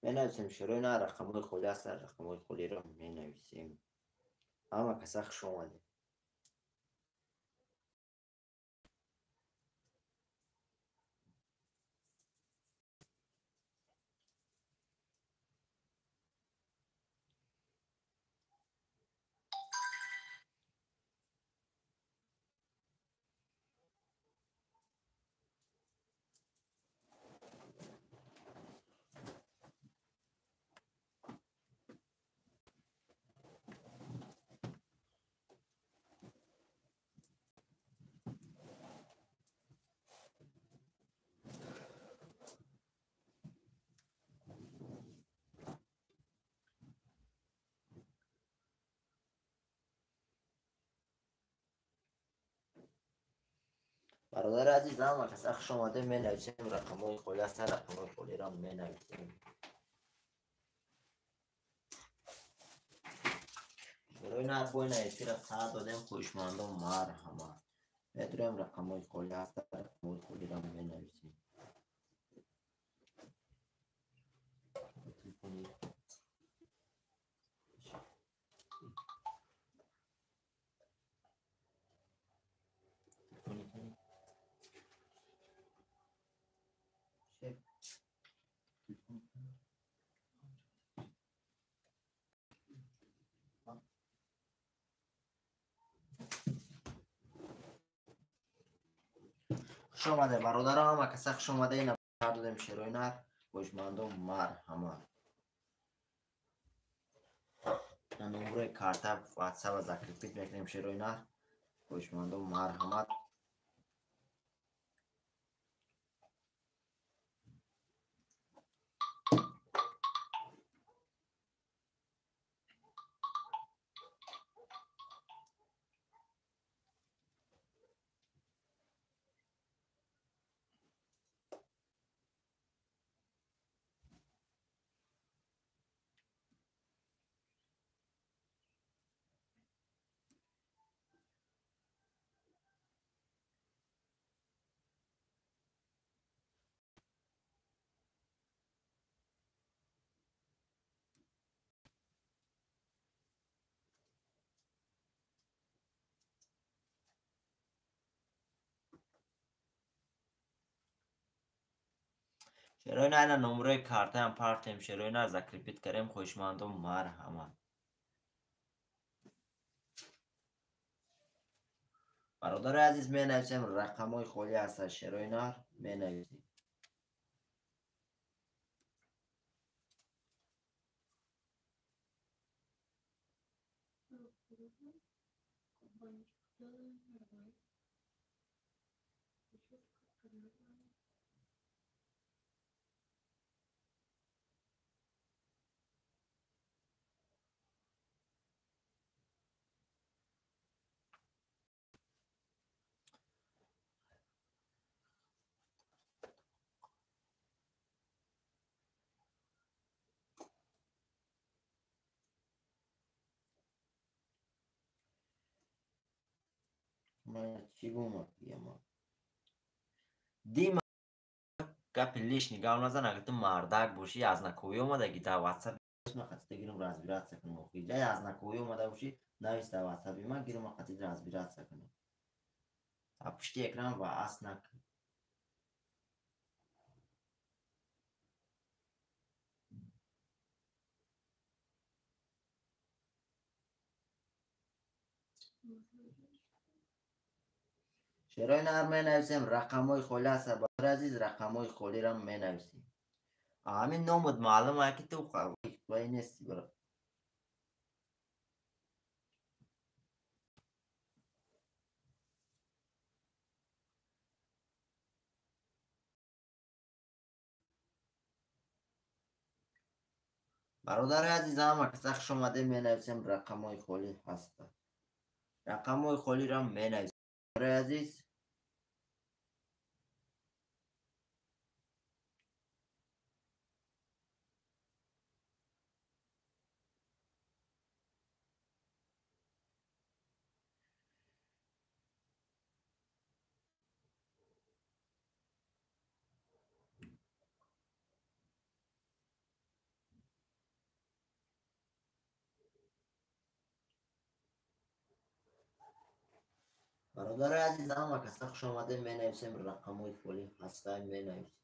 می نویسیم شروع نه رقم خالی است. رقم خالی را می نویسیم. اما کسخ شماده. برادر عزیز اما کسخ شماده می نویسیم رقم خالی است. رقم خالی را می نویسیم. شروع نه بوی نویسی را ساعت دادیم خوشمند و مرحمت. میتونیم رقم خالی است. رقم خالی را می نویسیم. خوش آمده برادرم. اما کسخ شماده این دادیم شروع نه خوشمند و مرحمت. نمبر کارت واتساپ ذکر پیت میکنیم شروع نه خوشمند و مرحمت. شروع نه نمبر کارت هم پارتیم شروع نه ذکر پیت کریم خوشمند و مرحمت. برادر عزیز می نویسیم رقم های خالی هست. شروع نه می نویسیم. من چی بوم ما دیم گپ لیش نگاه نزن. اگه تو مردک باشی از نکوی اومده که در واتساپ اسم خطی گیرم رازبیرات سکنم. خیلی جای از نکوی اومده باشی نویس در واتساپ من گیرم خطی رازبیرات سکنم. تا پشتی اکران و اصلا شروع نهار می نویسیم رقم های خالی هست. برادر عزیز رقم های خالی را می نویسیم. همین نامت معلومه که تو خواهی نیستی برا. برادر عزیز هم کسخ شماده می نویسیم رقم های خالی هست. رقم های خالی را می نویسیم. برادر عزیز برادر عزیزم اگه خوش آمده می نویسیم رقموی خالی هسته می نویسیم.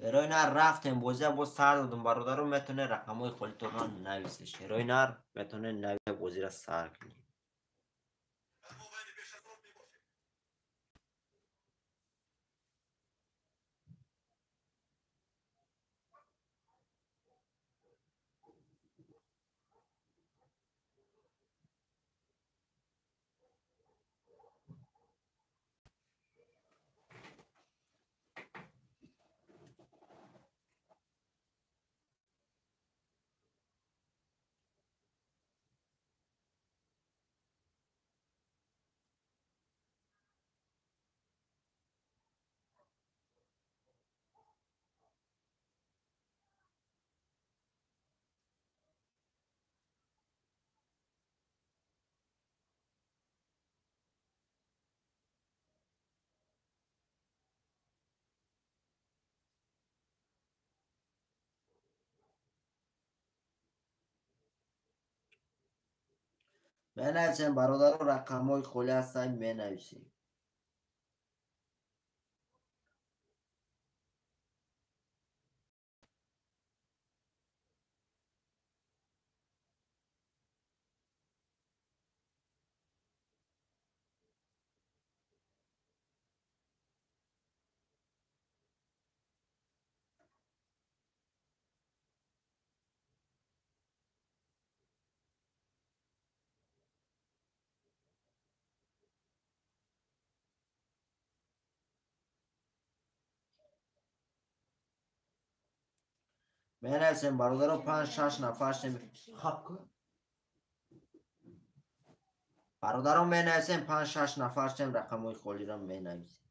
شعرهای نر رفتیم بوزه باز سر دادم برادرم میتونه رقموی خالی تو رو نویسه. شعرهای نر میتونه نویسه بوزی را سر کنی. می نویسیم برادر رقموی خالی هسته می نویسیم. می نویسیم برادر 5-6 نفر برادرم می نویسیم 5-6 نفر رقموی خالی را می نویسیم.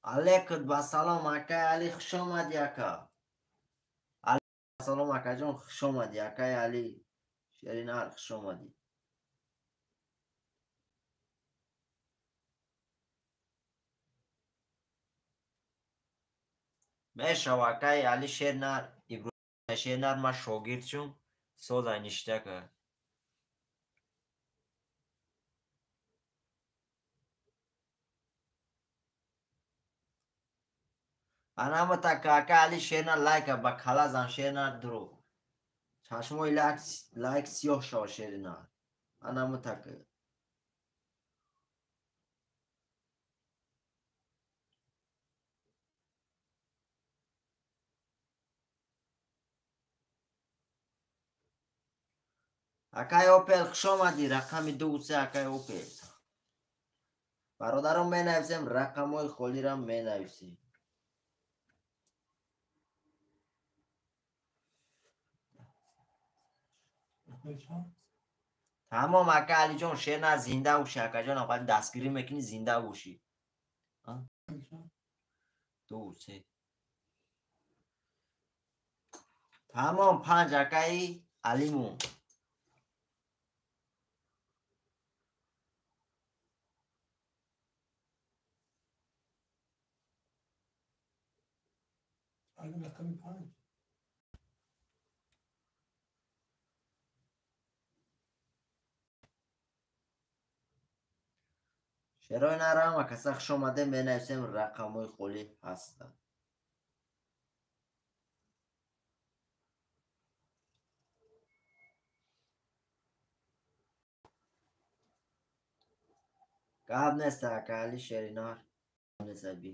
علیکم با سلام اکای علی خوش آمدی اکا. علیکم سلام اکا جان خوش آمدی اکای علی. شیرین هر خوش آمدی. میشه اکای علی شیرنر ابراهیم شیرنر ما شاگرد شم ساز اینشته که انا متا که اکای علی شیرنر لایک با کلا زن شیرنر درو چشموی لایک سیاه شو شیرنر انا متا که اکای اوپل خوش آمدی رقم 2 اکای اوپل. برادرم می نویسیم رقموی خالی را می نویسیم. تمام اکا علی جان شیرنر زنده بوشی اکا جان اول دستگیری میکنی زنده بوشی. 2 3 ҳамон 5 акаи алиму رقم 5 шерои нарама каса хуш омаде менависем рақамҳои холӣ ҳастанд. гап нест ака али шеринар несаби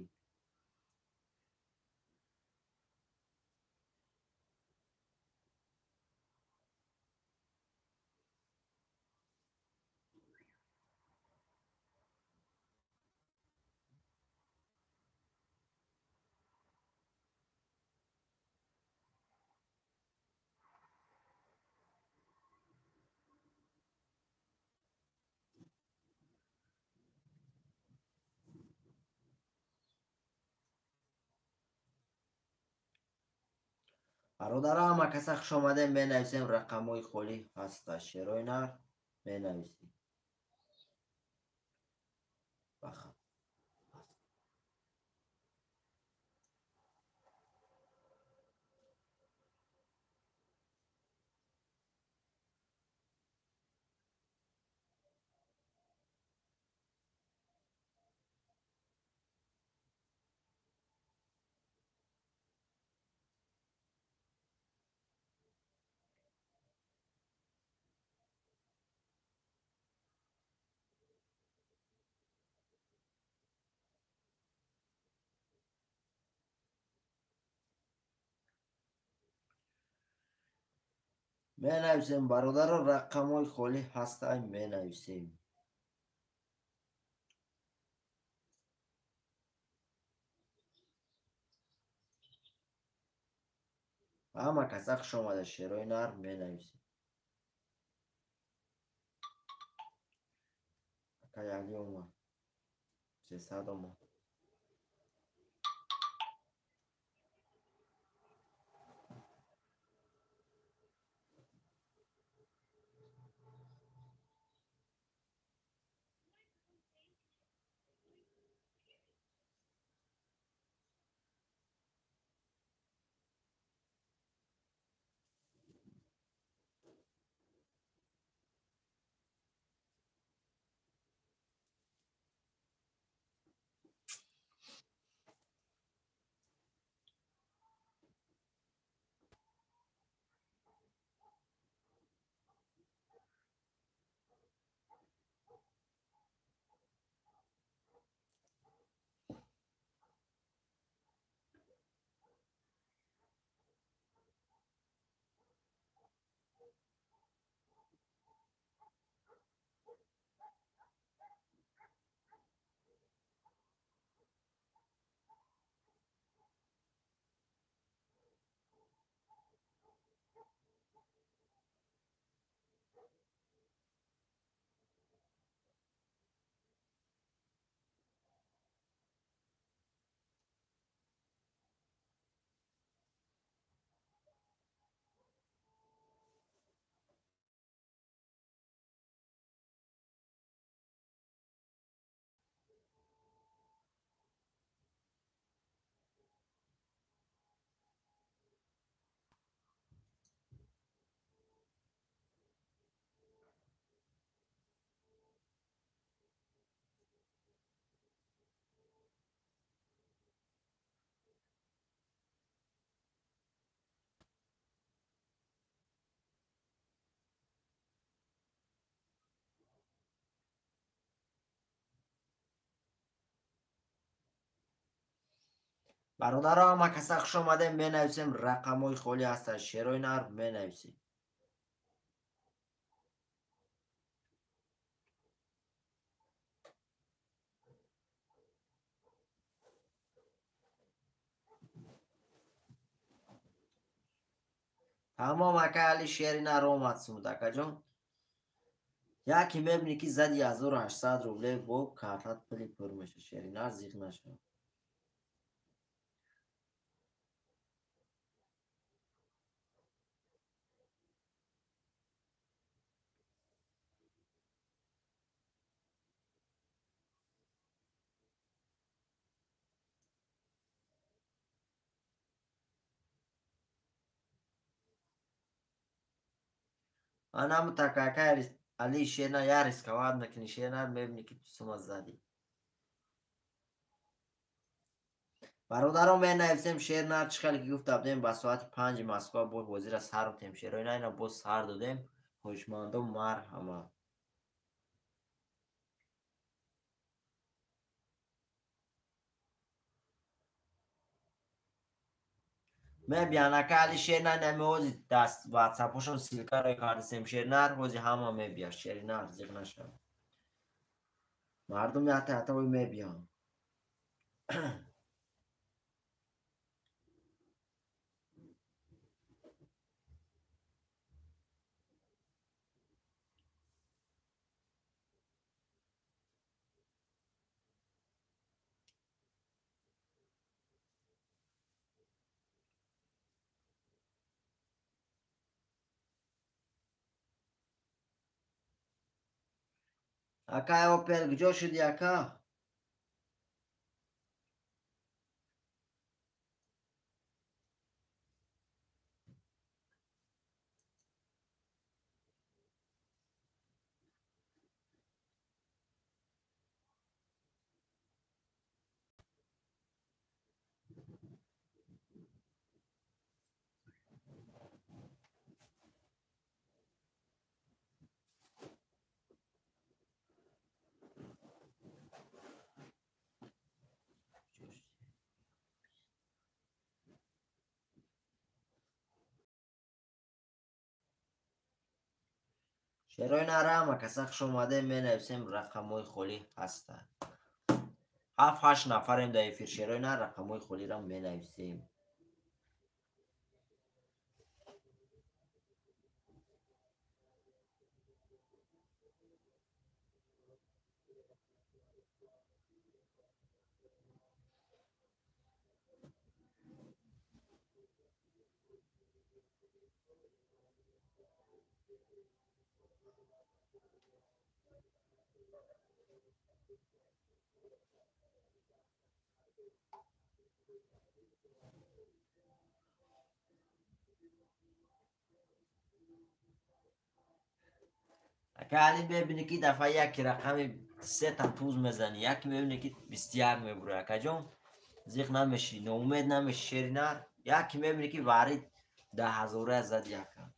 бародарам каса хуш омаде менависем рақамҳои холӣ ҳаста. шерои нар менависем менависем бародаро рақамҳои холӣ ҳастаи менависем. ҳама каса хуш омада. шерои нар менависем акай али омад 300 омад. бародарам каса хуш омаде менависем рақамҳои холӣ ҳастанд. шерои нар менависем тамом акай али шери нар омад суд акаҷон. яке мебинӣ ки зади 1800 рубле бо картат пули пур меша. шери нар зиқ нашавад. Anamı takaka Ali Şena yaris kavad nakini Şenar mebni ki tusuma zadi. برادرم من نویسم شعر نه چخیلی که گفت دادیم با ساعت 5 مسکو بود وزیر سر و تمشیر و اینا بود سر دادیم خوشماندم مرحمه من بیانه که علی شعر نه نمیوزی دست واتساپشون سیلکا روی کاردسیم شعر نه روزی همه می بیار شعر نه زیگ نشم مردم یا حتی وی می بیان اکا او پیل گجو شدی اکا شعرهای نرم کسخش اومده می نویسیم رقموی خولی هستن 7-8 نفریم در افیر شعرهای نه رقموی خولی را می نویسیم اگه علی ببینی که دفعه یکی رقم 3 تا توز میزنی یکی ببینی که 21 میبره اگه جون زیخ نمیشی نومید نمیشی شعری نه یکی میبینی که وارد 10,000 زد یکم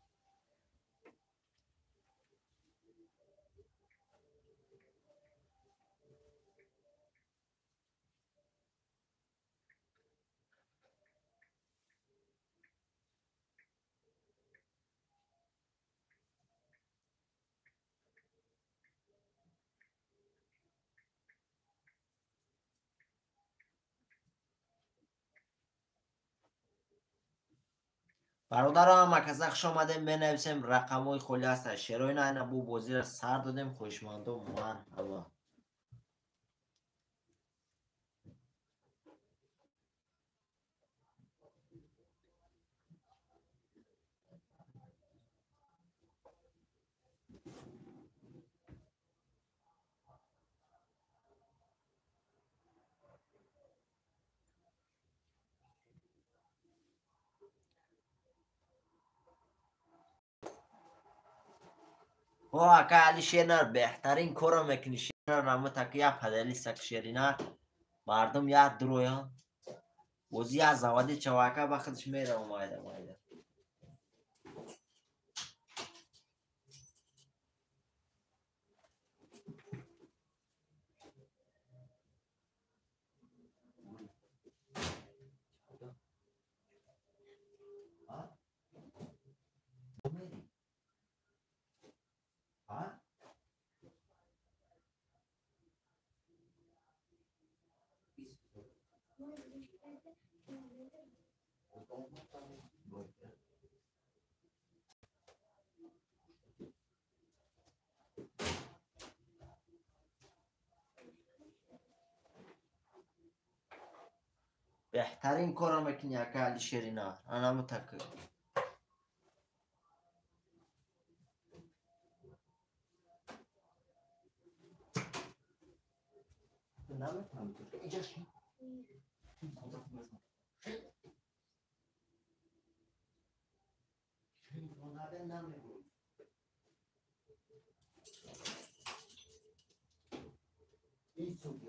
برادرم مکزخش آمده می نویسیم رقموی خولی هست شعرهای نه بو بازی را سر دادیم خوشمانده و مرحبا او اکا علی شعر بهترین کارو میکنی شعر را تکیه پدلی سک شعری نه مردم یاد درویان بازی از زوادی چواکا بخدش میره اومایده بهترین کارو میکنی اکا علی شعری نه انا تک نمیفهم اینجاش هیچ چیز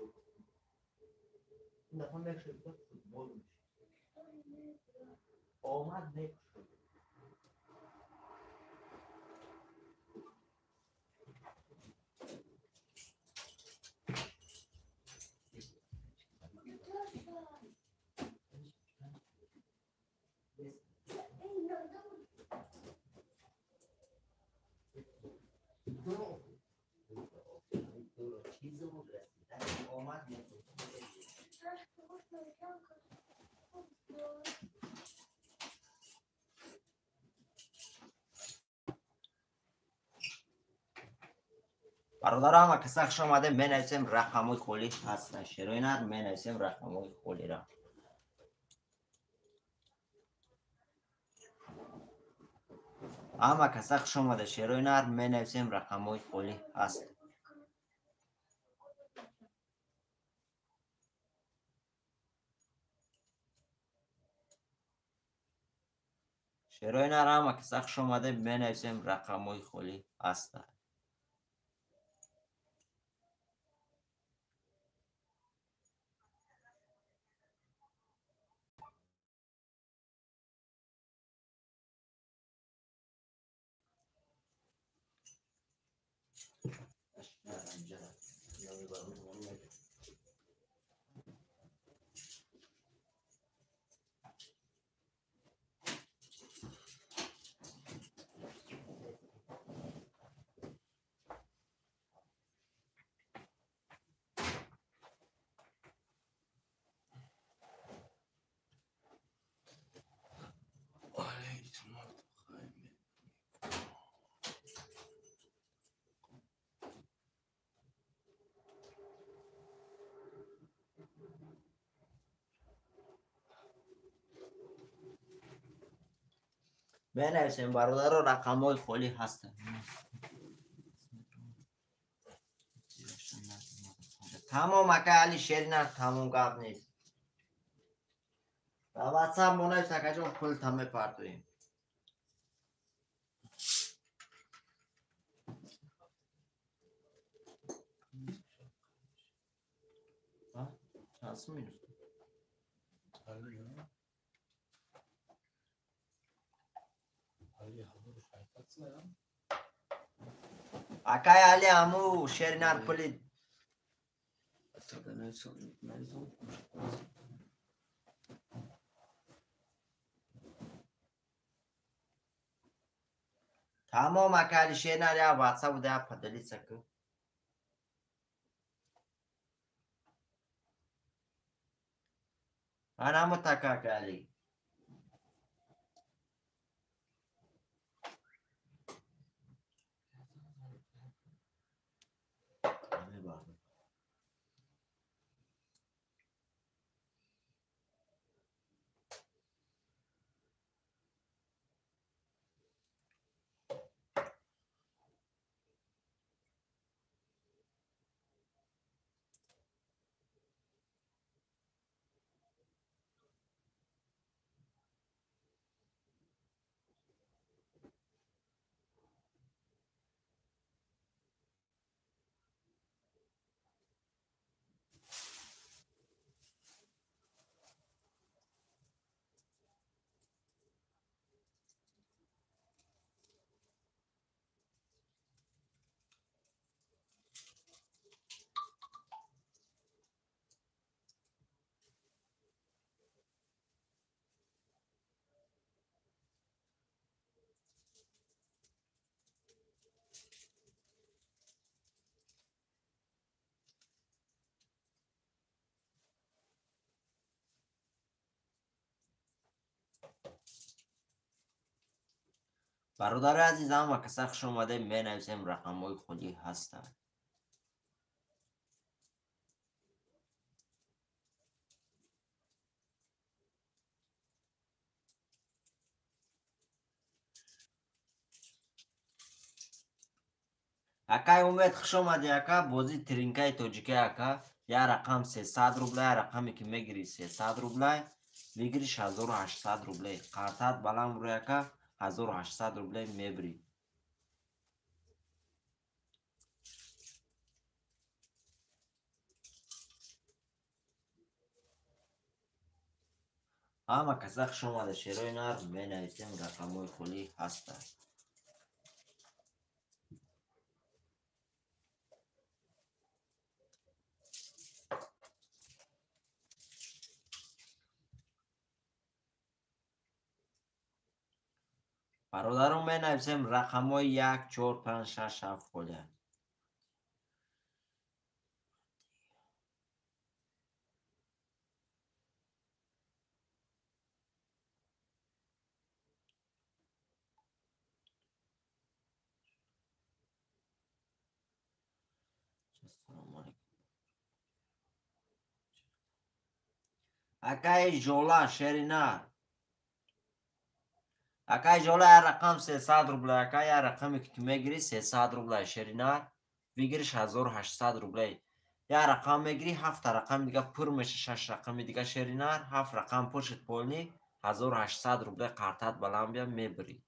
این دفعه میشه فوتبال میشه آمد نکشد برادرم که سخش آمده می نویسیم رقموی خولی هستن شروع ند می نویسیم رقموی خولی را اما که سخش آمده شروع ند می نویسیم رقموی خولی هست شروع ند اما که سخش آمده می نویسیم رقموی خولی هست بنویسیم برادر و رقم های خولی هستن تمام اکه علی شعری نه تمام گفت نیست و واتساپ منویس اکه جون کل تمه پرتویم چند مینوست اکه علی همو شعری نه کلی تمام اکه علی شعری نه یا واتساپ و ده پدلی سکو من همو تکا اکه علی برادر عزیزم و که سخش اومده می نویسیم رقم های خولی هستن اکه امید خوش اومده اکه بازی ترینکای توجیکه اکه یا رقم 300 روبله رقمی که میگیری 300 روبله میگیریش 1800 روبله قرطت بلند روی اکه 1800 روبله میبری همه کسا خوش آمده. شعرهای نر می نویسیم، رقمهای خالی هست. برادران می نویسیم رقمهای 1 4 5 6 7 خالی. اکای جولا شعری نر. اکای جولا هر رقم 300 روبله. اکای هر رقمی که تو میگیری 300 روبله شعری نر. بگیرش 1800 روبله. یا رقم میگیری 7 رقم دیگه پر میشه، 6 رقم دیگه شعری نر. 7 رقم پشت پولنی 1800 روبله قرطت بلند بیا میبری.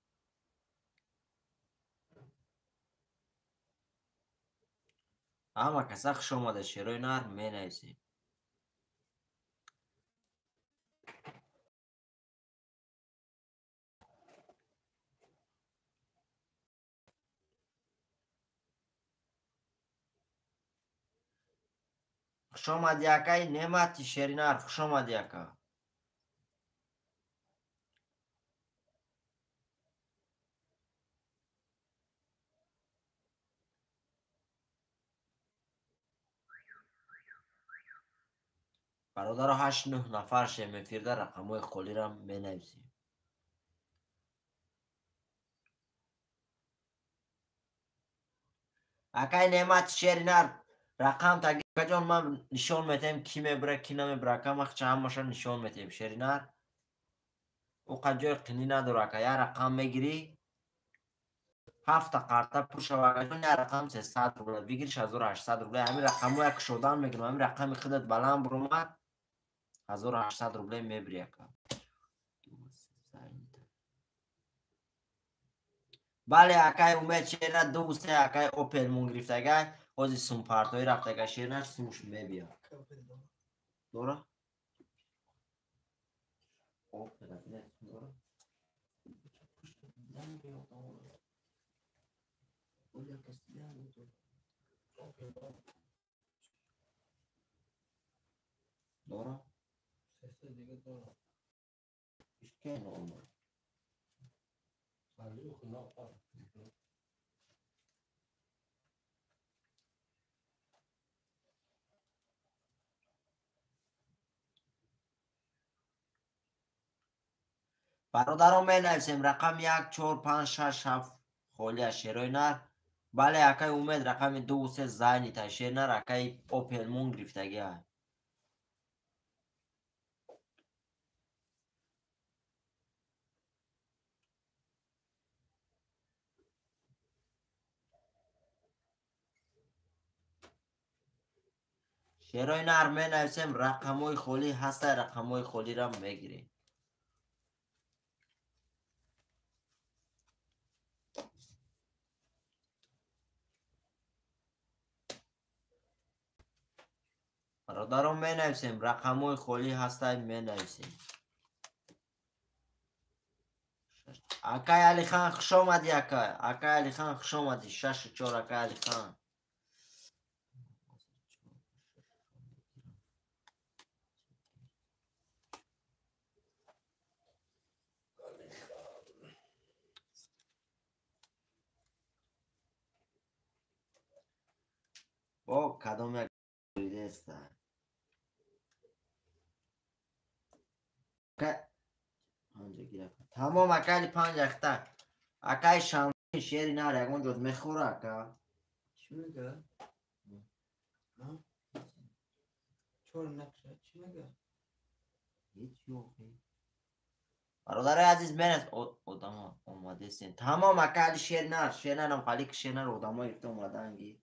همه کسا خوش آمده. شعرهای نر می نویسیم. خوش آمدی اکای نعمتی شعری نر. خوش آمدی اکا. برادر 8 9 نفر شمیفیرده رقمهای خالی را می نویسیم. اکای نعمت شعری نر رقم تگی کجان من نشان میتیم کی میبره کی نمیبره. اکا مخچه همشان نشان میتیم شعری نر. او قجای قنی نداره. اکا یا رقم میگیری 7 قرطه پوش و اکجان یا رقم 300 روبله بگیرش 1800 روبله. همین رقم ها یک شدن میگیرم. همین رقم خودت بلند برومد 1800 روبله میبری اکا. بله اکای اومد شعر نر. دو سه اکای اوپل مون گرفتگه اوزی سوم پارتوی رفتگه شعر نر سومش میبیا دورا اوپل دورا دورا اشکه نورمال برادران می نویسیم رقم 1 4 5 6 7 خالی شعرهای نر. بله اکای اومد رقم 2 3 زنی تا شعر نر. اکای اوپل مون گرفتگی های شعرهای نر می نویسیم رقمهای خالی هست. رقمهای خالی را میگیریم. برادران می نویسیم رقمهای خالی هست می نویسیم. اکای علی خان خوش آمدی اکای. اکای علی خان خوش آمدی. 6 4 اکای علی خان. با کدام یک بریده است. تمام اکای 5 اخته. اکای شام شعری نر یکون جز میخوره اکا. چی میگه؟ چور نقشه چی میگه؟ هیچی اوکی. برادر عزیز من ادامه اومده سین. تمام اکای شعر نر. شعر نر هم خالی که شعر نر ادامه ایفته اومدنگی.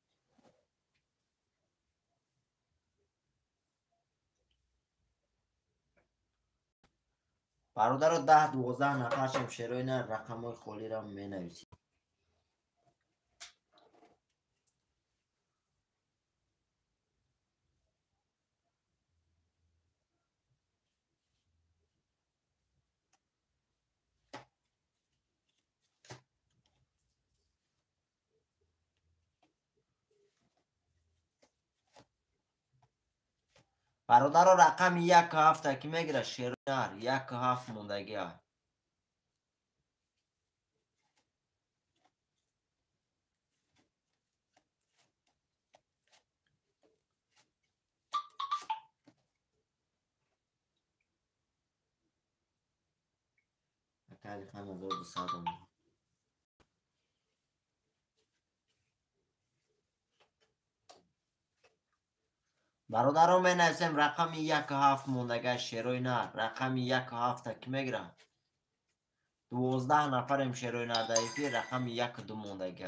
برادر 10 12 نفر شم شعرهای نر رقمهای خالی را می نویسیم. برادر رقم 1 و 7 کی میگیره؟ شیر نر 1 و 7 موندگی ها. اکالی خم 1200 برادران می نویسیم رقم 1 و 7 موندگی شیروی نر رقم 1 و 7 کی میگیره؟ 12 نفریم شیروی نر ضعیفی رقم 1 و 2 موندگی.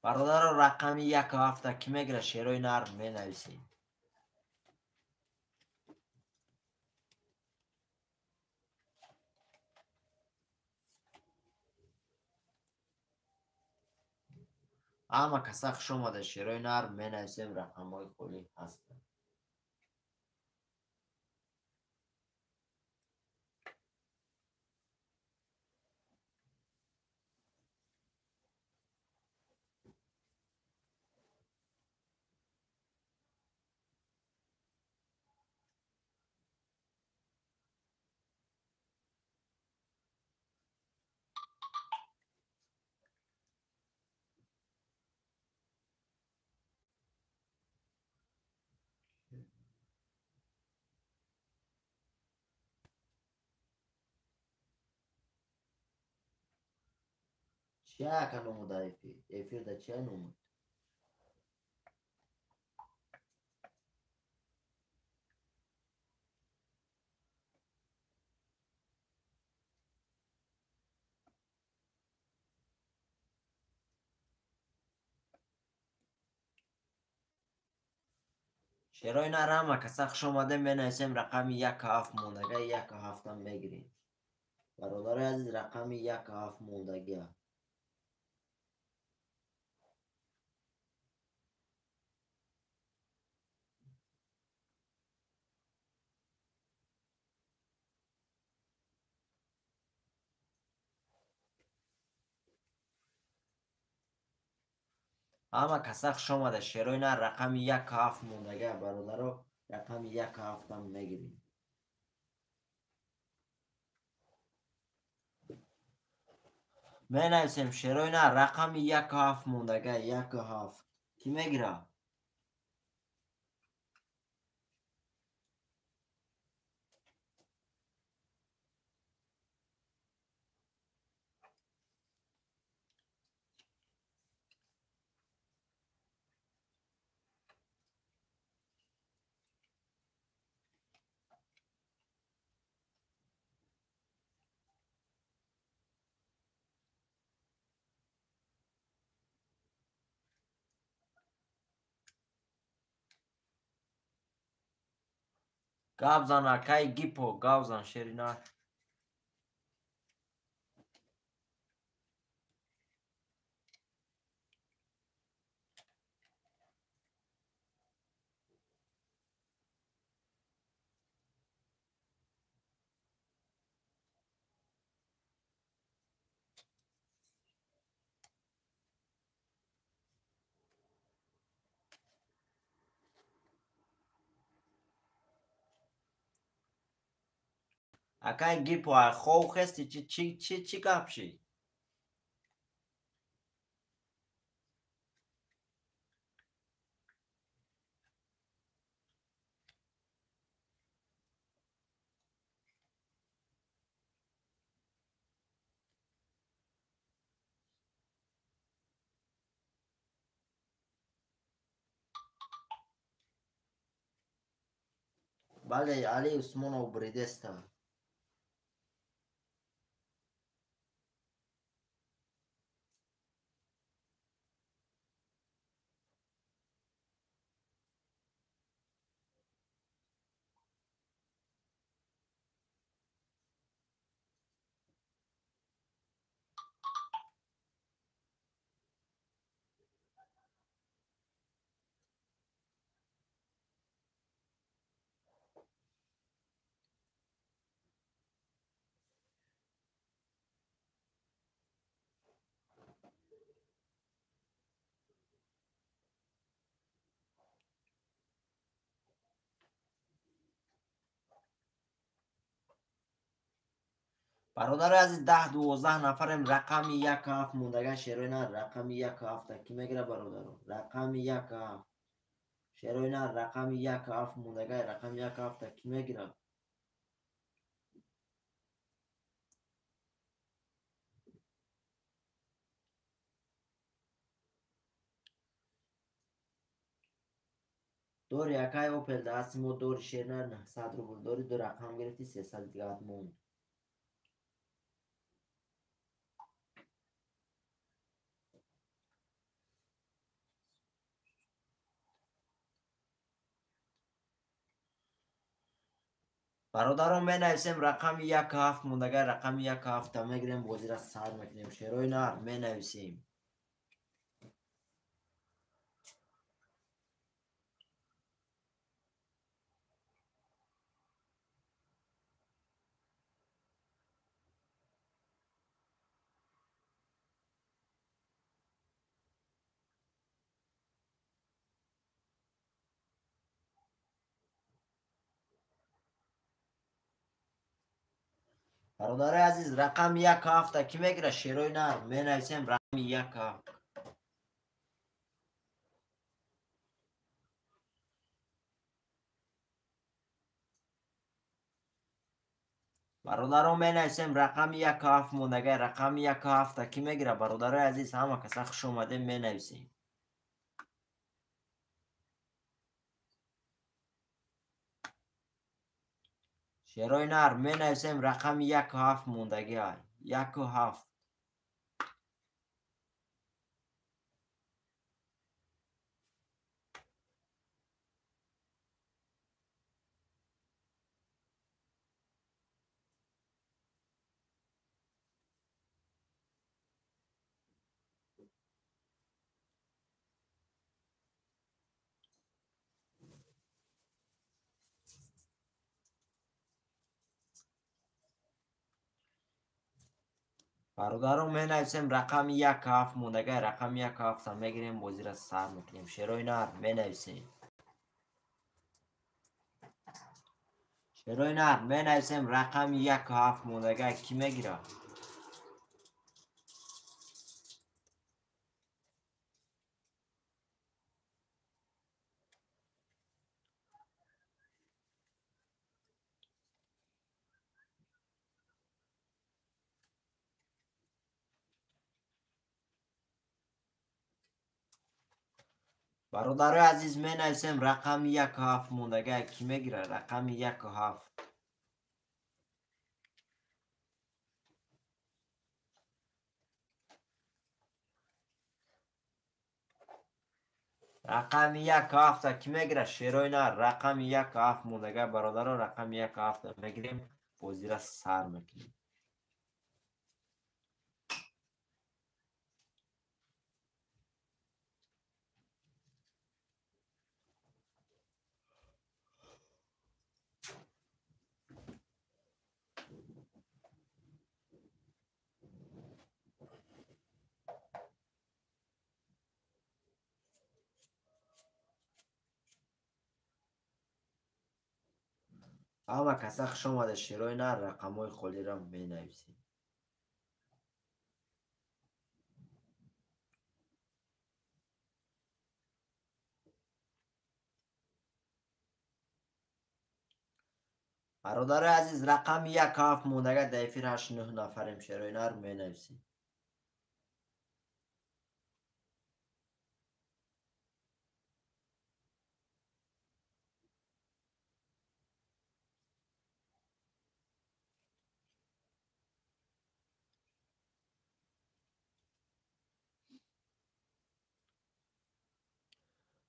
برادر رقم 1 و 7 کی میگیره؟ شیروی نر می نویسیم. اما کسا خوش اومده شیروی نر می نویسیم رقم های خالی هستن. چیه که نمو ضعیفی؟ ایفی ده چیه نمو؟ شیروی نر اما کسا خوش اومده می نویسیم رقم 1 و 7 موندگی 1 و 7 هم میگیریم. برادر عزیز رقم 1 و 7 موندگی. اما کسا خوش اومده شیروی نر رقم 1 و 7 موندگی برادر رقم 1 و 7 هم میگیریم. می نویسیم شیروی نر رقم 1 و 7 موندگی 1 و 7 کی میگیره؟ گابزان اکای گیپو گابزان شیروی نر. اکای گیپو خواه خستی چی گپ شی؟ بله علی عثمان و بریدسته. برادر عزیز 10 12 نفرم. رقم 1 7 موندگان شیروی نر. رقم 1 7 کی میگیره برادر؟ رقم 1 7 شیروی نر. رقم 1 7 موندگان. رقم 1 7 کی میگیره؟ دور یکای اوپل دست مو دور شیر نر 900 روبل دوری دو رقم گرفتی 300 دیگه موند. برادران بنویسیم رقم 1 7 موندگان. رقم 1 7 میگیریم بازی را سر میکنیم. شیروی نر بنویسیم. برادر عزیز رقم 1 7 کی میگیره؟ شیروی نر بنویسیم رقم 1 7. برادران بنویسیم رقم 1 7 موندگان. رقم 1 7 کی میگیره؟ برادر عزیز همه کسا خوش اومده بنویسیم. شیروی نر بنویسیم رقم 1 7 موندگی های 1 7. برادران بنویسیم رقم 1 7 موندگان. رقم 1 7 میگیریم بازی را سر میکنیم. شیروی نر بنویسیم. شیروی نر بنویسیم رقم 1 7 موندگان. کی میگیره؟ برادر عزیز بنویسیم رقم 1 7 موندگان. کی میگیره؟ رقم 1 7. رقم 1 7 کی میگیره؟ شیروی نر رقم 1 7 موندگان. برادران رقم 1 7 میگیریم بازی را سر میکنیم. همه کسا خوش اومده. شیروی نر رقم های خالی را بنویسیم. برادر عزیز رقم 1 7 موندگان. دایفیر 8 9 نفریم. شیروی نر بنویسیم.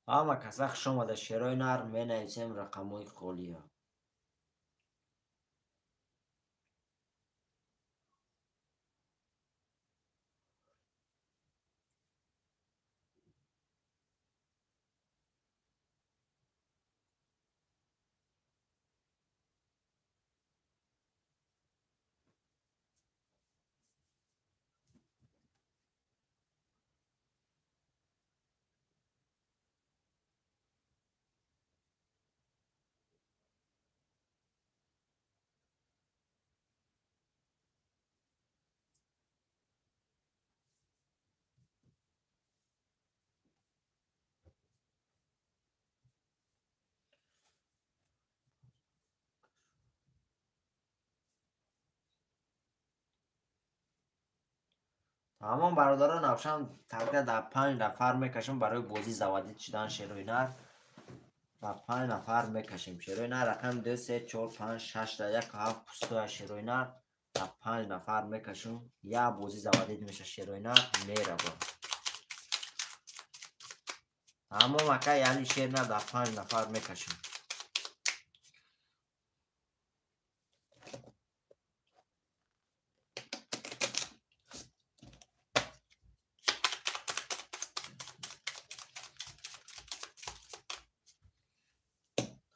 همه کسا خوش اومده. شیروی نر بنویسیم رقم های خالی ها. تمام برادران افشان تقریبا در 5 نفر میکشم برای بازی زوادی شدن شیروی نر. در 5 نفر میکشیم شیروی نر. رقم 2 3 4 5 6 در 1 7 پوستو شیروی نر. در 5 نفر میکشم یا بازی زوادی میشه شیروی نر میره با. تمام اکا یعنی شیر نر در 5 نفر میکشم.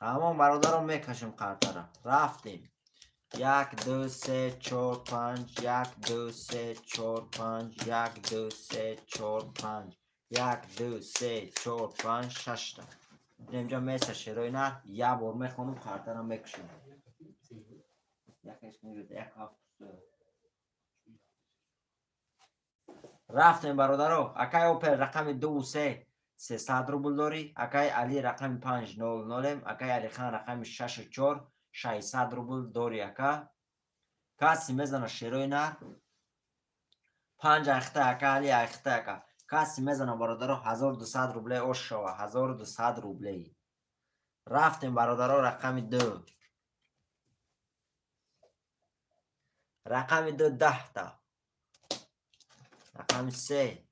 تمام برادران میکشیم کارتا را. رفتیم 1 2 3 4 5 1 2 3 4 5 1 2 3 4 5 1 2 3 4 5 6 تا اینجا میسه شیروی نر. یه بار میخونم کارتا را میکشیم. یکیش میگه یک هفت. رفتیم برادرو. اکای اوپل رقم 2 و 3 300 روبل داری. اکای علی رقم 5 0 0 اکای علی خان رقم 6 و 4 600 روبل داری. اکا کسی میزنه شیروی نر 5 اخته اکا علی اخته اکا کسی میزنه برادرو 1200 روبله اوش شوه 1200 روبله. رفتیم برادرو. رقم 2 رقم 2 10 تا. رقم 3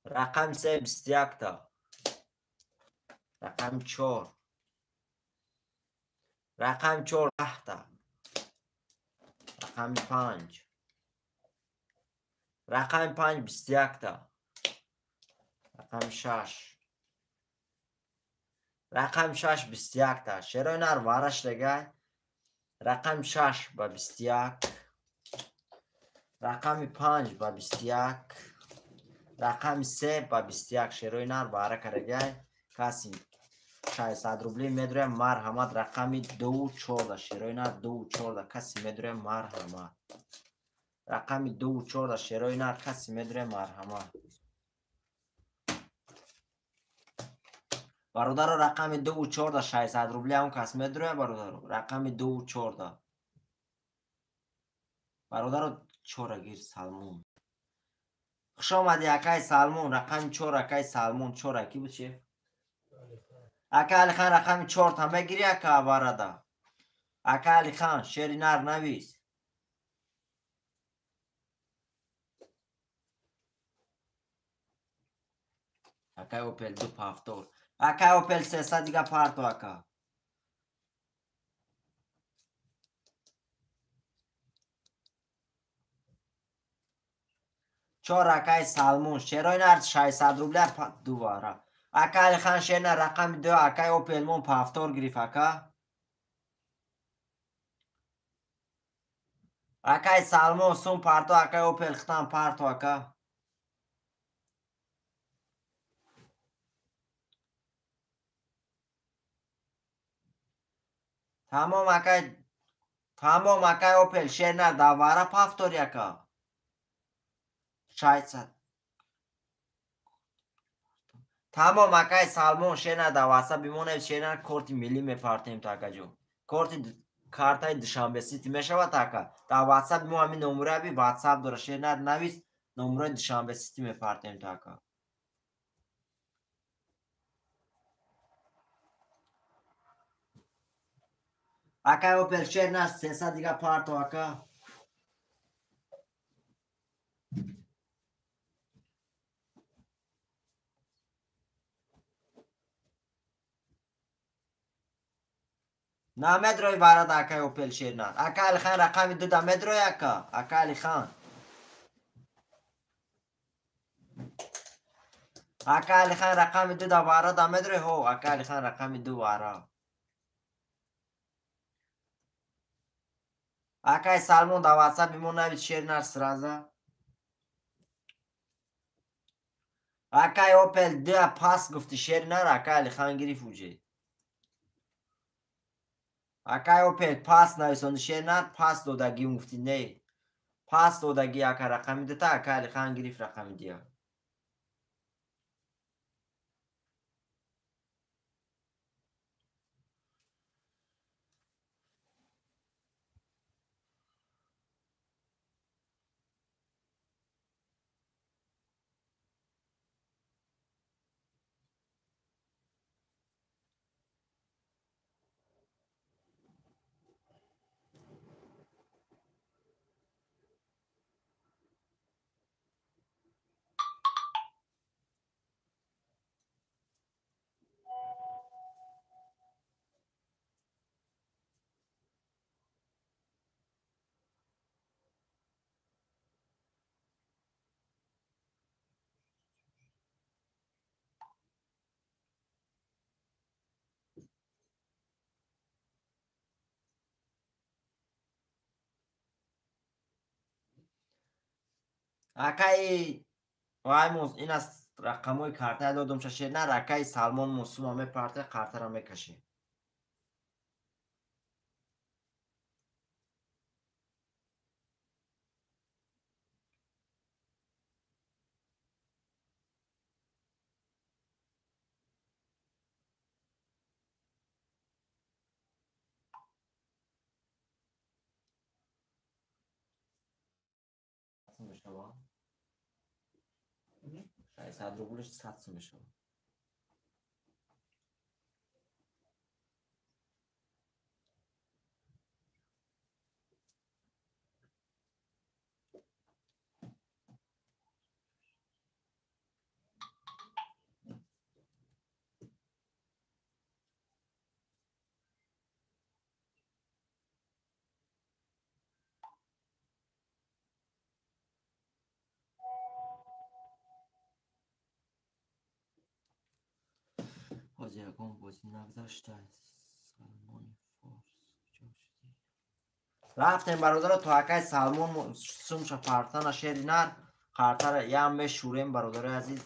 رقم 3 21 تا. رقم 4 رقم 4 10 تا. رقم 5 رقم 5 21 تا. رقم 6 رقم 6 21 تا. شیروی نر وارش دیگه. رقم 6 با 21 رقم 5 با 21 رقم 3 با 21 شیروی نر واره کرده. کسی 600 روبلی میدره. مرحمت رقم 2 14 شیروی نر 2 14 کسی میدره. مرحمت رقم 2 14 شیروی نر کسی میدره. مرحمت برادر. رقم 2 14 600 روبلی هم کس میدره برادر. رقم 2 14 برادر. 4 گیر سلمون خوش آمدی اکای سلمون. رقم 4 اکای سلمون 4 اکی بود چه اکا علی خان رقم 4 تا میگیری اکا برادر. اکا علی خان شیری نر نویس. اکای اوپل 2 پافتور اکای اوپل 300 دیگه پارتو اکا. چهار اکای سلمون شیروی نر 600 روبله دوباره. اکا علی خان شیر نر رقم 2 اکای اوپل مون پافتور گریف اکا. اکای سلمون سون پارتو اکای اوپل ختم پارتو اکا. تمام اکای اوپل شیر نر دوباره پافتور اکا. 600 تمام اکای سلمون شیر نر دواسه بیمونه شیر نر کورتی ملی میپارتیم تا اکا جو. کورتی کارتای دوشنبه سیتی میشود تا اکا. تا واتساپ مو همین نمره بی واتساپ داره شیر نر نویس. نمره دوشنبه سیتی میپارتیم تا اکا. اکای اوپل شیر نر 300 دیگه پارتو اکا. نمدروی وارد اکای اوپل شیر نر. اکا علی خان رقم 2 دا مدروی اکا. اکا علی خان اکا علی خان رقم 2 دا وارد مدروی هو. اکا علی خان رقم 2 وارد. اکای سلمون دا واتساپ بیمون نوید شیر نر سرازه. اکای اوپل 2 پاس گفتی شیر نر. اکا علی خان گریف اوجه. اکای اوپل پاس نویسند شیر نر پاس دودگی مفتی نه. پاس دودگی اکا رقم دیتا اکا علی خان گریف رقم دیا. акаи ваймус ин аст рақамҳои картаи додум шашед на ракаи Салмон Мусума мепарта картаро мекашед. мешавад 600 рублиш 100 сум мешавад. ҳозир ягон бозӣ нагузашта Салмони Форс куҷо шудӣ? рафтем бародаро то акаи Салмон сумша партана шери нар картара ям мешурем бародарои азиз.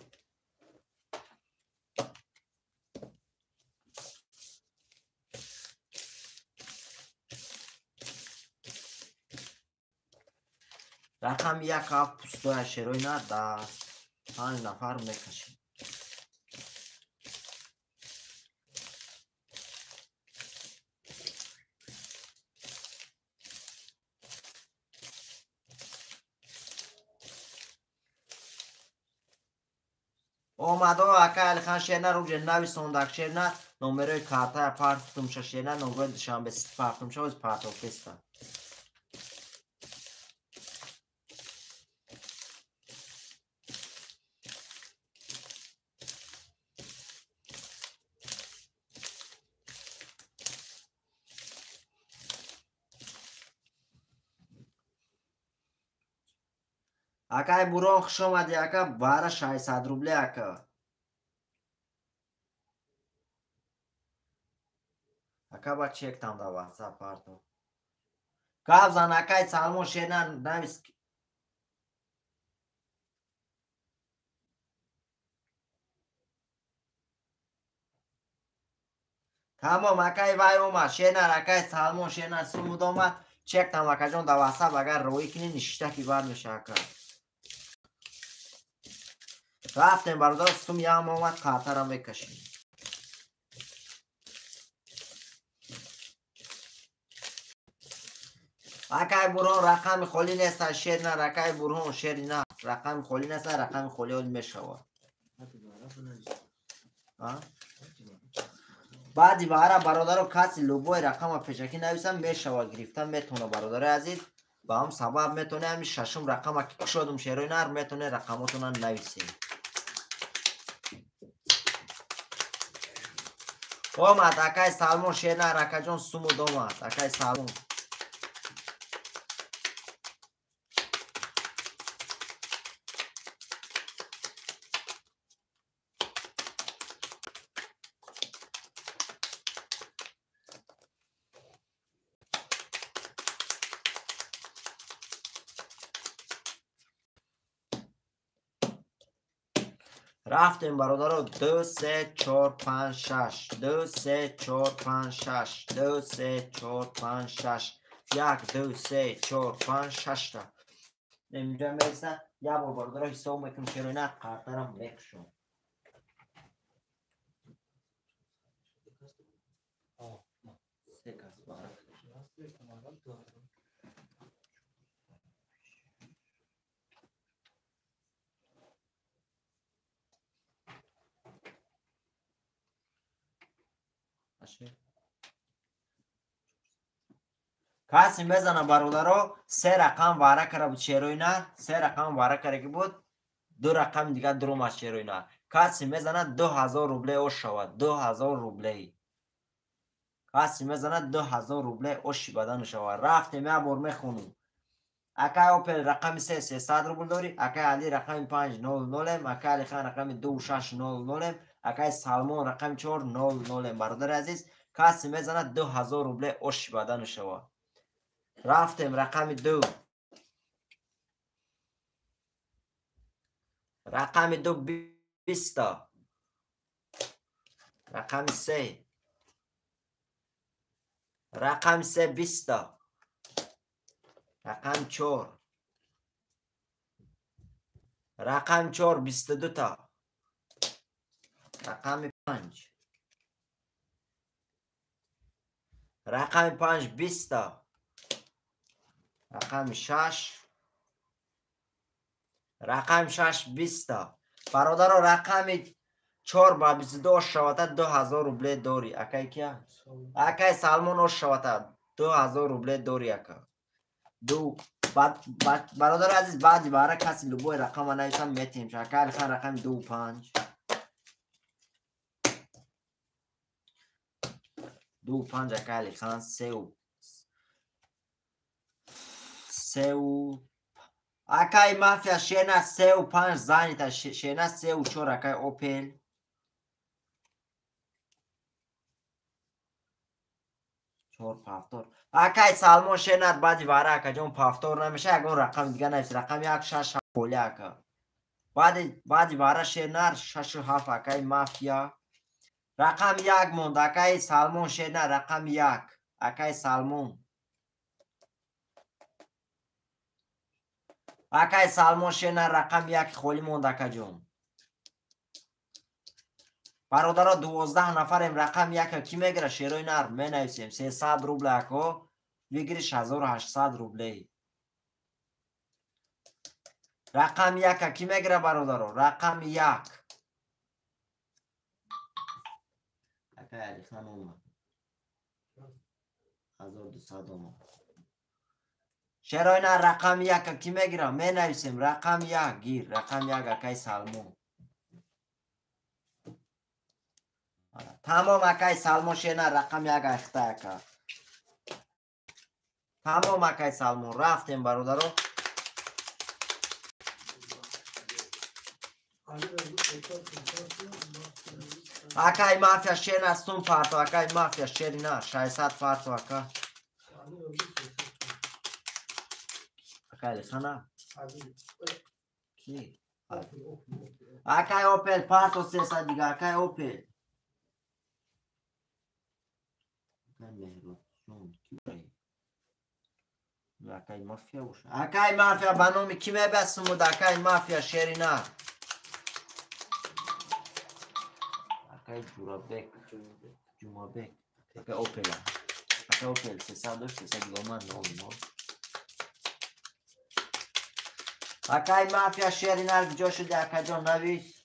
рақами 1 пустоя шерои нар дар 5 нафар мекашем. омадо акай алихан шерна руҷе нави сондак шерна номерои картая партумша шерна номерои душанбеси партумша оз партофеста. акай бурон хуш омадӣ ака бара 600 рубле ака. ака ба чектам да ватсап парто гап зан акай Салмон шерна навис тамом акай вай омад шернар акай Салмон шерна сумуд омад чектам акаҷон да ватсап агар роӣ кини нишита ки бар меша ака. рафтем бародар сум ям омад картара мекашем. акай бурон рақами холӣ неста шерна ракаи бурон шери на рақами холӣ неста рақами холӣ ол мешавад. баъди вара бародаро каси лубои рақама пешакӣ нависам мешавад гирифтан метавона бародари азиз ба ҳам сабаб метавоне ҳами шашум рақама ки кушодум шерои нар метавоне рақамотона нависем. омад акай Салмон шерна ракаҷон сумуд омад акай Салмон. рафтем бародаро 2 3 4 5 6 2 3 4 5 6 2 3 4 5 6 1 2 3 4 5 6 та инҷа мериса як бор бародаро ҳисоб мекунем шерои на картарам мекушам. се кас бара каси мезана бародаро се рақам вара кара буд шерои нар се рақам вара кара ки буд ду рақами дига дурумад шерои нар каси мезанад 2000 рубле ош шавад 2000 рубле каси мезанад 2000 рубле оши бадан шавад. рафтем як бор мехунем акай опел рақами 300 рубл дори акай али рақами 500 акай алихан рақами 2600 акай Салмон рақами 400 бародари азиз каси мезанад 2000 рубле оши бадан шавад. рафтем рақами 2 رقم 2 20 تا. رقم 3. رقم 3 20 تا. رقم 4. رقم 4 22 تا. رقم 5. رقم 5 20 تا. رقم 6. رقم 6 20 تا. برادر رقم 4 با 22 شوته 2000 روبله داری. اکای کیا؟ اکای سالمون شوته 2000 روبله داری اکا. دو برادر عزیز بعد باره کسی لبوی رقم نویسم میتیم شکل خان رقم 2 5 2 5 اکای خان 3 اکای مافیا شینا 3 و 5 زنی تا شینا 3 و 4 اکای اوپل 4 پافتور اکای سالمون شینا بعد باره اکا جون پافتور نمیشه اگه رقم دیگه نویس رقم 1 6 پولی اکا بعد باره شینا 6 و 7 اکای مافیا رقم 1 موند اکای سالمون شینا رقم 1 اکای سالمون اکای سالمون شینا رقم 1 خولی موند اکا جون برادرها 12 نفریم رقم 1 کی میگیره شیروی نر می نویسیم 300 روبله اکو بگیریش 1800 روبله رقم 1 کی میگیره برادرها رقم 1 اکای علی خان اومد 1200 اومد شیروی نر رقم 1 کی میگیره می نویسیم رقم 1 گیر رقم 1 اکای سالمون تمام اکای سالمون شینا رقم 1 اخته اکا تمام اکای سالمون رفتیم برادرو اکای مافیا شینا استون پارتو اکای مافیا شیرینا 600 پارتو اکا اکای خانا کی اکای اوپل پارتو 300 دیگه اکای اوپل اکای مافیا باشه اکای مافیا بنامی کی میبستم بود اکای مافیا شیرینا اکای جورابک جمابک اکای اوپل اکای اوپل 300 داشت 300 دیگه من نو اکای مافیا شیرینا کجا شده اکای جان نویس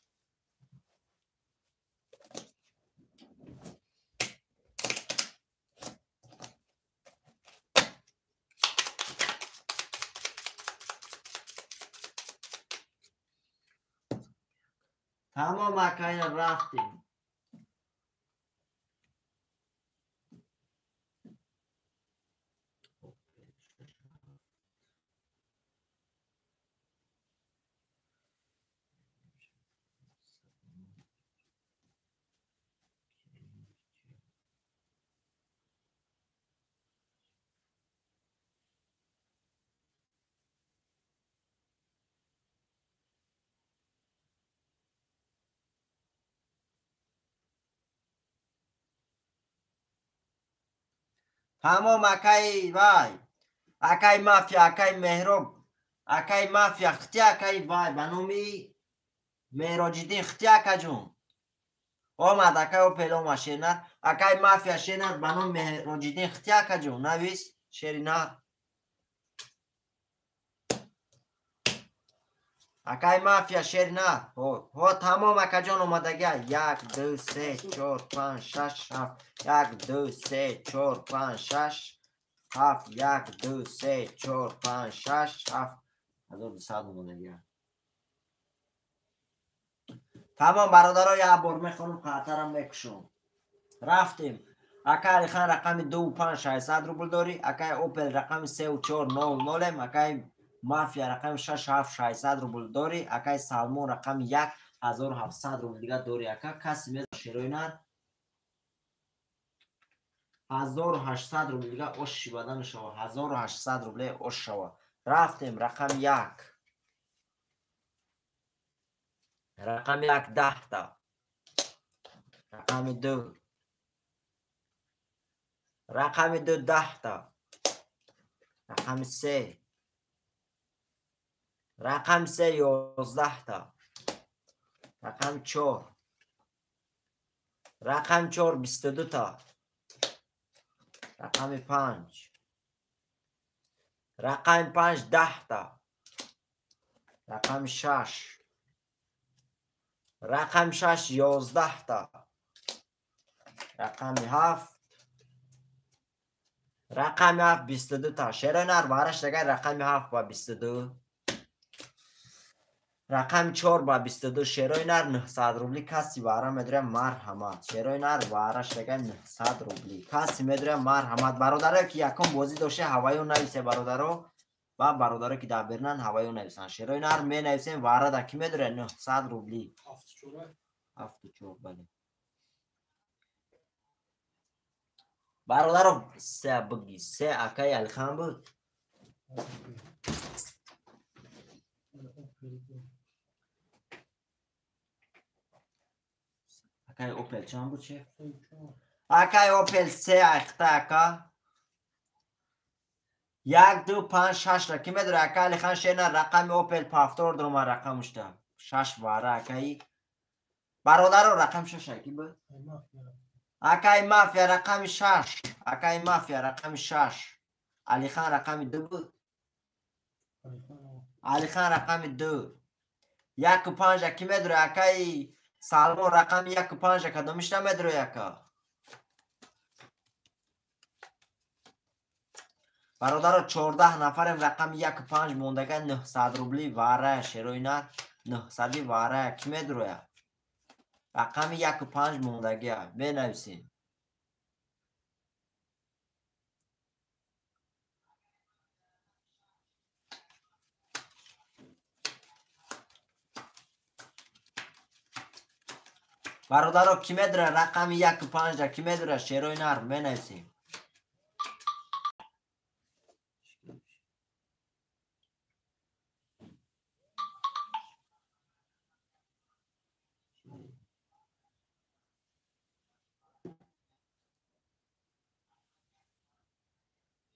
تمام اکای رفتیم تمام اکای وای اکای مافیا اکای مهرب اکای مافیا ختی اکای وای بنومی مهراجدین ختی اکا جون اومد اکای اوپل اومد شیرنر اکای مافیا شیرنر بنوم مهراجدین ختی اکا جون نویس شیرنر اکای مافیا شیرنر هو تمام اکا جون اومدگه 1 2 3 4 5 6 7 1 2 3 4 5 6 7 1 2 3 4 5 6 7 1200 اومدگه تمام برادرها یه بار میخونم خاطرم میکشم رفتیم اکای علی خان رقم 2 و 5 600 روبل داری اکای اوپل رقم 3 و 4 9 اکای مافیا رقم 6 7 600 روبل داری اکای سالمون رقم 1 1700 روبل دیگه داری اکا کسی میز شیروی نر 1800 روبل دیگه اوشی بدن شو 1800 روبل اوش شو رفتیم رقم 1 رقم یک 10 تا. رقم دو. رقم دو 10 تا. رقم سه. رقم سه 11 تا. رقم چهار. رقم چهار 22 تا. رقم پنج. رقم پنج 10 تا. رقم شش. رقم شش 11 تا. رقم هفت. رقم هفت 22 تا. شیرای نر بارش دیگر رقم هفت با 22. رقم چهار با 22. شیرای نر 900 روبلی کسی باره میدره مرحمت. شیرای نر بارش دیگر 900 روبلی کسی میدره مرحمت. برادره که یکم بازی داشته هوایو نویسه برادرو و برادره که در برنن هوایو نویسن. شیرای نر می نویسیم وارد کی میدره 900 روبلی. هفت چهار بله. برادرو سه بگی سه اکای الخان بود. اکای اوپل چند بود چه؟ اکای اوپل سه اخته اکا. یک دو پنج شش را که میداره اکای الخان شیرنا رقم اوپل پافتور درما رقمش ده. شش باره اکای. برادرو رقم شش اکی بود. اکای مافیا رقم شش. اکای مافیا رقم شش. علی خان رقم دو بود. علی خان رقم دو. یک و پنج اکی میداره اکای سالمون رقم یک و پنج اکا دومشتا میداره اکا. برادر 14 نفرم رقم یک و پنج موندگه 900 روبلی واره شیروی نر 900 واره کی میداره رقم یک و پنج موندگه بنویسین. برادر کی میداره رقم یک و پنج کی میداره شیروی نر بنویسین.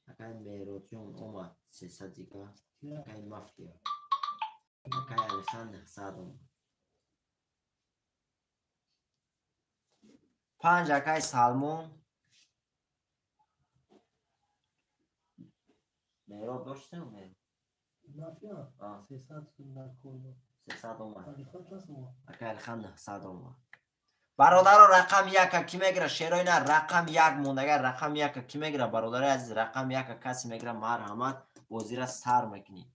اکای میروتیون اومد 300 دیگه. اکای مافیا اکای الخان 900 اومد. پنج اکای سالمون میرو داشته میرو مافیا 300 اومد. اکای الخان 900 اومد. برادر رقم یک کی میگیره شیرای نه رقم یک موندگه رقم یک کی میگیره برادر عزیز رقم یک کسی میگیره مرحمت بازی را سر میکنی.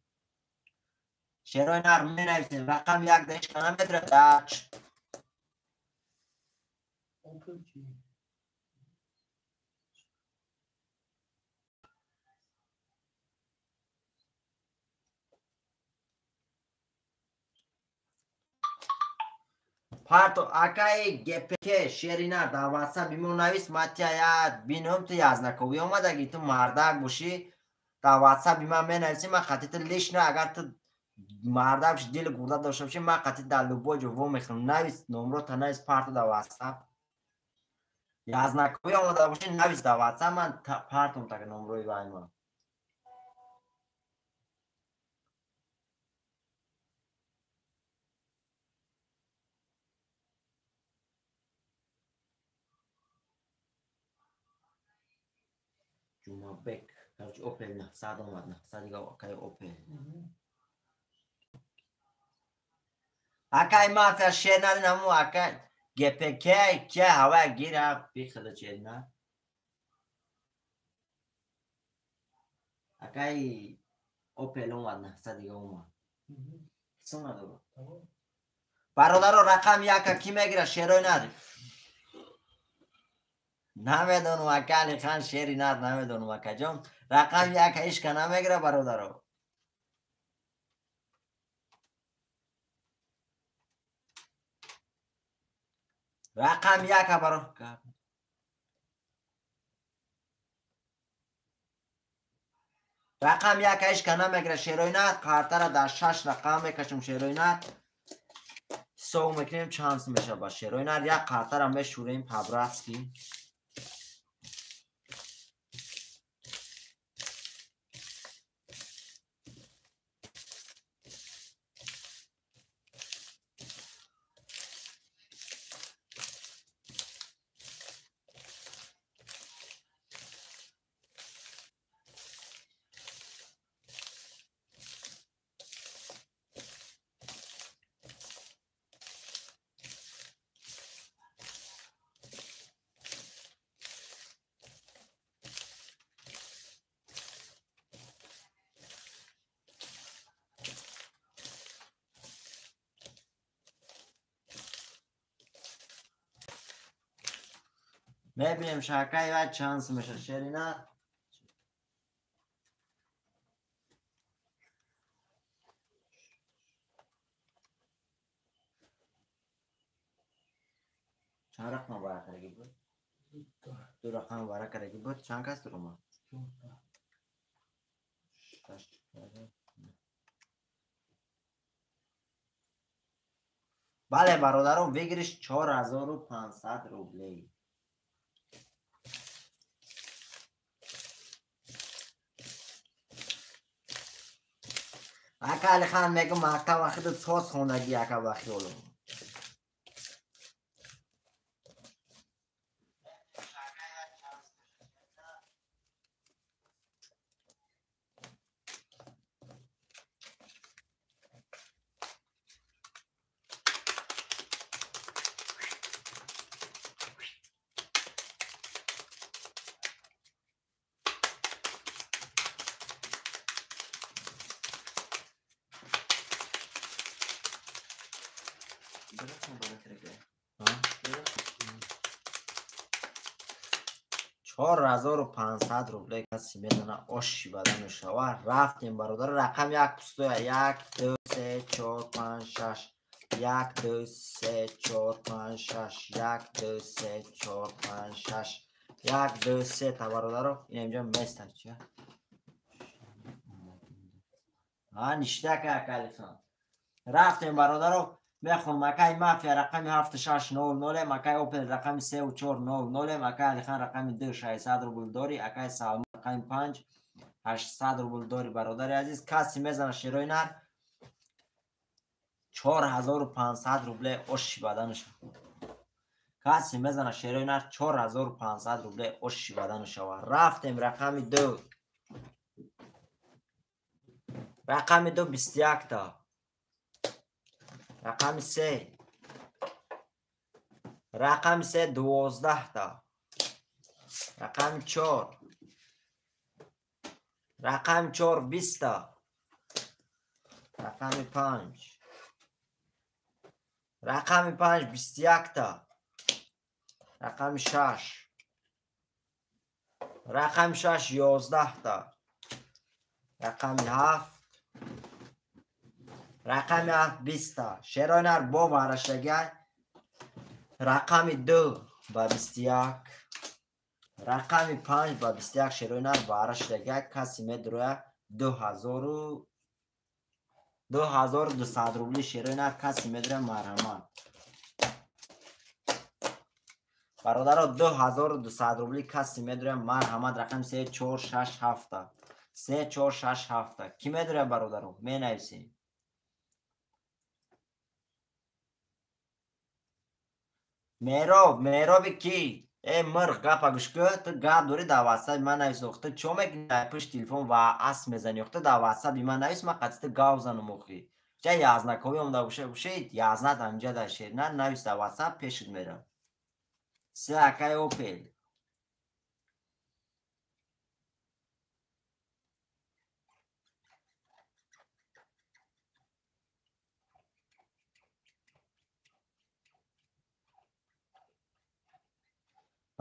شیرای نر می نویسین رقم یک دهش کنم میدره داچ. پارتو اکای گپکه شیرینا داواسا بیمون نویس ماتیا یاد بینم تو از نکوی اومده گی تو مردک باشی داواسا بیما می نویسی ما خطیت لیش نه اگر تو مردک باشی دل گورده داشته باشی ما خطیت در لبو جو میخونم نویس نمرو تا نویس پارتو داواسا از نکوی اومده باشی نویس داواسا من پارتو تا نمروی وای ما جمعه بک کارچ اوپل نه ساعت اومد نه ساعت دیگه اکای اوپل اکای مافیا شیر ندی نمو اکای گپکه که هوا گیره بیخده چید نه اکای اوپل اومد نه ساعت دیگه اومد کسو ندارو برادر رقم یک کی میگیره شیروی ندی نمیدونم اکای خان شیری ند نمیدونم اکای جام رقم یک ایش که نمیگیره برادر رقم یک برو رقم یک ایش که نمیگیره شیروی ند کارتر در 6 رقم میکشم شیروی ند سو میکنیم چانس میشه با شیروینر. یک خاطر هم بشوریم پابراتسکی. میبینیم شاکای و چانس میشه شیرینر. چند رقم مبارک کرده بود؟ 2 رقم مبارک کرده بود. چند کس رو ما؟ بله برادرم بگیرش 4500 روبلی. اکا علی خان میگم مکتا وقتی ساز خوندگی اکا وقتی اولو. چهار 4500 روبله کسی میدونه آشی بدنش و رفتیم برادر. رقم یک پستوی 1 2 3 4 5 6 1 2 3 4 5 6 1 2 3 4 5 6 1 2 3 تا برادر. این اینجا میسته چیه؟ ها نشته که اکالیفان رفتیم برادر. میخون مکای مافیا رقم 7600 مکای اوپل رقم 3400 مکای علی خان رقم 2600 روبل داری. اکای سالم رقم 5800 روبل داری برادر عزیز. کسی میزنه شیروینر 4500 روبله اوشی بدنش. کسی میزنه شیروینر 4500 روبله اوشی بدنش. رفتیم رقم 2 رقم 2 21 تا. رقم 3 رقم 3 12 تا. رقم 4 رقم 4 20 تا. رقم 5 رقم 5 21 تا. رقم 6 رقم 6 11 تا. رقم 7 رقم 7 20 تا. شیروینر با بارشتگی رقم 2 با 21 رقم 5 با 21 شیروینر بارشتگی. کسی میدروه 2200 روبلی شیروینر کسی میدروه مرحمت برادر. 2200 روبلی کسی میدروه مرحمت. رقم 3467 3467 کی میدروه برادر می نویسیم. میراب کی؟ ای مرغ گپا گوش که تو گپ دوری در واتساپ من نویس اخته چون میگی پشت تلفن و اس میزنی اخته در واتساپ من نویس من قصد گاو زنم اخی چه یازنه کوی هم دا بوشید یازنه دمجا در شیر نه نویس در واتساپ پیشت میره سه اکای اوپل.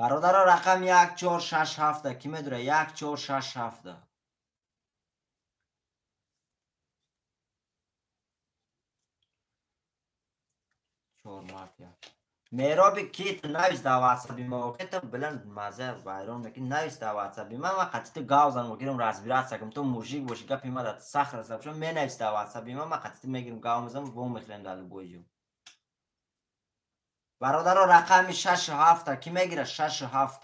برادر رقم 1467 کی میدونه 1467 چور مافیا میراب کیت نویس در واتساپ موقع تو بلند مزه وایرون میکنی نویس در واتساپ من وقتی تو گاوزن میگیرم رازبیرات سگم تو موجیک باشی گپی ما در صخره سبشم می نویس در واتساپ من وقتی میگیرم گاو میزنم و میخرم دالو بوجو برادر رقم 6 و 7 کی میگیره؟ 6 و 7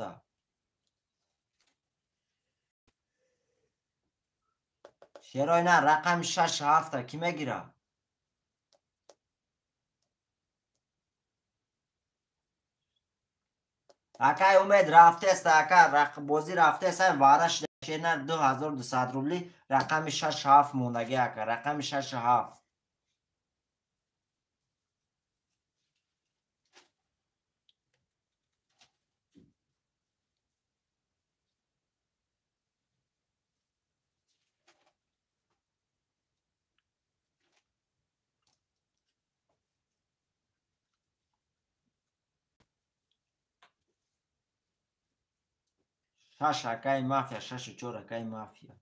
شیرای نه رقم 6 و 7 کی میگیره؟ اکای امید رفته است اکا بازی رفته است وارش شیرنر 2200 روبلی رقم 6 و 7 موندگی اکا رقم 6 و 7 6 اکای مافیا 6 و 4 اکای مافیا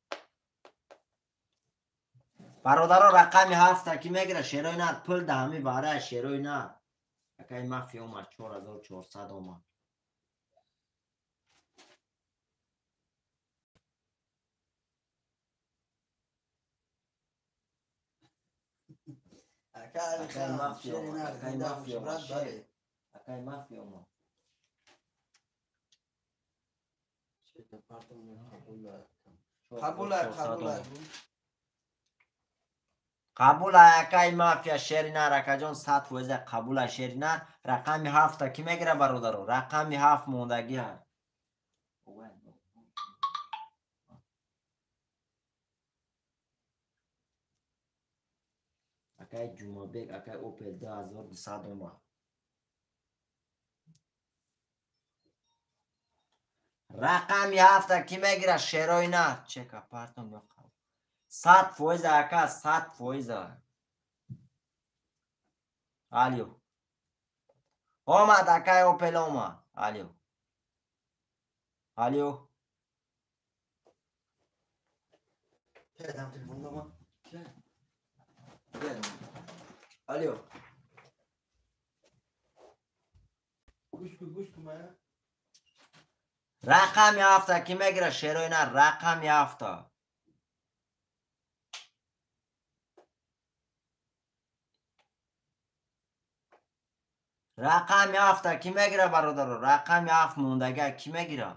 برادر رقم 7 کی میگیره؟ شیرای نر پل دهمی باره شیرای نر اکای مافیا اومد 4400 اومد اکای مافیا اومد اکای مافیا اومد اکای مافیا اومد قبول اکای مافیا شیری نر اکا جان 100 فوزه قبول شیری نر رقم 7 کی میگیره برادر رقم 7 موندگی هست اکای جمعه بیگ اکای اوپل 2200 اومد رقم 7 کی میگیره؟ شیرای نه چک اپارتم یا 100 فویزه اکا 100 فویزه آلیو اومد اکای اوپل اومد آلیو آلیو الو گوش کن رقم 7 کی میگیره؟ شیرای نه رقم 7 رقم 7 کی میگیره برادر رقم 7 موندگی کی میگیره؟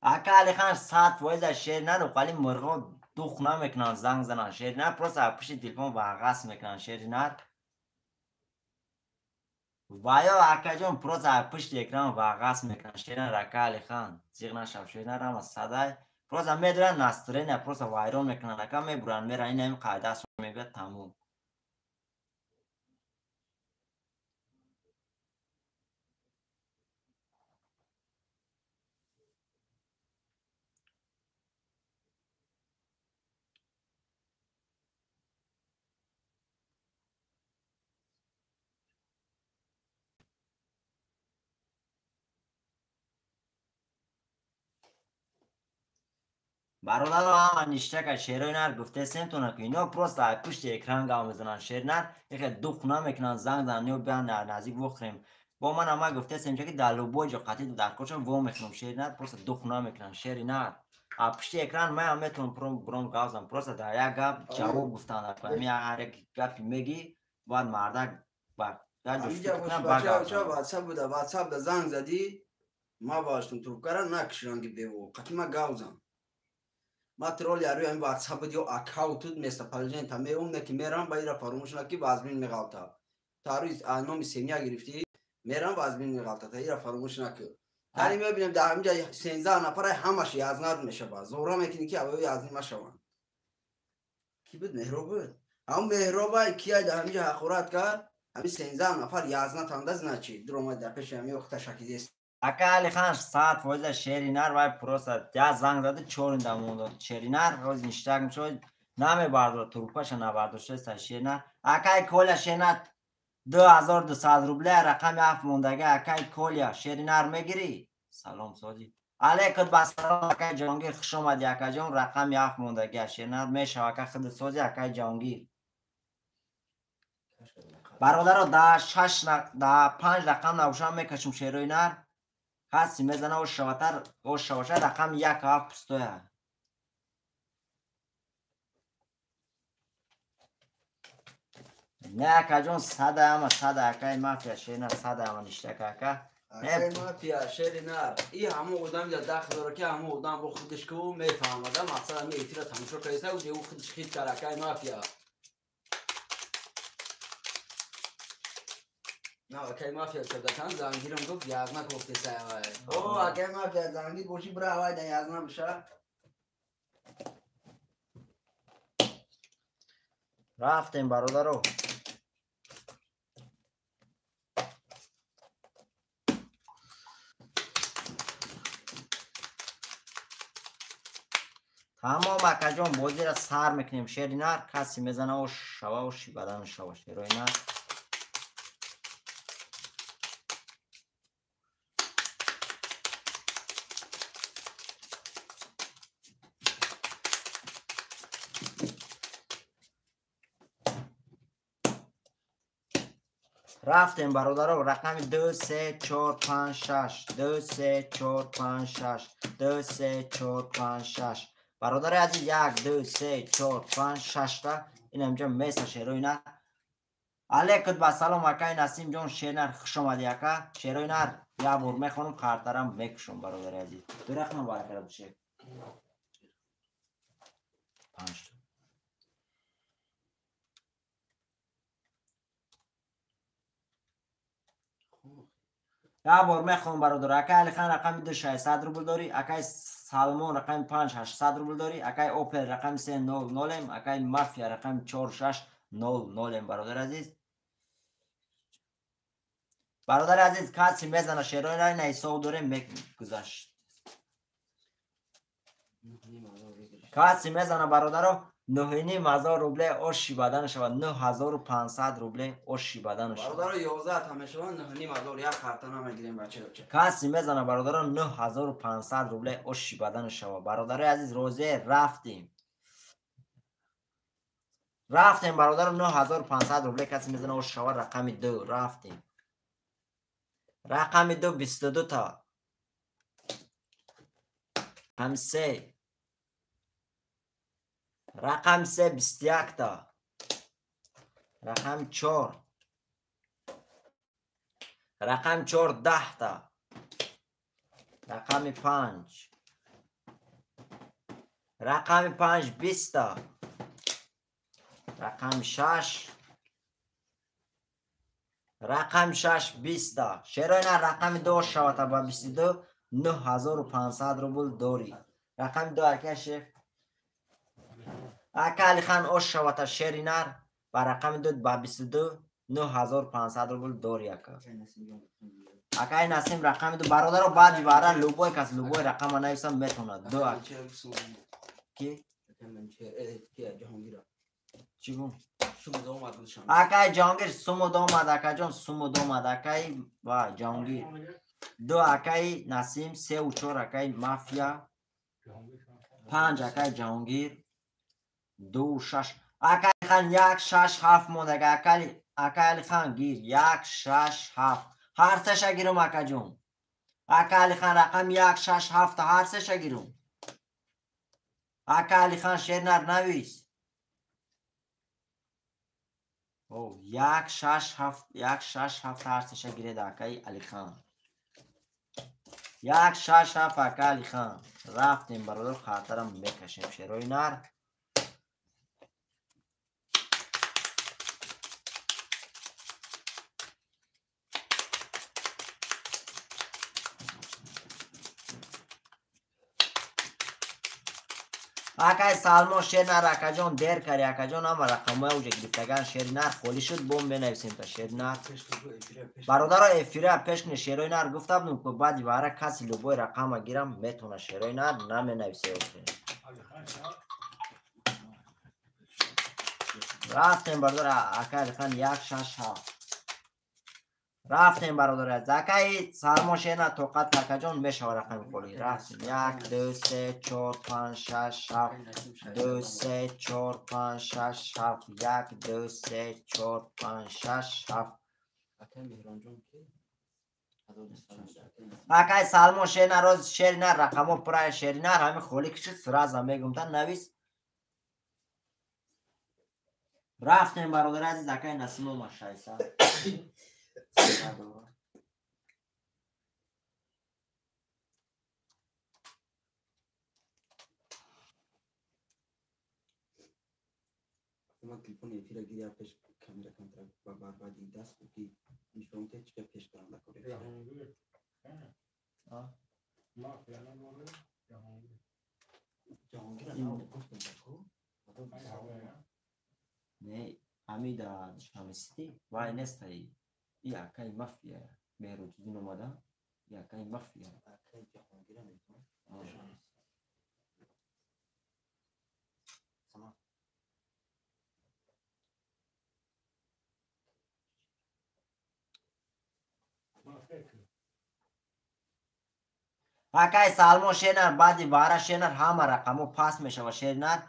اکا علی خان 100 فویز شیر نرو خالی مرغا دوخ نمیکنن زنگ زنن شیر نر پروس پشت تلفن واقعس میکنن شیر نر وایا اکا جون پروس پشت اکران واقعس میکنن شیر نر اکا علی خان زیغ نشب شیر نر هم صدای پروس میدونن نسترین پروس وایرون میکنن اکا میبرن میرن این هم قاعده است میگه تموم برادر هم نشته که شیرای نر گفته سمتونه که اینا پروس پشت اکران گام بزنن شیر نر یکی دوخ نمیکنن زنگ زنن یا بیان نزدیک بخوریم با من هم گفته سمتونه که دلو بوج و قطعی در کچم وو میکنم شیر نر پروس دوخ نمیکنن شیر نر پشت اکران من هم میتونم برام گازم پروس در یک گپ جواب گفتن می هر یک گپی میگی باید مردک با اینجا باشه واتساپ بوده واتساپ ده زنگ زدی ما باشتم تو کارم نکشرانگی دیو قطعی گاوزم ما ترول یارو این واتساپ دیو اکاونت میست پالجن تا میرم نکی میرم باید فراموش نکی وازمین میگالتا تاریخ نامی سینیا گرفتی میرم وازمین میگالتا تا ایرا فراموش نکی تانی میبینیم در همینجا 13 نفر همش 11 میشه باز زورا میکنی که اوی 11 میشوند کی بود مهراب بود هم مهراب کیا در همینجا حقورت کرد همین 13 نفر 11 تانداز نچی درام در پیش همین وقت شکیدی اکا علی خان 100 فوز شیری نر وای پروسا یا زنگ زده چورین دموند شیری نر روز نشتاق شد نمی باردو تروپاش نباردو شد شیری نر اکای کولیا شیری نر 2200 روبله رقم 7 موندگی اکای کولیا شیری نر میگیری سلام سازی علیکم بسلام اکای جانگیر خوش اومدی اکا جان رقم 7 موندگی شیری نر میشه اکا خود سازی اکای جانگیر برادر دا 5 رقم نوشان میکشم شیروی نر کسی میزنه او شواتر رقم 1 7 پستویه. نه اکا جون صده اما صده اکای مافیا شیرینار صده اما نشته که اکا اکای مافیا شیرینار ای همه اودم یا داخل رو که همه اودم رو خودش که او میفهمده مقصد همه ایتیره تمشو کریسته و دیو خودش خید کرد اکای مافیا. نه اکای مافیا صدقان زنگیرم گفت یازنا گفتی سایوای او اکای مافیا زنگیر بوشی برا وای ده یازنا بشه. رفتیم برادرو. تمام اکا جون بازی را سر میکنیم شیرینار کسی میزنه او شوا و شی بدن شوا شیرینار. رفتیم برادرو رقم 2 3 4 5 6 2 3 4 5 6 2 3 4 5 6 برادر عزیز 1 2 3 4 5 6 تا این اینجا میسه شیرینار. علیکم با سلام اکای نسیم جون شیرینار خوش اومدی اکا شیرینار یا بور میخونم خاطرم میکشم برادر عزیز دو رقم برکر بشه 5 یا بار میخوام برادر اکای علی خان رقم 2 600 روبل داری اکای سالمون رقم 5 800 روبل داری اکای اوپل رقم 3 0 0 اکای مافیا رقم 4 6 0 0 برادر عزیز. برادر عزیز کسی میزنه شیرینار نیسو داره میگذشت کسی میزنه برادرو 9,500 روبل اوشی بدن شود 9,500 روبل اوشی بدن شود برادرو 11 همه شوند 9,500 یک خرطانه میگیریم بچه کسی میزنه برادرو 9,500 روبل اوشی بدن شود. برادر عزیز روزه رفتیم برادر 9,500 روبل کسی میزنه اوش شود. رقم 2 رفتیم رقم 2 22 تا رقم 3 رقم 3 21 تا رقم 4 رقم 4 10 تا رقم 5 رقم 5 20 تا رقم 6 رقم 6 20 تا شیرینار رقم 2 شوات با 22 9,500 روبل داری. رقم 2 اکشه اکا علی خان اوش شوات شیرینار با رقم 2 با 22 9,500 روبل داری اکا اکای نسیم رقم 2 برادر رو بعد باره لوبوی کس لوبوی رقم نویسم میتونه 2 کی؟ چی گون؟ اکای جانگیر سومو دومد اکا جان سومو دومد اکای و جانگیر 2 اکای نسیم 3 و 4 اکای مافیا 5 اکای جانگیر 2 و 6 اکای خان 1 6 7 مونده اکای علی خان گیر 1 6 7 هر سه شگیرم اکا جون اکا علی خان رقم 1 6 7 هر سه شگیرم اکا علی خان شیرینار نویس او 1 6 7 1 6 7 هر سه شگیره ده اکای علی خان 1 6 7 اکا علی خان رفتیم برادر خاطرم میکشیم شیرینار. اکای سالمون شیرینار اکا جون دیر کردی اکا جون اما رقم اوجه گرفتگان شیرینار خولی شد بوم بنویسیم تا شیرینار برادر رو افیره پیش کنه شیرینار گفته بودم که بعدی باره کسی لوبوی رقم گیرم میتونه شیرینار نمی نویسه رفتیم برادر اکا علی خان 1 6 7 رفتیم برادر از اکای سالمون شیرینار توقت اکا جون میشه رقم خولی رفتیم 1 2 3 4 5 6 7 2 3 4 5 6 7 1 2 3 4 5 6 7 اکای مهران جون کی акай салмон шеринар шеринар рақамо пурай шеринар ҳами холӣ кишид сразу мегумтан навис. рафтем бародари азиз, акай насимома 600 ما تلفن افیر گیری پیش کامera کنترل با بربادی دست کی نشون ته چه پیش کنم لکوره مافیا نمونه جهانگیر نام گفتم کو نه حمیدا شامستی وای نستی یا کای مافیا مهرو جدون اومده یا کای مافیا اکای جهانگیر میتونه تمام акай салмон шеринар баъди вара шеринар ҳама рақамо пас мешава шеринар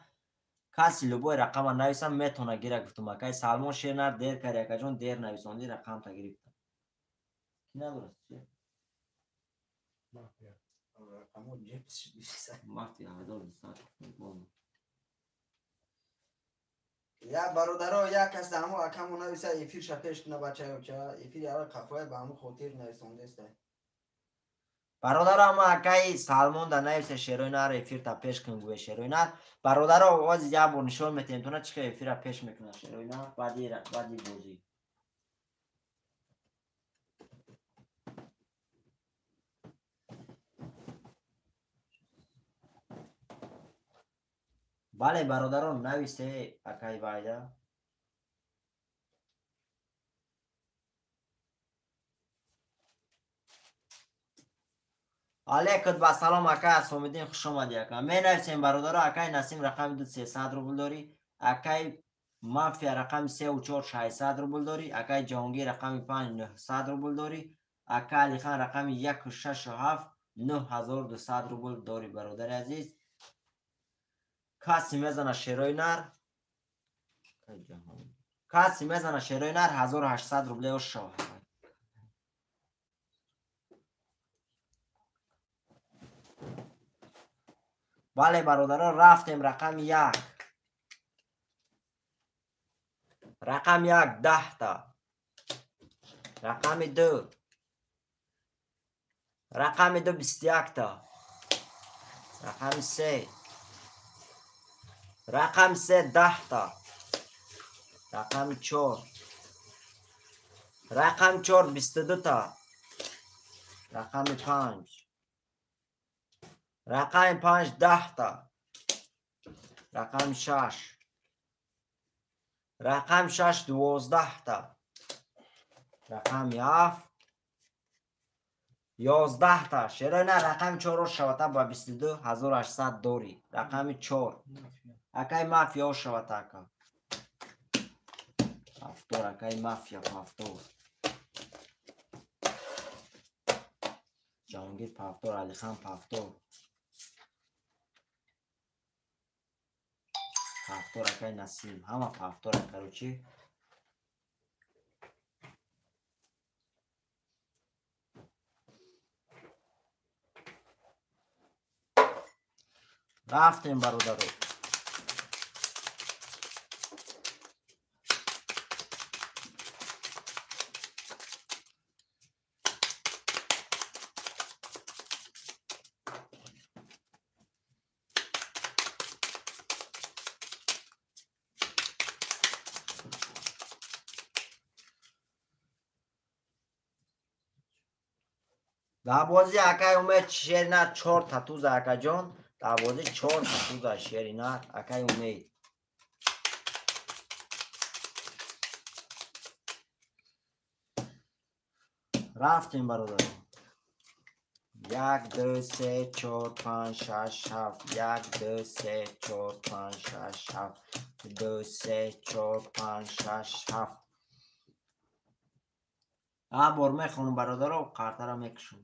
каси любой рақама нависам метона гира гуфтум акай салмон шеринар дер кари акаҷон дер нависонди рақамта гирифтам ки надураст чи مافیا رقمو جپس بیشتر мафия 1200 یا برادرها یک کس همو اکمو نویسه افیر شپش کنه بچه ها چه افیر یارا کفای به همو خاطر نویسانده است бародарам акай салмон да нависе шероинар эфирта пеш кун гӯе шероинар бародаро оз як бор нишон метем туна чика эфира пеш мекуна шероинар баъди бозӣ бале бародарон нависе акай вайда алейкум ба салом акай асомиддин хуш омадӣ ака менависем бародаро акай насим рақами 2300 рубл дорӣ акай мафия рақами 34 600 рубл дорӣ акай ҷоҳонгир рақами 5 900 рубл дорӣ акай алихан рақами 167 9200 рубл дорӣ бародари азиз каси мезана шероинар 1800 рублео шо бале бародаро рафтем рақами 1 рақами 1 10 та рақами 2 рақами 2 21 та рақами 3 рақами 3 10 та рақами 4 рақами 4 22 та рақами 5 рақами 5 10 та рақами 6 рақами 6 12 та рақами 7 11 та шероина рақами 4 шавата ба 22 1800 дорӣ рақами 4 акай мафия шавата ака ҳафтор акай мафия ҳафтор ҷаҳонгир ҳафтор алихан ҳафтор ҳафтор акай насим ҳама ҳафтор акаручи рафтем бародаро дар бозӣ акай умед шеринар 4 татуза акаҷон дар бозӣ 4 татуза шеринар акай умед рафтем бародаро 1 2 3 4 5 6 7 1 2 3 4 5 6 7 2 3 4 5 6 7 бор мехонум бародаро қартара мекушум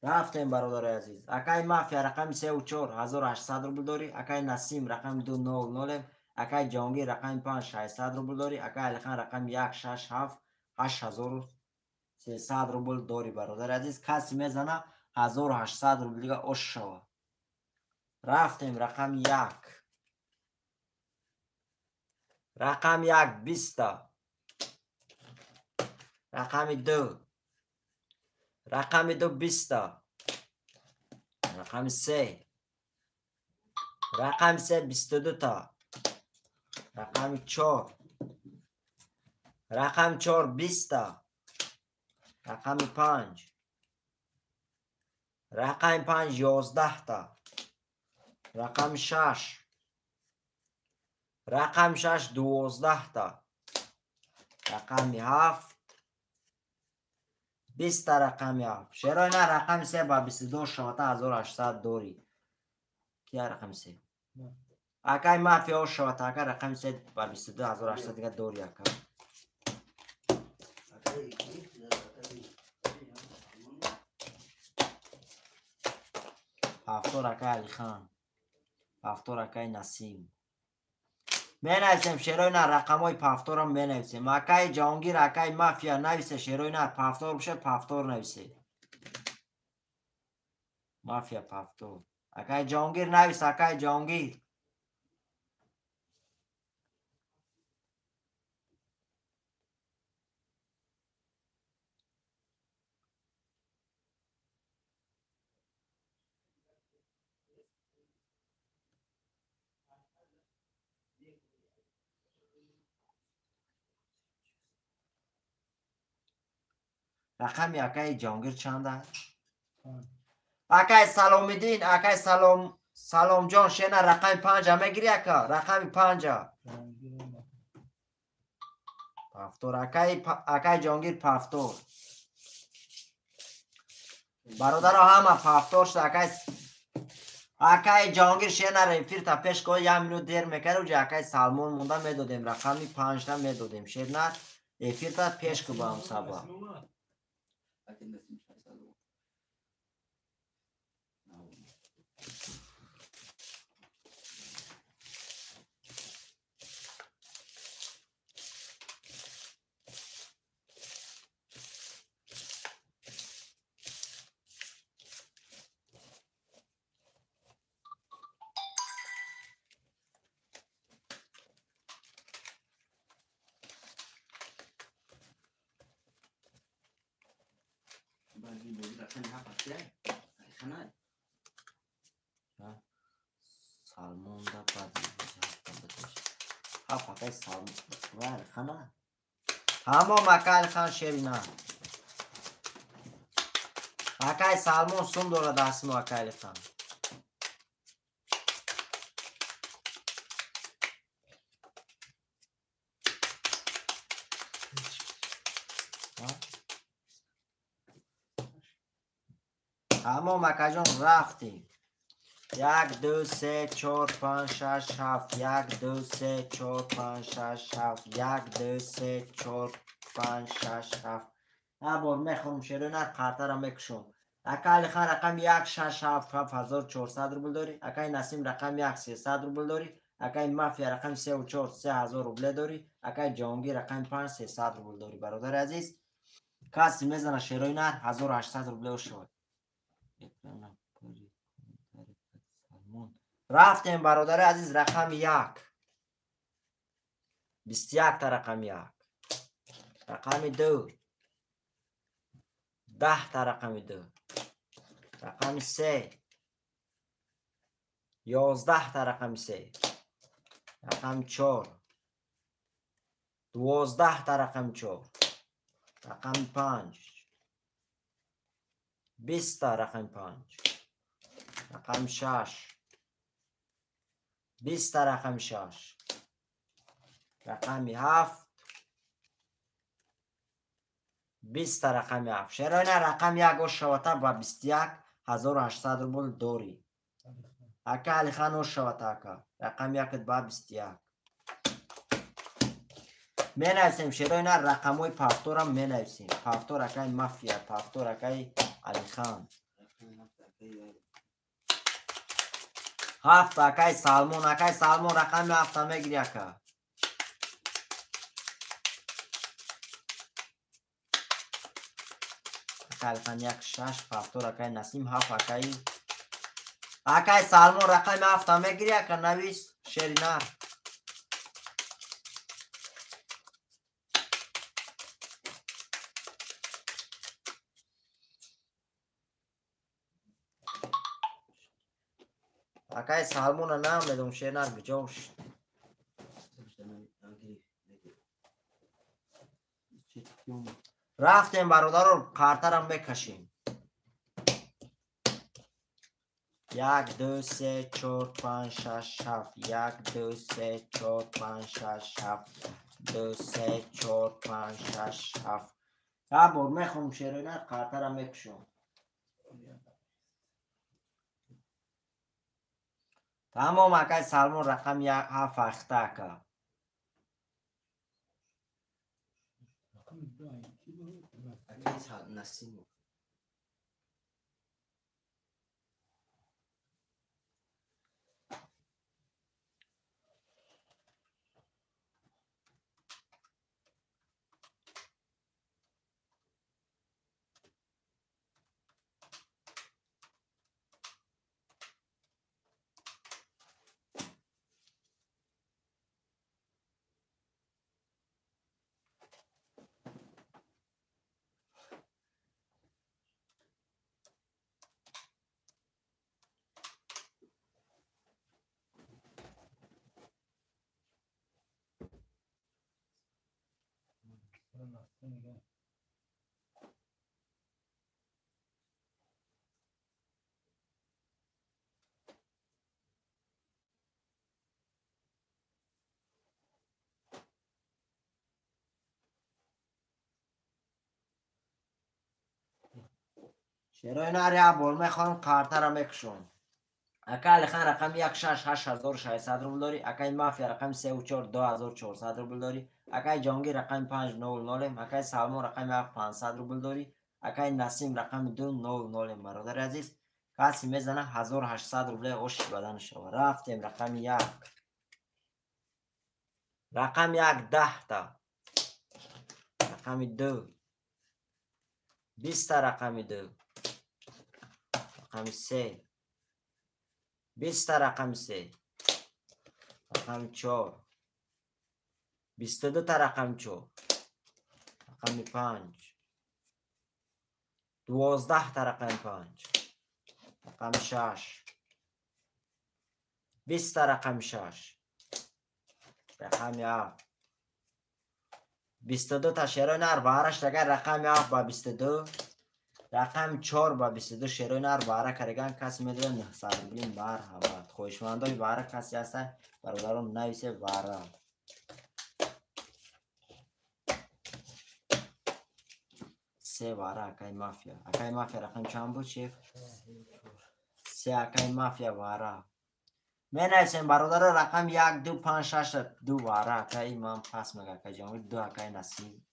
рафтем бародари азиз акай мафия рақами 34 1800 рубл дорӣ акай насим рақами 200 акай ҷоҳонгир рақами 5 600 рубл дорӣ акай алихан рақами 167 8000 300 روبل داری برادر عزیز. کسی میزنه 1800 روبل دیگه اوش شوه. رفتیم رقم 1. رقم 1 20. رقم 2. رقم 2 20. رقم 3. رقم 3 22 تا. رقم 4. رقم 4 20 تا. رقم 5. رقم 5 11 تا. رقم 6. رقم 6 12 تا. رقم 7 20 تا. رقم 7 شیرای نه رقم 3 با 22 شما تا 1800 دوری. کیا رقم 3 اکای مافیا شما تا اکا رقم 3 با 22 1800 دیگه دوری اکا. هفتور اکای علی خان. هفتور اکای نسیم. می نویسیم شیرای نه رقم های پفتور هم می نویسیم. اکای جهانگیر اکای مافیا نویسه شیرای نه پفتور بشه پفتور نویسه. مافیا پفتور. اکای جهانگیر نویسه اکای جهانگیر. رقم اکای جهانگیر چنده؟ اکای سلامیدین اکای سلام جان شینا رقم 5 میگیری اکا رقم 5 پفتور اکای جهانگیر پفتور. برادر همه پفتور شد. اکای جهانگیر شینا رفیر تا پیش که 1 منوت دیر میکرد و جا اکای سلمون مونده میدادیم رقمی 5 تا میدادیم شینا رفیر تا پیش که با هم سبا. سالمون دا پادی اکای سالمون وار خانه همه مکال خان شیرینا اکای سالمون سوم دوره دستمو اکای خان. همه مکاجون رفتیم. 1 2 3 4 5 6 7 1 2 3 4 5 6 7 1 2 3 4 5 6 7 ابر میخونم شیرین قرطه را میکشم. اکای خان رقم 1 6 7 7400 روبل داری. اکای نسیم رقم 1 300 روبل داری. اکای مافیا رقم 3 و 4 3000 روبل داری. اکای جهانگیر رقم 5 300 روبل داری. برادر عزیز کسی میزنه شیرین 1800 روبل شد. رفتیم برادر عزیز رقم 1 21 تا رقم 1 رقم 2 10 تا رقم 2 رقم 3 11 تا رقم 3 رقم 4 12 تا رقم 4 رقم 5 20 تا رقم 5 رقم 6 20 تا رقم 6 رقم 7 20 تا رقم 7 شیرین رقم 1 و شوتا با 21800 روبل دوری. اکا علی خان و شوتا اکا رقم 1 با 21 می نویسیم شیرین رقم های پفتور هم می نویسیم. پفتور اکای مافیا پفتور اکای علی خان 7 اکای سالمون رقم 7 میگیری اکا. اکای خان یک 6 فاکتور اکای نسیم 7 اکای سالمون رقم 7 میگیری اکا نویس شیرینار اکای سالمون نام بدم شیرینار بجوش رفتیم برادر رو کارترم بکشیم 1 2 3 4 5 6 7 1 2 3 4 5 6 7 2 3 4 5 6 7 یا بار میخونم شیرینار کارترم بکشم تمام اکای سالمون رقم 7 اخته که اکای نسیم شیرینار یا بار میخونم کارترم بکشم اکای خان رقم 1 6 8600 روبل داری اکای مافیا رقم 3 و 4 2400 روبل داری اکای جانگی رقم 500 اکای سالمون رقم 500 روبل داری اکای نسیم رقم 200 برادر عزیز کسی میزنه 1800 روبل اوش بدن شما رفتیم رقم 1 رقم 1 10 تا رقم 2 20 تا رقم 2 رقم 3 20 تا رقم 3 رقم 4 22 تا رقم 4 رقم 5 12 تا رقم 5 رقم 6 20 تا رقم 6 رقم 7 22 تا شیرینار بارش اگر رقم 7 با 22 رقم 4 با 22 شیرینار باره کرگان کسی میدونه 900 بلین بار هوا خوشمندای باره کسی هسته برادرم نویسه باره 3 باره اکای مافیا رقم چند بود شیف 3 اکای مافیا باره می نویسیم برادر رقم 1 2 5 6 2 باره اکای من پس مگه اکای جامعه 2 اکای نسیم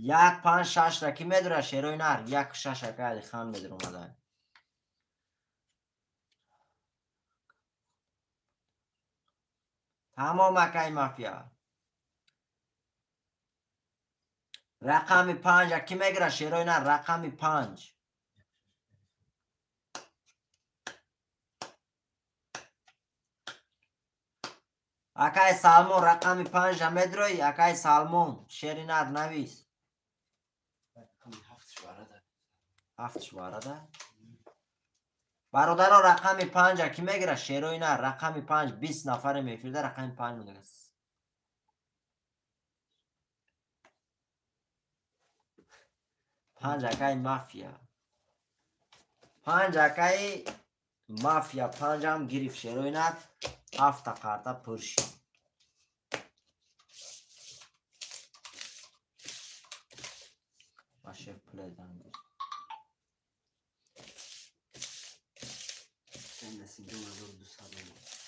1 5 6 را کی میدونه شیرینار 1 6 اکای علی خان میدونه اومدن تمام اکای مافیا رقم 5 کی میگیره شیرینار رقم 5 اکای سالمون رقم 5 میدروی اکای سالمون شیرینار نویس 7 شواره ده برادر رقم 5 کی میگیره شیرینار رقم 5 20 نفر میفرده رقم 5 مونده 5 اکای مافیا 5 اکای مافیا 5 هم گریف شیرینار 7 تا کارتا پرشی باشه پلی دانگی نسیم 2200 1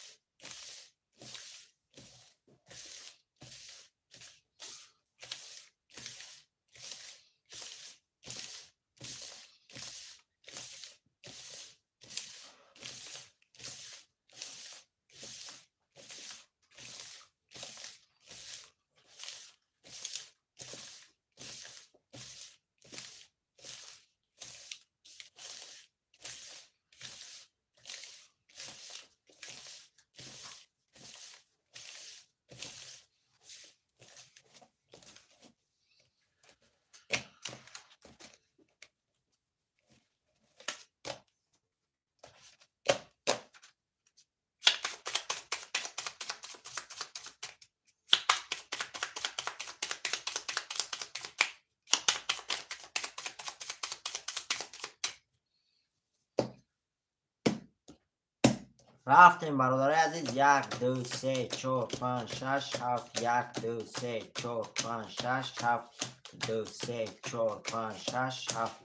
رفتیم برادرای عزیز. 1 2 3 4 5 6 7. 1 2 3 4 5 6 7. 2 3 4 5 6 7.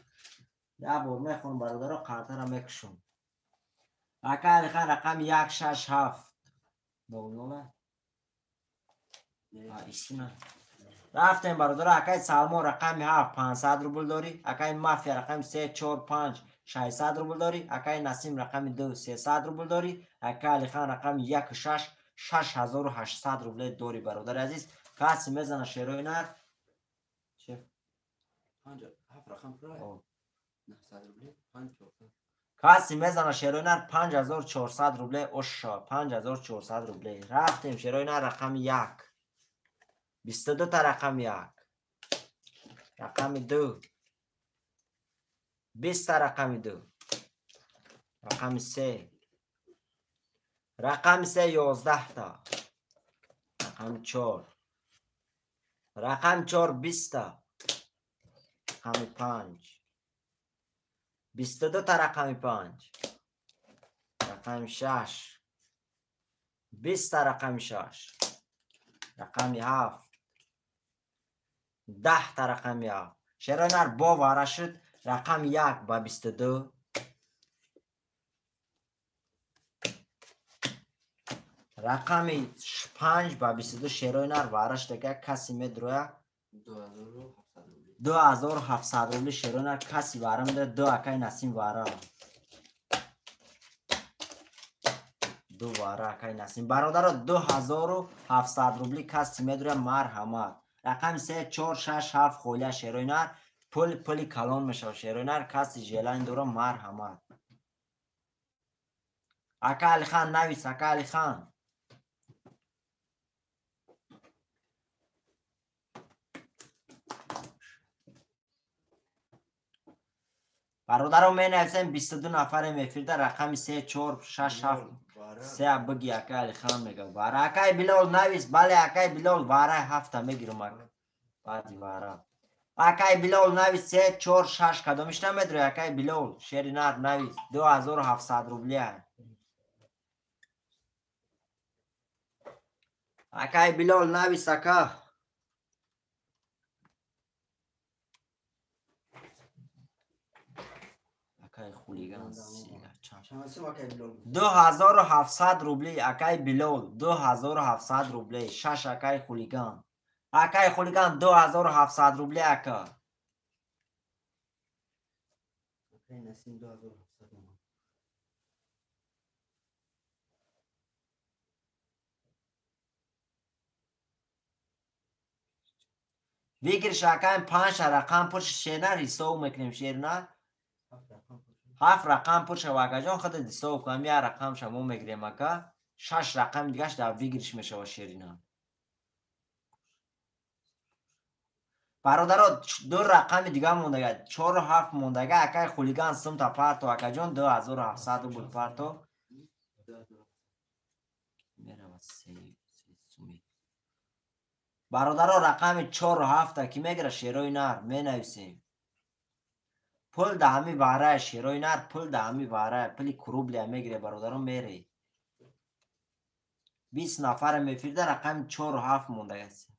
یا بار میخونم برادرها، قرطه را میکشم. اکا علی خان رقم 1 6 7 9 9. رفتیم برادرها. اکای سلمان رقم 7 500 روبل داری. اکای مافیا رقم 3 4 5 600 روبل داری. اکای نسیم رقم 2 300 روبل داری. اکای علی خان رقم 1 6 6800 روبل داری برادر عزیز. کسی میزنه شیروی نر چه 5 7 رقم پرای 900 روبل 5 کسی میزنه شیروی نر 5400 روبل. اوشا 5400 روبل. رفتیم شیروی نر رقم 1 22 تا رقم 1 رقم 2 20 تا رقم 2 رقم 3 رقم 3 11 تا رقم 4 رقم 4 20 تا رقم 5 22 تا رقم 5 رقم 6 20 تا رقم 6 رقم 7 10 تا رقم 7. شیروی نر با واره شد. رقم 1 با 22 رقم 5 با 22 شیروی نر وارش دیگه کسی میدروه 2700 روبل شیروی نر کسی واره میدره. 2 اکای نسیم واره 2 واره اکای نسیم برادر 2700 روبل کسی میدروه. مرحمت. رقم 3 4 6 7 خوله شیروی نر پلی کلان میشه شیروی نر کسی جیلان دوره. مرحمت. اکا علی خان نویس. اکا علی خان برادرم می نویسیم 22 نفر میفیرده. رقم 3 4 6 7 3 بگی. اکا علی خان میگه واره. اکای بلال نویس. بله اکای بلال واره 7 میگیرم. اکا بعدی واره اکای بلال نویس 3 4 6 کدامش نمیدروی. اکای بلال شیری نر نویس 2700 روبلیه. اکای بلال نویس. اکا اکای خولیگان 2700 روبلی. اکای بلال 2700 روبلی. 6 اکای خولیگان. اکای خولیگان 2700 روبلی. اکا نسیم 2700 بگیر شکم 5 رقم پشت شیرنه ریسو میکنیم. شیرنه 7 رقم پشت واقع جان خود دیسو کنم. 1 رقم شما میگیریم. اکا 6 رقم دیگهش در ویگرش میشه و شیرینه. برادرها 2 رقم دیگه موندگه 4 و 7 موندگه. اکای خولیگان سم تا پارتو اکا جان 2700 بود پارتو برادرها رقم 4 و 7 که میگیره شیروی نر می نویسیم. پل ده همی واره شیروی نر پل ده همی واره پلی کروبلی میگیره برادرها میره. 20 نفر میفیرده. رقم 4 و 7 موندگه است.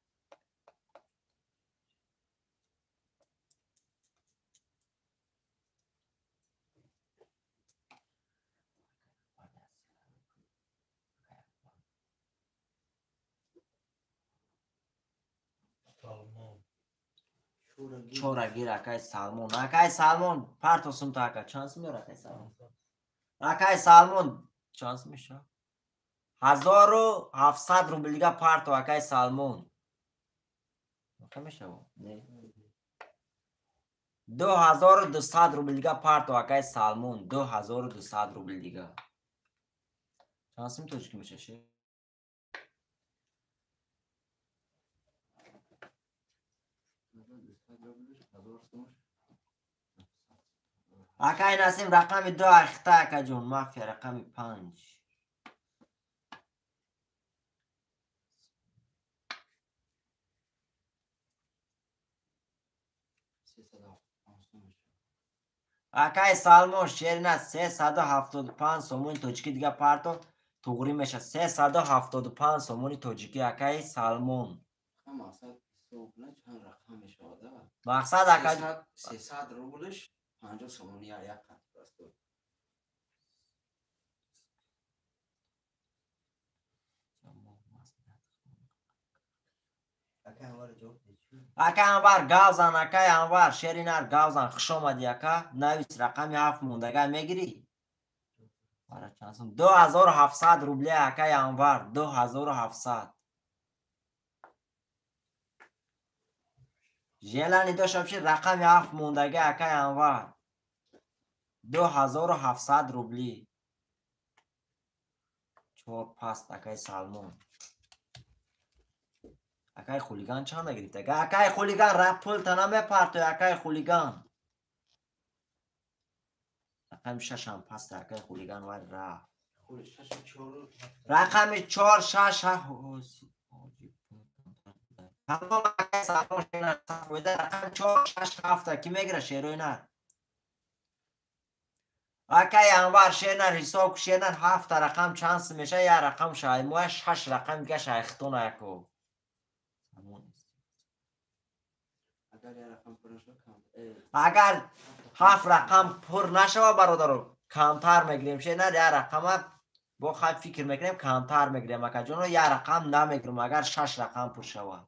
چورا گیر اکای سالمون. اکای سالمون پارتو سم تا اکا چانس میاره. اکای سالمون اکای سالمون چانس میشه 1700 روبل دیگه پارتو اکای سالمون میشه. نه 2200 روبل دیگه پارتو اکای سالمون 2200 روبل دیگه چانس میتونه که میشه. اکای نسیم رقم 2 اخته اکا جون. مافیا رقم 5 اکای سالمون شیرینه 375 سومون توچکی دیگه پارتو توغری میشه 375 سومونی تاجیکی اکای سالمون. مقصد صبح نه چند رقم میشه مقصد اکای 300 روبلش 50 سومونی یا یک خط است. اکا انوار گاوزن اکای انوار شرینر گاوزن خوش آمدی اکا نویس رقمی 7 موندگه میگیری 2700 روبلی اکای انوار 2700 ژلانی دو شبشی رقمی 7 موندگه اکای انوار 2700 روبلی 4 پاست اکای سالمون اکای خولیگان چند گرفته اکای خولیگان رپ پول تنمه پرتو اکای خولیگان رقم 6 هم پاست اکای خولیگان ولی رفت رقم 4 6 تمام اکای سالمون شیرن رقم 4 6 7 کی میگره شیروی نه اکای انوار شیرن حساب شیرن 7 رقم چانس میشه یا رقم شایموه 6 رقم دیگه شایختون اکو اگر 7 رقم پر نشوه برادرو کمتر میگیریم شه نه یا رقم با خود فکر میکنیم کمتر میگیریم اگر جونو یا رقم نمیگیریم اگر 6 رقم پر شوه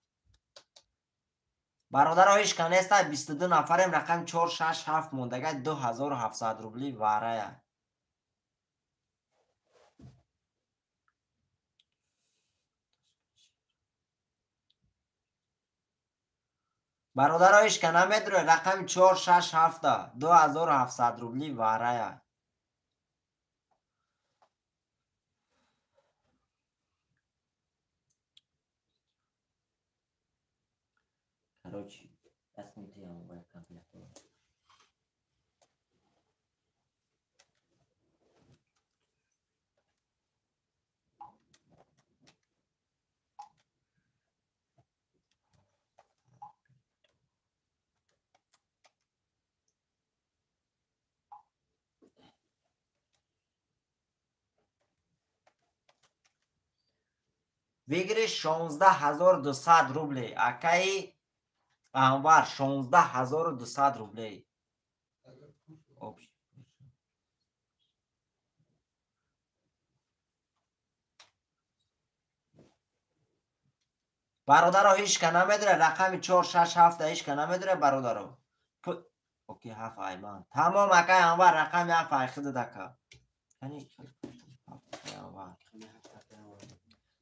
برادر هیچ کنیسته 22 نفریم رقم 4 6 7 موندگه 2700 روبلی واره برادر هیچ کنه میدره رقم 4 6 7 2700 روبلی واره Короче, я смотрел в комплекте. بگیری 16200 روبلی اکای انوار 16200 روبلی برادر هیچ که نمیدره رقم 4 6 7 هیچ که نمیدره برادر اوکی 7 ایمان تمام اکای انوار رقم 7 ایخد دکا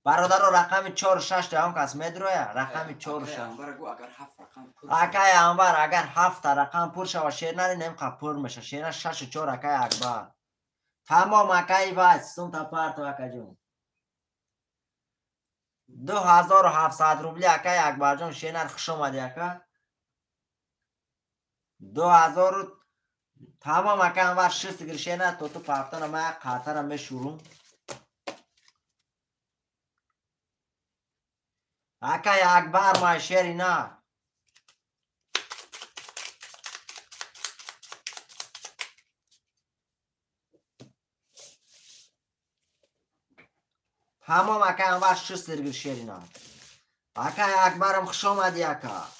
برادر رقم 4 6 هم کس میدره رقم 4 6 اکای انوار اگر 7 رقم پر شوه شیرنر نمیخواه پر میشه شیرنر 6 4 اکای اکبر تمام اکای باید سون تا پارتو اکا جون 2700 روبلی اکای اکبر جون شیرنر خوش اومدی اکا 2000 تمام اکای انوار 6 گیر شیرنر تو پافتن ما قاطر میشورم اکای اکبر ما شیری نه تمام اکای انوار 6 سرگیر شیری نه اکای اکبرم خوش آمدی اکا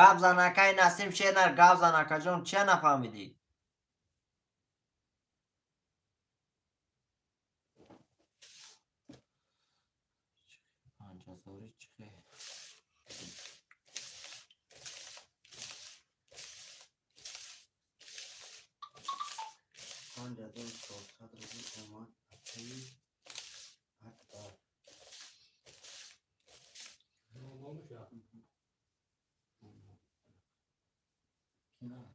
گاب زنکای نسیم شیرنر گاب زنکا جون چه نفهمیدی؟ پانجازوری چه؟ پانجازوری چهارصد روبلی اومد اکایی اکبر نه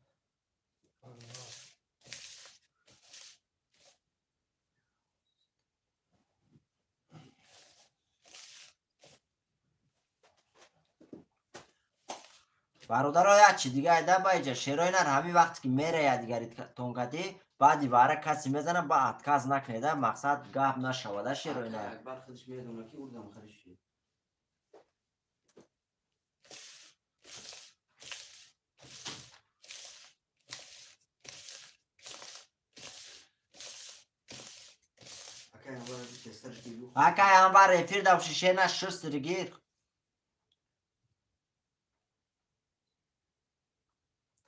برادرها یک چی دیگه ایده باید شیرای نر همین وقتی که میره یا دیگری تونکتی بعدی باره کسی میزنه با اتکاز نکنیده مقصد گپ نشوده شیرای نر اکبر خودش میدونه که اردم خریشی اکای هم بر رفیر دو شیشه نشست رگیر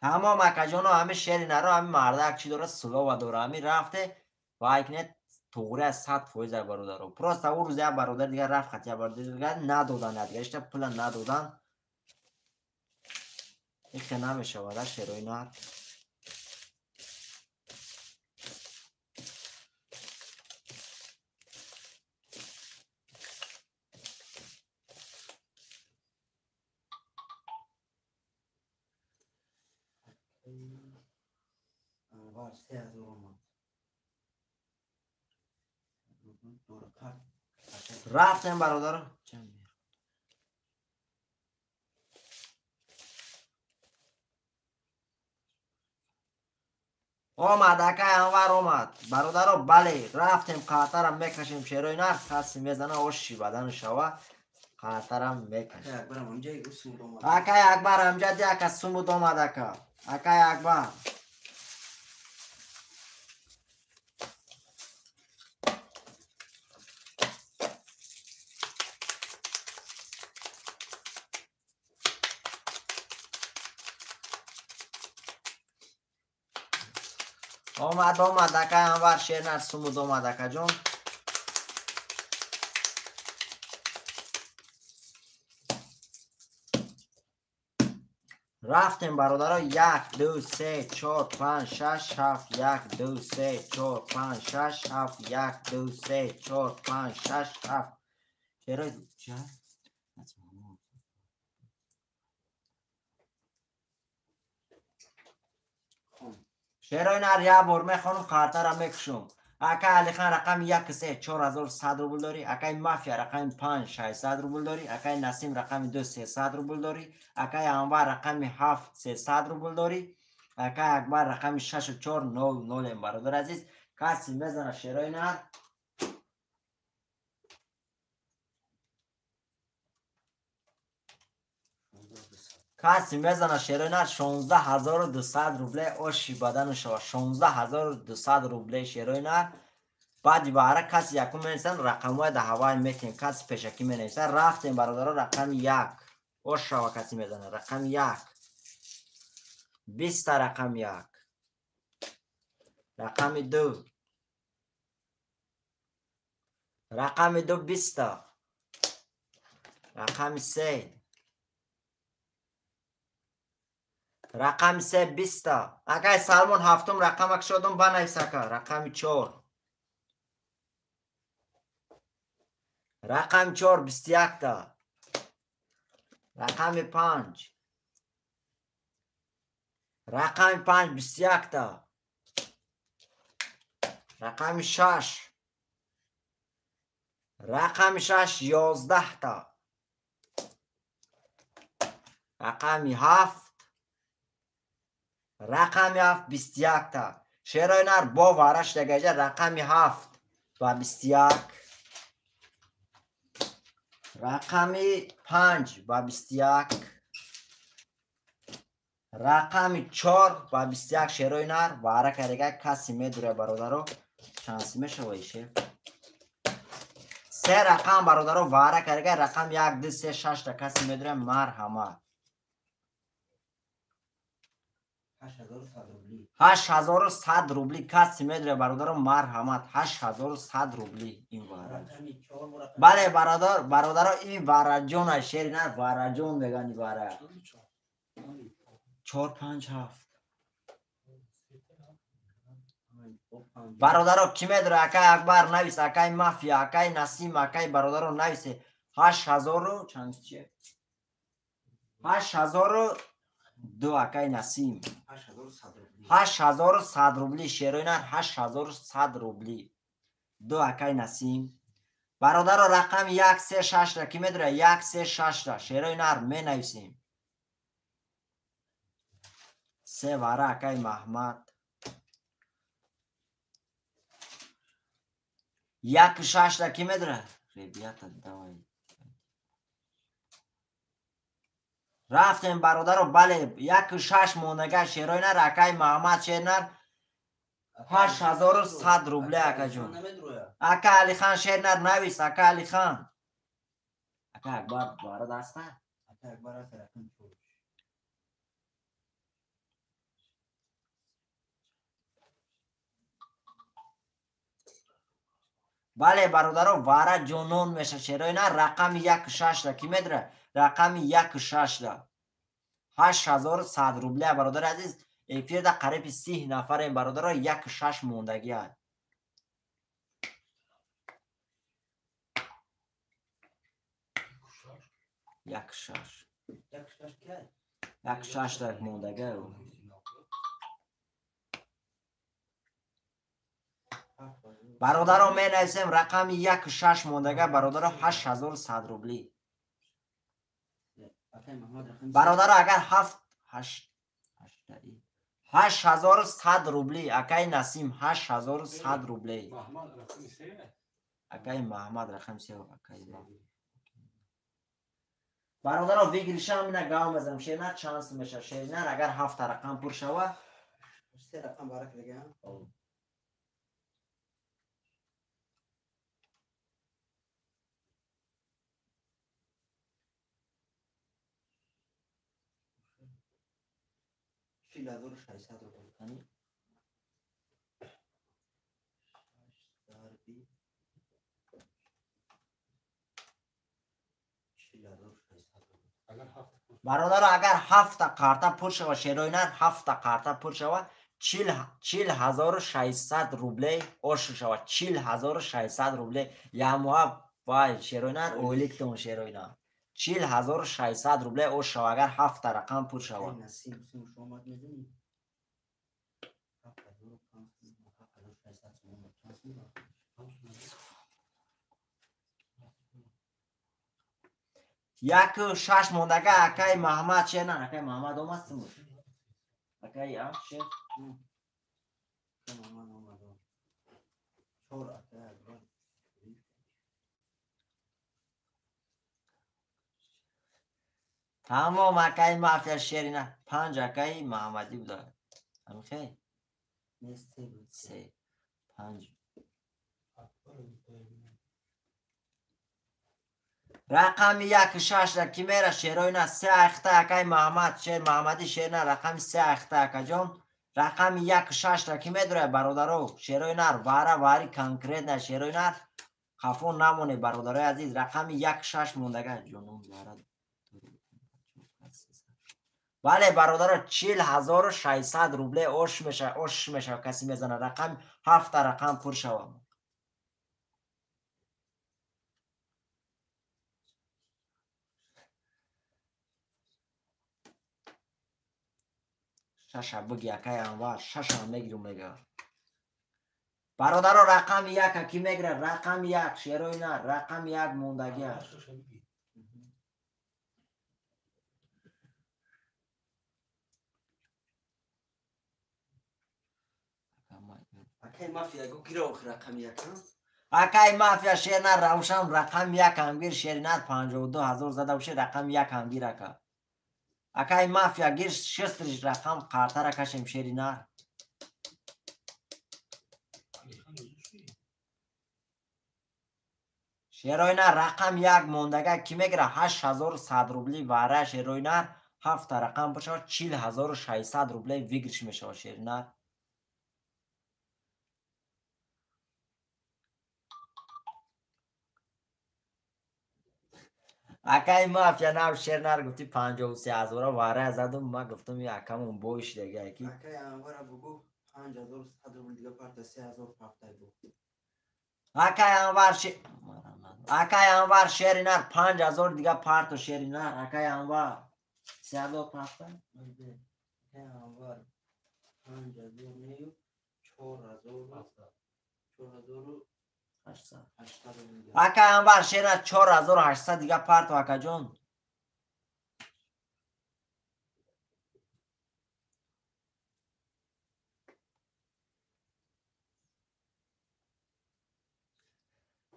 تمام اکا جانو همه شیری نرو همه مردک چی داره سلو و دوره همه رفته و ایکنه توغری از 100% برادر رو پراست او روز یک برادر دیگه رفت خطیه برادر دیگه ندودن دیگه اشته پل ندودن این که نمیشه وده شیروی نر رفتم برادر آمد اکای انور آمد برادر بله رفتیم قطرم میکشیم شیروی نر کسی میزنه اوشی بدن شوه قطرم میکشیم اکای اکبر امجد یک از سمود آمد اکای اکبر آمد اکای انور شیر نر سمود آمد اکا جون رفتیم برادرها 1 2 3 4 5 6 7 1 2 3 4 5 6 7 1 2 3 4 5 6 7 چرا چه شیرای نر یه بار میخوانم کارتا را میکشم اکای علی خان رقم 1 3 4100 روبل داری اکای مافیا رقم 5 600 روبل داری اکای نسیم رقم 2 300 روبل داری اکای انور رقم 7 300 روبل داری اکای اکبر رقم 6400 برادر عزیز کسی میزنه شیرای نر کسی میزنه شیرای نر 16200 روبله اوشی بدن شما 16200 روبله شیرای نر بعد باره کسی یکم مینیسن رقم های ده هوای میتین کسی پیشکی مینیسن رفتیم برادر رقم 1 اوش شما کسی میزنه رقم 1 20 رقم 1 رقم 2 رقم 2 20 رقم 3 رقم 3 20 اگه سلمان هفتم رقم شدم بنویس رقم 4 رقم 4 21 تا رقم 5 رقم 5 21 تا رقم 6 رقم 6 11 تا رقم 7 رقم 7 21 تا شیرای نر با وارش دگیجه رقم 7 و 21 رقم 5 و 21 رقم 4 و 21 شیرای نر واره کرده کسی میدوره برادرو چانسی میشه ویشه 3 رقم برادرو واره کرده رقم 1 2 3 6 تا کسی میدوره مرحمت 8100 روبلی کسی میدوره برادرو مرحمت 8100 روبلی این واره بله برادرو این واره جون شیر نه واره جون میگن واره 4 5 7 برادرو کی میدوره اکای اکبر نویس اکای مافیا اکای نسیم اکای برادرو نویس 8000 چند چیه 8002 اکای نسیم 8100 روبلی شیروی نر 8100 روبلی 2 اکای نسیم برادر رقم 136 را کی میدونه 136 را شیروی نر می نویسیم سه واره اکای محمد 1.6 کی میدره ریبیت دوایی رفتیم برادر رو بله 1.6 مونگه شیروینر اکای محمد شیرنر 8100 روبله اکا جون اکا علی خان شیرنر نویس اکا علی خان اکا اکبر باره دسته اکا اکبر است رقم چوش بله برادرو واره جنون میشه شیروینر رقم 1.6 کی میدره رقم 1.6 8100 روبله برادر عزیز افیر در قریب 30 نفر این برادر ها 1.6 موندگی هست 1.6 در موندگی برادر ها می نویسیم رقم 1.6 موندگی برادر ها 8100 روبلی برادر ها اگر 8100 روبلی اکای نسیم 8100 روبلی اکای محمد رقم 3 اکای برادر ها ویگریشم اینه گاو مزم شیرنر چانس میشه شیرنر اگر 7 رقم پر شوه 3 رقم برک دیگه لازم 600 رو بکنی 6 برادر اگر 7 کارتا پر شوه شیروینر 7 کارتا پر شوه 40600 روبله اوش شوه 40600 روبله یا مواب وای شیروینر اولیکتون شیروینر 40600 روبله اوش شوه اگر 7 رقم پر شوه نسیم شما میدونی یک 6 موندگه اکای محمد شیرنر اکای محمد اومد بود اکای شیر تمام اکای مافیا شیرینه 5 اکای محمدی بوده همین خیلی سه 5 رقم 1.6 کی میره شیروینه 3 اخته اکای محمد شیر محمدی شیرینه رقم 3 اخته اکا جان رقم 1.6 کی میدره برادرو شیروینه واری کنکریت نه شیروینه خفون نمونه برادرای عزیز رقم 1.6 موندگه جنون واره بله برادر 40600 روبله اوش میشه کسی میزنه رقم 7 رقم پر شوه شش بگی اکای انوار شش هم میگیرم میگه برادر رقم 1 کی میگیره رقم 1 شیروینه رقم 1 موندگی اکای مافیا گو گیرو رقم 1 اکای مافیا شیرنر روشم رقم 1 همگیر شیرنر 52000 زده بشه رقم 1 همگیر اکای مافیا گیر 6 رقم قارتر کشم شیرنر شیروینر رقم 1 موندگه کی میگیره 8100 روبلی واره شیروینر 7 رقم بشه 40600 روبلی ویگرش میشه شیرنر اکای مافیا نو شیرنر گفتی 53000 واره زدم ما گفتم یا اکمون بوش دیگه کی اکای انوار بگو 5100 روبل دیگه پارت 3700 بود اکای انوار شیرینر 5000 دیگه پارت شیرینر اکای انوار 3700 اکای انوار 5000 نیو 4800 اکای انوار شیرینر 4800 دیگه پارت اکا جون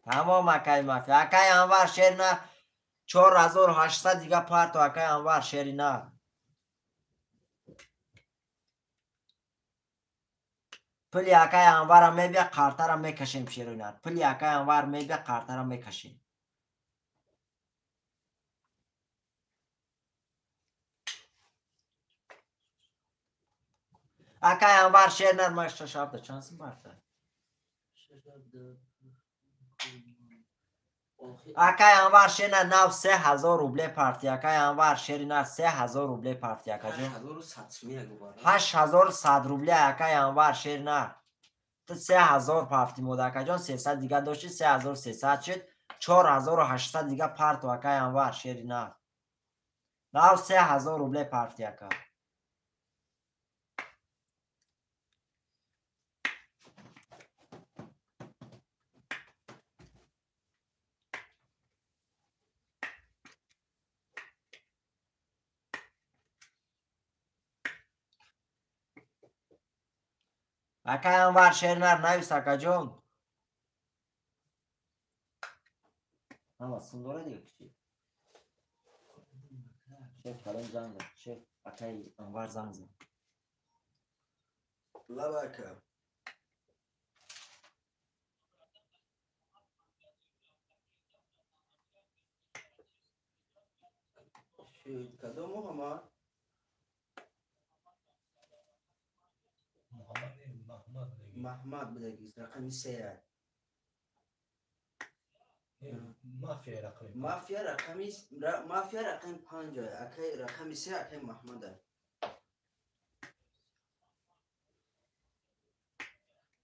تمام اکای مافیا اکای انوار شیرینر 4800 دیگه پارت و اکای انوار شیرینر پلی اکای انوار میبیا قارتر میکشیم شیرینر پلی اکای انوار میبیا قارتر میکشیم اکای انوار شیرینر ماشتا شافت چانسın vardı. اکای انوار شیرینر نو 3000 روبله پارتی اکای انوار شیرینر 3000 روبله پارتی اکا جون 8100 روبله اکای انوار شیرینر 3000 پارتی مود اکا جون 300 دیگه داشتی 3300 شد 4800 دیگه پارت اکای انوار شیرینر نو 3000 روبله پارتی اکا اکای انوار شیرینر نویس اکا جون اما سندوره دیگه کشید شیف کلام زنگ زن شیف اکای انوار زنگ زن لبکه کدوم محمد بدگیز رقمی 3 مافیا رقم 5 اکای رقمی 3 اکای محمد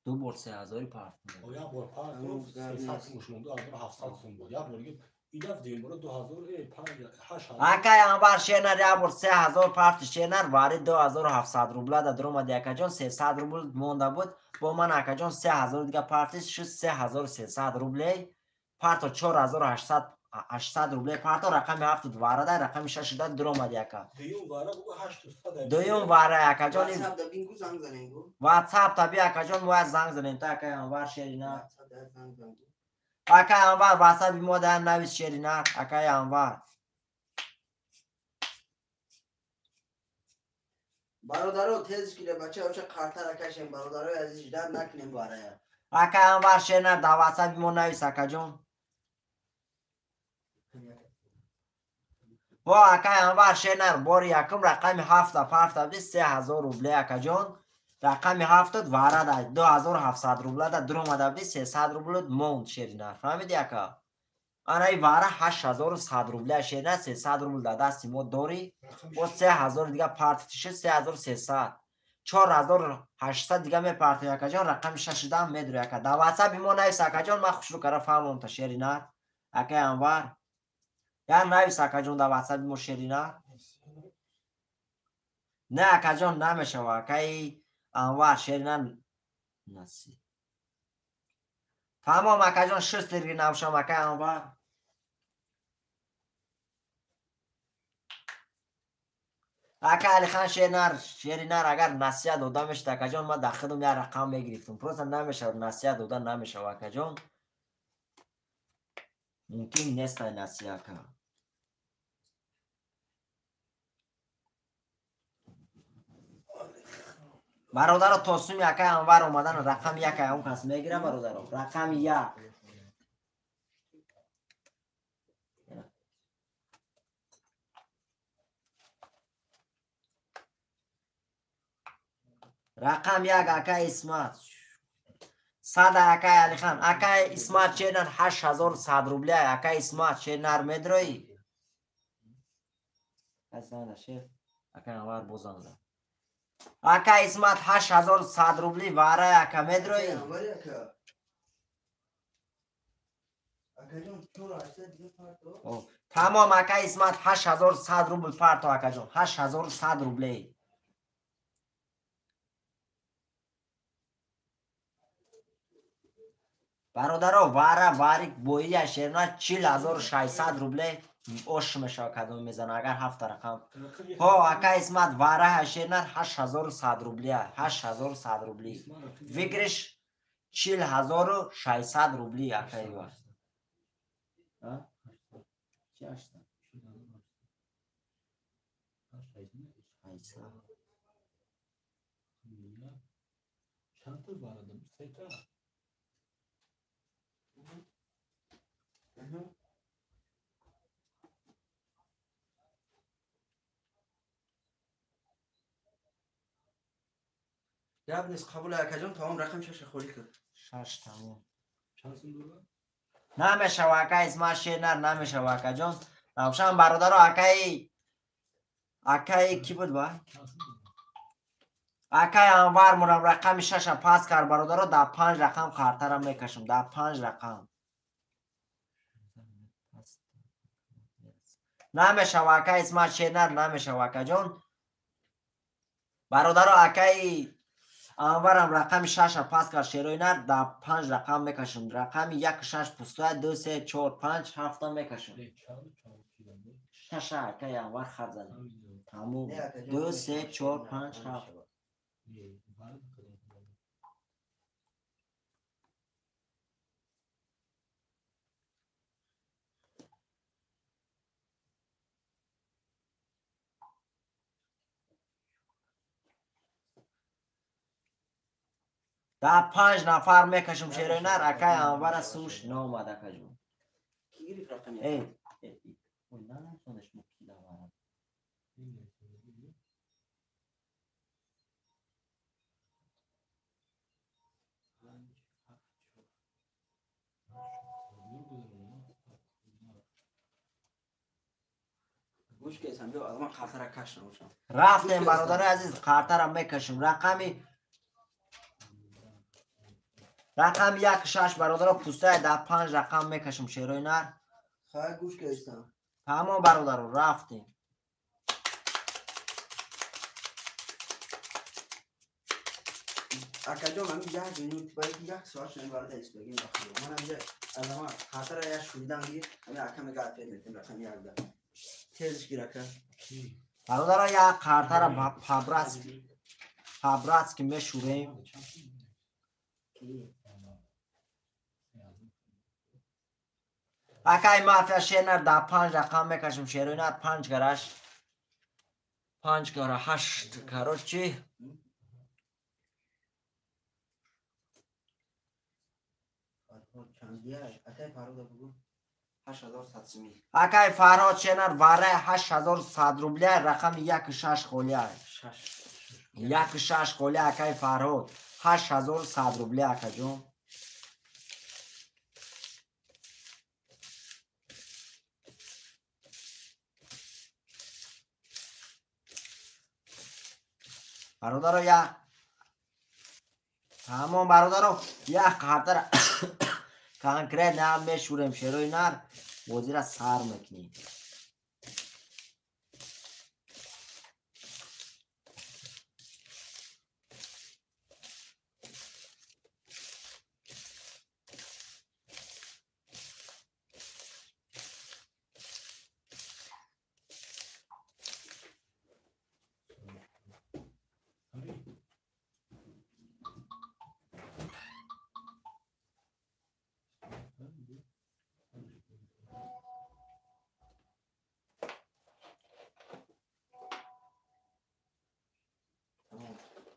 دو بار 3000 پارت O ya bor part o 300 مشمونده 700 سون بود. Ya bor ایده دیگه برو 2000 اکای انوار شیرینر یا بر 3000 پارت شیرینر وارد 2700 روبله دا درم دی اکا جون 300 روبل مونده بود با من اکا جون 3000 دیگه پارتش شد 3300 روبله پارت 4800 روبله پارت رقم 7 وارد رقم 6 دا درم دی اکا دیوم واره بگو 800 دویم واره اکا جون واتساپ دا بینگو زنگ زنیم واتساپ تا بیا اکا جون مو زنگ زنیم تا اکای انوار شیرینر اکای انوار واتساپ مو دا نویس شیرینر اکای انوار برادرو تیز گیره بچه چه قارتر کشیم برادرو عزیز جدر نکنیم باره اکای انوار شیرینر دا واتساپ مو نویس اکا جون و اکای انوار شیرینر بار یکم رقم 7 پارت دی 3000 روبله اکا جون رقم 7 وارد 2700 روبله دا درم دی 300 روبله موند شیرینر فهمیدی اکا آنای واره 8100 روبله شیرینر 300 روبله دا دستی مو داری و 3000 دیگه پارت تیشه 3300 4800 دیگه می پارت اکا جون رقم 6 دا میدری اکا دا واتساپ مو نویس اکا جون ما خوش رو کرا فهمم تا شیرینر اکای انوار یا نویس اکا جون دا واتساپ مو شیرینر نه اکا جون نمیشه و اکای انوار شیرینر نسی تمام اکا جون شست دیگه نوشم اکای انوار اکا علی خان شیرینر اگر نصیحت داده میشه اکا جون ما داخلم یا رقم میگرفتم پروسا نمیشه نصیحت داده نمیشه اکا جون ممکن نیست نصیحت اکا برادر توسوم یکای انوار اومدن رقم 1 اون کس میگیره برادر رقم 1 رقم 1 اکای اسمت 100 اکای علی خان اکای اسمت چینن 8100 روبله اکای اسمت چینر میدروی اصلا شیف اکای انوار بوزان اکای اسمت 8100 روبله واره اکا میدروی تمام اکای اسمت 8100 روبل پارت اکا جون 8100 روبله برادرو واره بویی شیرنا 40600 روبله اوش میشه کدوم میزنه اگر 7 رقم ها اکا اسمت واره شیرنا 8100 روبله 8100 روبله ویگرش 40600 روبله اکای وار ها؟ چی هشتا؟ هشتا. چند تا بردم؟ 3 تا. گپ نیست قبول اکجان تمام رقم 6 خوری کرد 6 تمام چند سون داره؟ نمیشه واقعا اسم شیر نمیشه واقعا جان روشن برادر اکای کی بود با؟ اکای انوار مرم رقم 6 پاس کرد برادر در 5 رقم کارترم میکشم در 5 رقم نمیشه واقعا اسم شیر نمیشه واقعا جان برادر اکای انوارم رقم 6 پاس کرد شیروی نر در 5 رقم میکشم رقم 1 6 پوسته 2 3 4 5 7 میکشم 6 اکای انوار خرد زدم تموم 2 3 4 5 7 در 5 نفر میکشم شیروی نر اکای انوار سوش نامد اکجون کی گرفت رقم ای نه نمیتونش مکی دارم گوش که اسم بیا آدم خاطر کش نوشم رفتیم برادر عزیز کارترم میکشم رقم 1 6 برادر پوسته در 5 رقم میکشم شیروی نر خواهی گوش که استم تمام برادر رفتیم اکجان من یک مینوت باید 1 ساعت شدیم وارد ایست بگیم داخل من اینجا از همه خاطر یا شویدم دیگه همه اکم گاد پید میتیم رقم 1 ده تیزش گیره که برادر یک کارتر پابراتس که میشوریم اکای مافیا شیر در 5 رقم میکشم شیروی نر 5 گرش 5 گره 8 کرو چی؟ اکای فرهاد شنر واره 8100 روبله رقم 1 6 خولیه 1 6 خولیه اکای فرهاد 8100 روبله اکا جون برادر یک تمام برادر یک خاطر کانکریت نام میشوریم شیروی نر وزیر سر میکنیم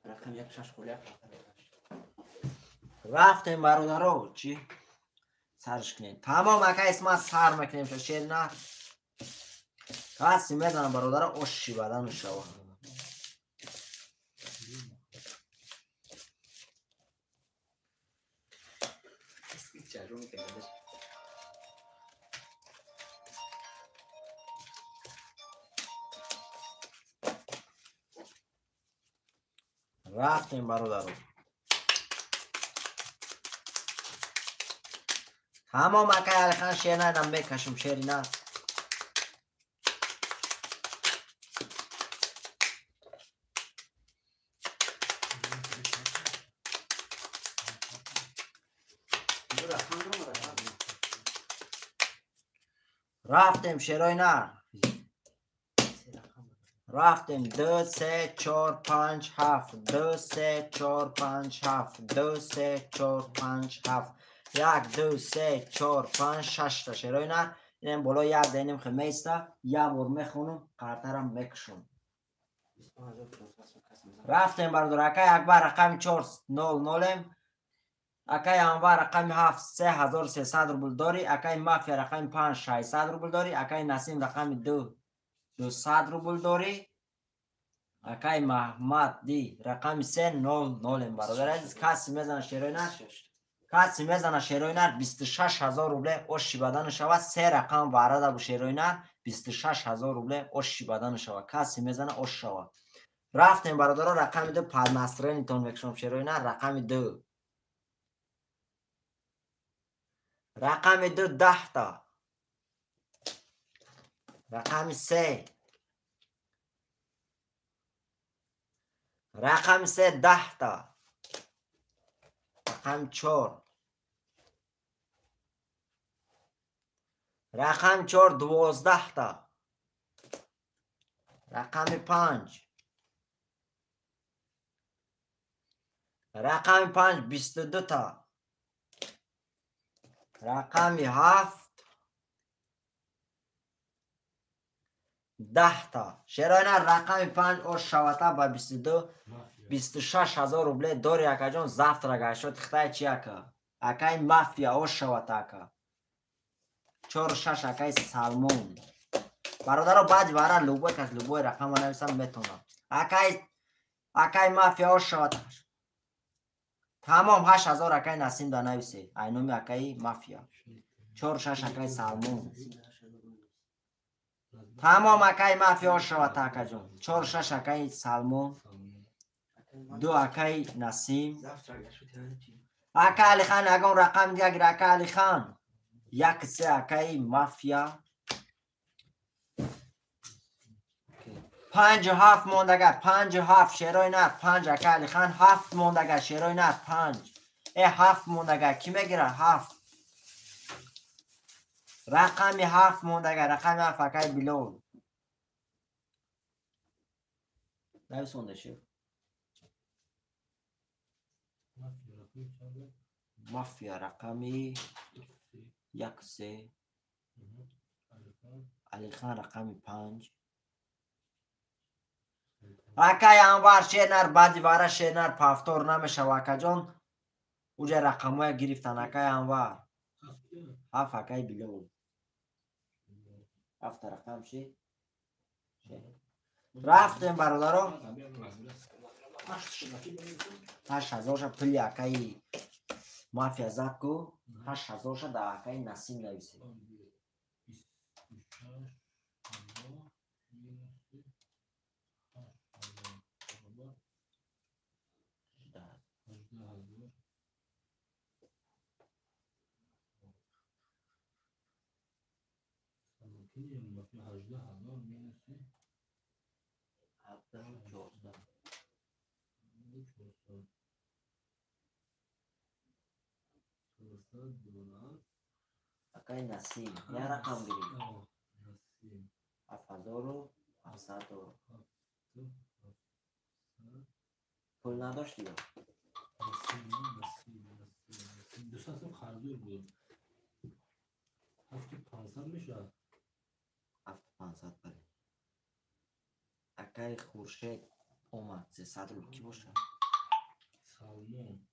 رقم 1 6 خولیه رفتیم برادر چی؟ سرش کنیم تمام اکا اسم سر میکنیم تا شیر نه کسی میدنم برادر اوشی بدن شوا رفتیم برادر تمام اکا الخان شیر ندم بکشم شیری نه رفتیم شیروی نه رفتیم 2 3 4 5 7 2 3 4 5 7 2 3 4 5 7 1 2 3 4 5 6 تا شیرای نر. اینم بالا یک دینیم خیمه ایستا یک بار میخونم قرطرم میکشم. رفتیم برادر اکای اکبر رقم 400 اکای انور رقم 7 3300 روبل داری. اکای مافیا رقم 5 600 روبل داری. اکای نسیم رقم 2 200 روبل داری. اکای محمد دی رقم 300 برادر عزیز کسی میزنه شیرای نر. کسی میزنه شیرای نر 26000 روبل اوشی بدن شود. 3 رقم وارد بو شیرای نر 26000 روبل اوشی بدن شود. کسی میزنه اوش شود. رفتیم برادر رقم 2 پالماسترین تون میکشم شیرای نر. رقم 2 رقم 2 10 تا. رقم 3 رقم 3 10 تا. رقم 4 رقم 4 12 تا. رقم 5 رقم 5 22 تا. رقم 7 10 تا. شیرای نر رقم 5 او شوتا با 22 26000 روبل داری اکا جان. زفت را گشت خطای چی اکا اکای مافیا او شوتا اکا 4 6 اکای سالمون برادر بعد برای لوبوی کس لوبوی رقم نویسم میتونم. اکای مافیا او شوتا تمام 8000 اکای نسیم دا نویسی اینومی اکای مافیا 4 6 اکای سالمون تمام اکای مافیا او شوتا اکا جان. 4 6 اکای سالمون 2 اکای نسیم. اکا علی خان اگون رقم دیگه اگر اکا علی خان 1 3 اکای مافیا 5 و 7 موندگه 5 و 7 شیرای نر 5 اکا علی خان 7 موندگه شیرای نر 5 7 موندگه کی میگیره 7 رقم 7 موندگه رقم 7 اکای بلول نویسونده شو مافیا رقمی 1 3 علی خان رقمی 5 اکای انوار شیر نر بعدی باره شیر نر پافتور نمیشه اکا جان. اوجه رقم های گرفتن اکای انوار 7 اکای بلول 7 رقم شی رفتیم برادرو 8000 شا پلی اکای مافیا زد کو 8000 شا دا اکای نسیم نویسی اکای نسیم یا رقم گیری 7700 پول نداشتی یا دوستان خرجور بود 7500 میشه 7500 بله. اکای خورشید اومد 300 رو کی باشه سالمون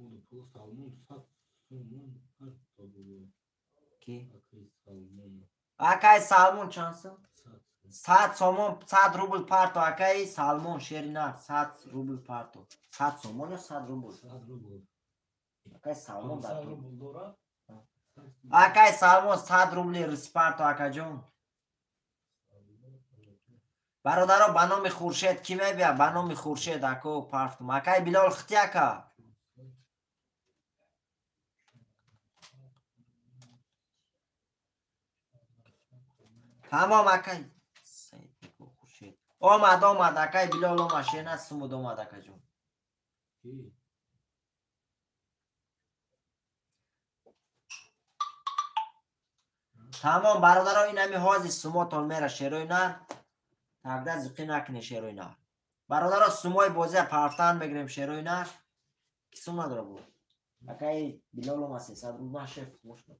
بود پول سالمون 100 سومون هر تا بود کی اکای سالمون اکای سالمون چند سو 100 سومون 100 روبل پارتو اکای سالمون شیرینار 100 روبل پارتو 100 سومون یا 100 روبل 100 روبل اکای سالمون 100 روبل داره اکای سالمون 100 روبل ریسپارتو اکا جون برادرها به نام خورشید کی میبیا به نام خورشید اکو پارتو اکای بلال خطی اکا تمام اکای آمد اکای بلال آمد شینا سمود آمد اکا جون تمام برادرها این همی حاضی سموتون میره شیروی نر تقدر زقی نکنه شیروی نر برادرها سموی بازی پارتان بگیریم شیروی نر کی سم نداره بود اکای بلالو ما 300 روبل ما شف مشکل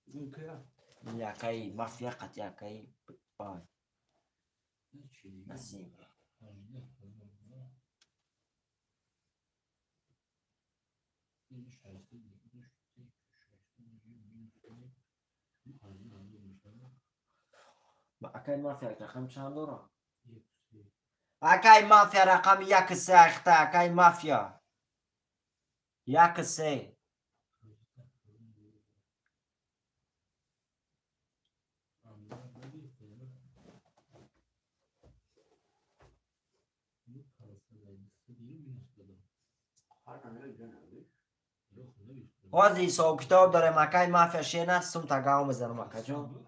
این که اکای مافیا قطعی اکای پای نسیم اکای مافیا رقم چند داره اکای مافیا رقم 1-3 اخته اکای مافیا 1-3 Oggi so kitabu dاره مکای مافیا شینه سم تا گاو میزنم مکا جون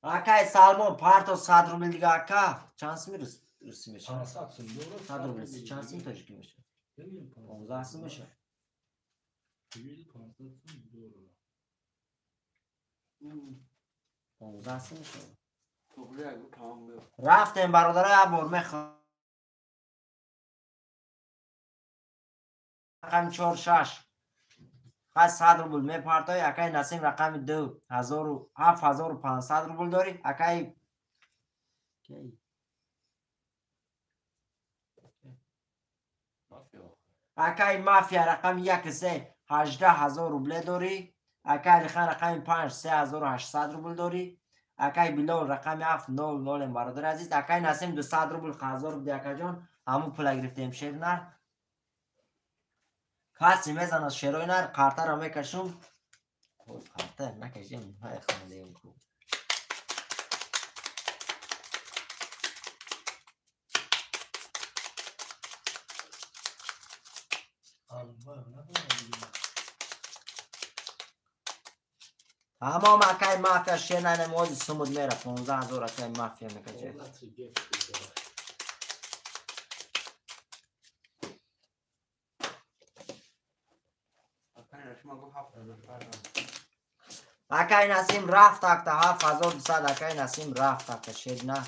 اکای سالمون پارتو 100 روبل دیگه اکا چانس میرس میشه 100 روبل چانس می توش میشه 15 میشه رفتیم برادرای عبور میخوام رقم 4-6 خواست 100 روبل میپارتای اکای نسیم رقم 7500 روبل داری اکای اکای مافیا رقم 1-3 18000 روبل داری اکای لخان رقم 5 3800 روبل داری اکای بلال رقم 700 برادر عزیز اکای نسیم 200 روبل خازار بودی اکا جان همون پول گرفتیم شیر نر کسی میزن از شیروی نر کارتر رو میکشم کارتر نکشیم های خانده اون کو تمام اکای مافیا شینه نموزی سمود میره 15000 اکای مافیا میکشه اکای نسیم رفت اکتا 7200 اکای نسیم رفت اکتا شید نه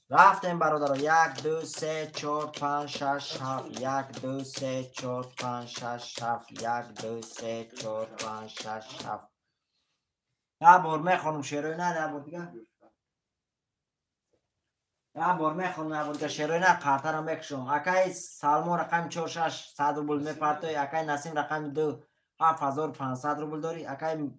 رفتیم برادر 1 2 3 4 5 6 7 1 2 3 4 5 6 7 1 2 3 4 5 6 7 یه بار میخونم شیروی نه یه بار دیگه یه بار میخونم یه بار دیگه شیروی نه کارتر رو میکشم اکای سالمون رقم 4-6 100 روبل میپرتوی اکای نسیم رقم 2 7500 روبل داری اکای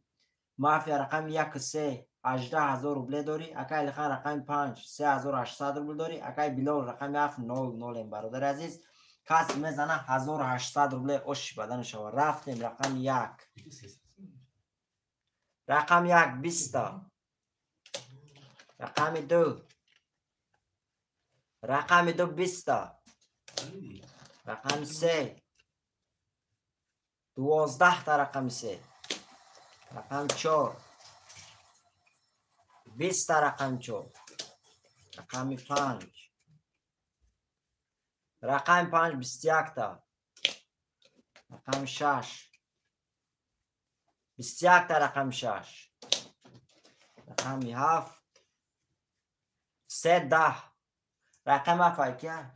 مافیا رقم 1-3 18000 روبل داری اکای لخان رقم 5 3800 روبل داری اکای بلال رقم 700 برادر عزیز کسی میزنه 1800 روبل اوش بدن شما رفتیم رقم 1 رقم 1 20 رقم 2 رقم 2 20 رقم 3 12 تا رقم 3 رقم 4 20 تا رقم 4 رقم 5 رقم 5 21 تا رقم 6 21 تا رقم 6 رقم 7 10 رقم 7 که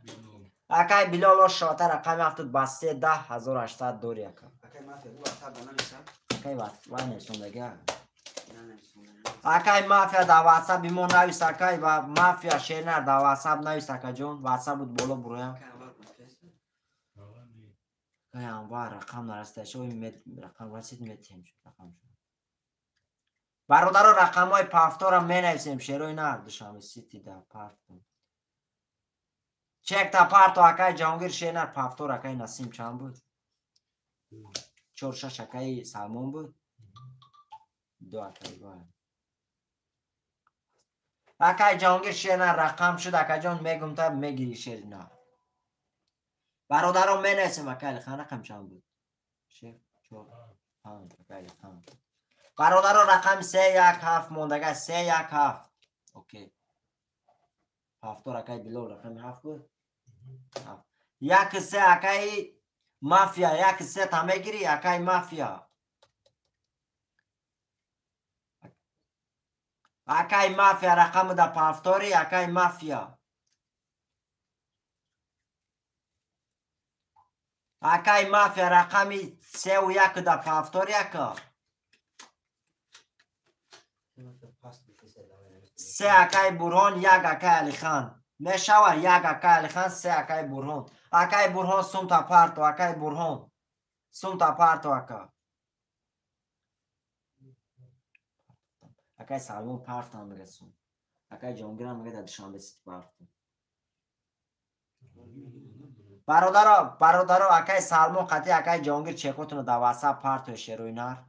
اکای بلال شاته رقم 7 با 1800 دوری اکا اکای وای نشون دیگه اکای مافیا دا واتساپ بیمون نویس اکای و مافیا شیرنر دا واتساپ نویس اکا جون واتساپ بود بولو برویم اکای انوار رقم نرسته شو رقم رسید میتیم شد رقم شد برادر رقم های پافتو را می نویسیم شیروی نه دشام سیتی دا پافتو چک تا پارتو اکای جانگیر شیرنر پافتو اکای نسیم چند بود 4-6 اکای سالمون بود 2 اکای باید اکای جانگیر شیرنر رقم شد اکای جان میگم تا میگیری شیر نه برادرم می نویسیم اکای لخان رقم چند بود 6 4 5 اکای لخان برادر رقم 317 موندگه 317 اوکی هفتور اکای بلو رقم 7 بود 1-3 اکای مافیا یک ست همه گیری یکای مافیا یکای مافیا رقم ده پافتوری یکای مافیا یکای مافیا رقمی 3 و 1 ده پافتوری یکا 3 یکای برهان 1 یکای علی خان میشوه 1 یکای علی خان 3 یکای برهان یکای برهان سوم تا پارتو یکای برهان سوم تا پارتو یکا یکای سالمون پارتو هم میگه سوم یکای جانگیر هم میگه در دوشنبه ست پارتو برادرو یکای سالمون قطعی یکای جانگیر چکوتونو در واسه پارتو شروینار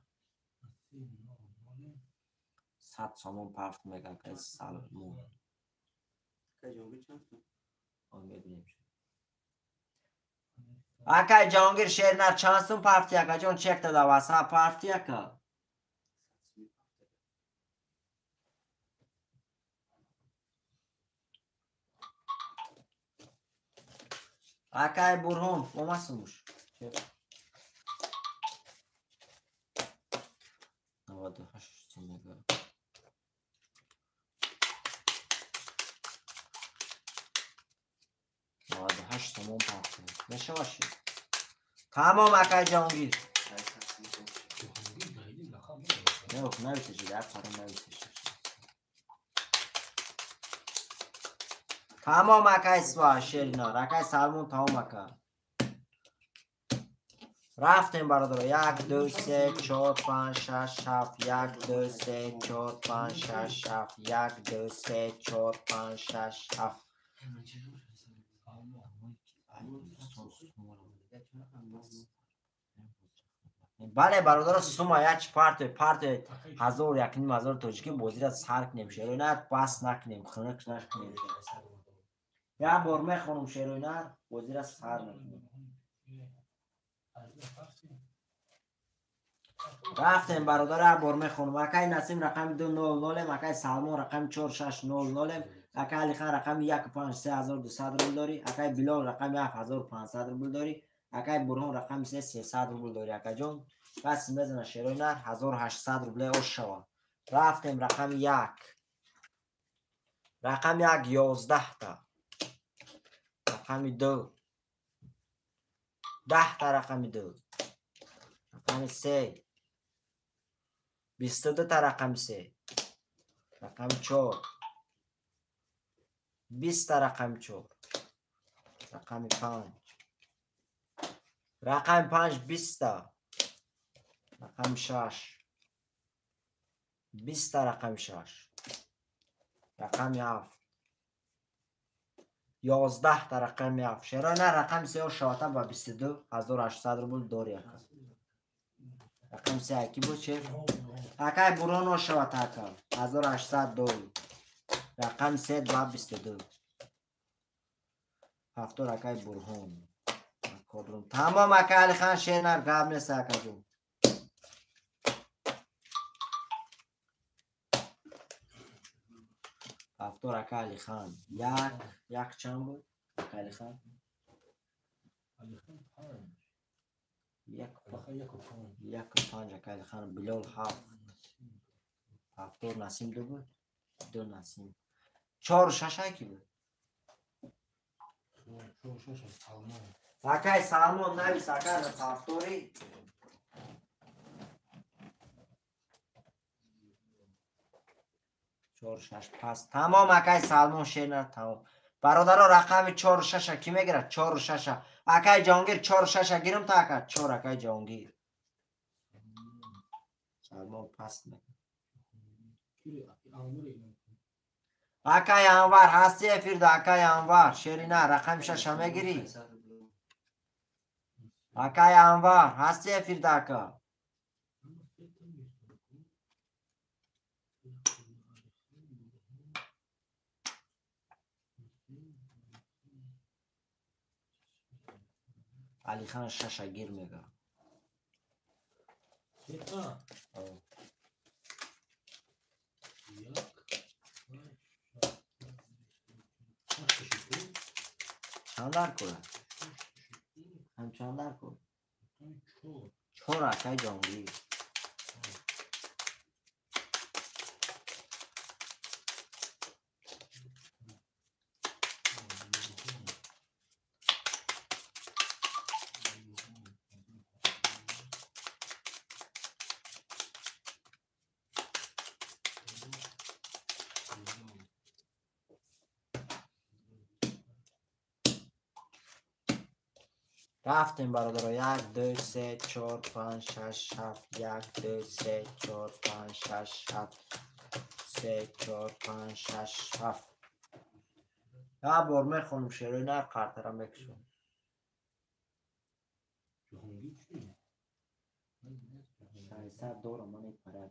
100 سومون پارت میگه یکای سالمون یکای جانگیر شیرینار چند سوم پارتی یکا جان چک تا در واسه پارتی یکا یکای برهان اومه سومش 98 سوم میگه 98 سومون پارتی میشه باشه تمام یکای جانگیر نه نویتشی در پارم نویتشی تمام یکای سوا شیرینار یکای سالمون تمام یکا رفتیم برادر 1 2 3 4 5 6 7 1 2 3 4 5 6 7 1 2 3 4 5 6 7 بله برادر سوما یک پارت 1000 یکنیم 1000 توجیکی بازی را سر کنیم شیرینار پاس نکنیم خنک نکنیم یا بار میخونم شیرینار بازی را سر نکنیم رفتیم برادر بار میخونم یکای نسیم رقم 200 یکای سالمون رقم 4600 یکای علی خان رقم 15 3200 روبل داری یکای بلال رقم 7500 روبل داری یکای برهان رقم 300 روبل داری یکای جون پس میزنه شیرینار 1800 روبل اوش شوا رفتیم رقم 1 رقم 1 11 تا رقم 2 10 تا رقم 2 رقم 3 22 تا رقم 3 رقم 4 20 تا رقم 4 رقم 5 رقم 5 20 تا رقم 6 20 تا رقم 6 رقم 7 11 تا رقم 7 شیرینار رقم 3 و شاته با 22 1800 روبل داری رقم 3 یکی بود چه؟ یکای برهان و شاته 1800 داری رقم 3 با 22 هفتور یکای برهان تمام یکای علی خان شیرینار گاب نیست یکا جون هفتور یکای علی خان یک چند بود یکای علی خان یک و 5 یکای علی خان بلال 7 هفتور نسیم 2 بود 2 نسیم 4 و 6 یکی بود یکای سالمون نویس یکای هفتوری چهار شش پس تمام یکای سالمون شیرینار تمام برادرها رقم 4 و 6 کی میگیره 4 و 6 یکای جانگیر 4 و 6 گیرم تا کرد 4 یکای جانگیر سالمون پس میگیره یکای انوار هستی فرد یکای انوار شیرینار رقم 6 میگیری یکای انوار هستی فرد یکا علی خان 6 گیر میگه چند در کنه هم چند در کنه چور اکای جانگی رفتیم برادر. 1 2 3 4 5 6 7 1 2 3 4 5 6 7 3 4 5 6 7 یه بار میخونم شعر نه قرطرم بکشم. شایسته دورم من یک پرد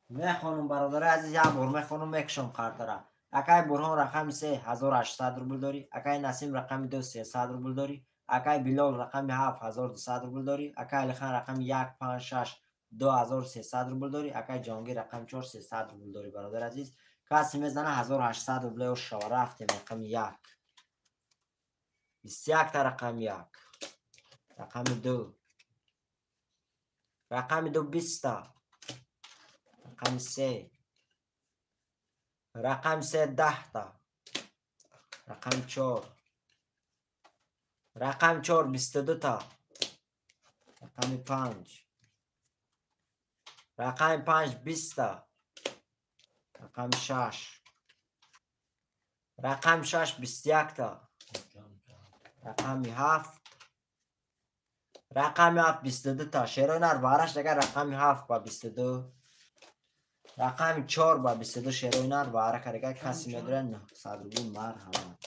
میخونم برادر عزیز. یه بار میخونم میکشم قرطره. اکای برهان رقم 3800 روبل داری. اکای نسیم رقم 2 300 روبل داری. اکای بلال رقم 7200 روبل داری. اکای علی خان رقم 156 2300 روبل داری. اکای جانگیر رقم 4 300 روبل داری برادر عزیز. کسی میزنه 1800 روبل و شو. رفتیم رقم 1 21 تا رقم 1 رقم 2 رقم 2 20 تا رقم 3 رقم 3 10 تا رقم 4 رقم 4 22 تا رقم 5 رقم 5 20 تا رقم 6 رقم 6 21 تا رقم 7 رقم 7 22 تا شیرو نر وارش دیگه رقم 7 با 22 رقم 4 با 22 شیرو نر واره کرده کسی میدونه نه صدوبی مر همه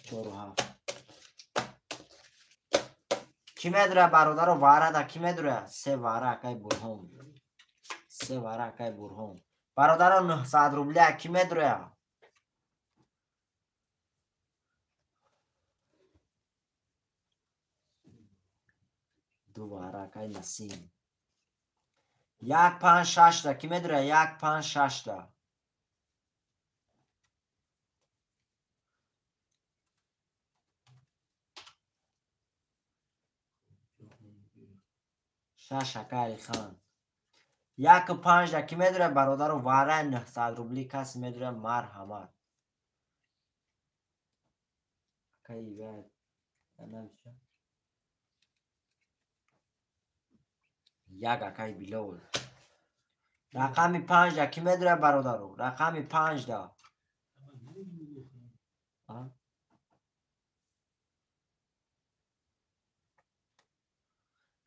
4 و 7 کی میدونه برادر رو واره ده کی میدونه 3 واره اکای برهام 3 واره اکای برهام برادر رو 900 روبله کی میدونه 2 واره اکای نسیم 1 5 6 تا کی میدونه 1 5 6 تا 6 اکای خان 1 و 5 تا کی میدونه برادر رو واره 900 روبلی کسی میدونه مرحمت اکای باید نمیشه 1 اکای بلول رقم 5 تا کی میدونه برادر رو رقم 5 تا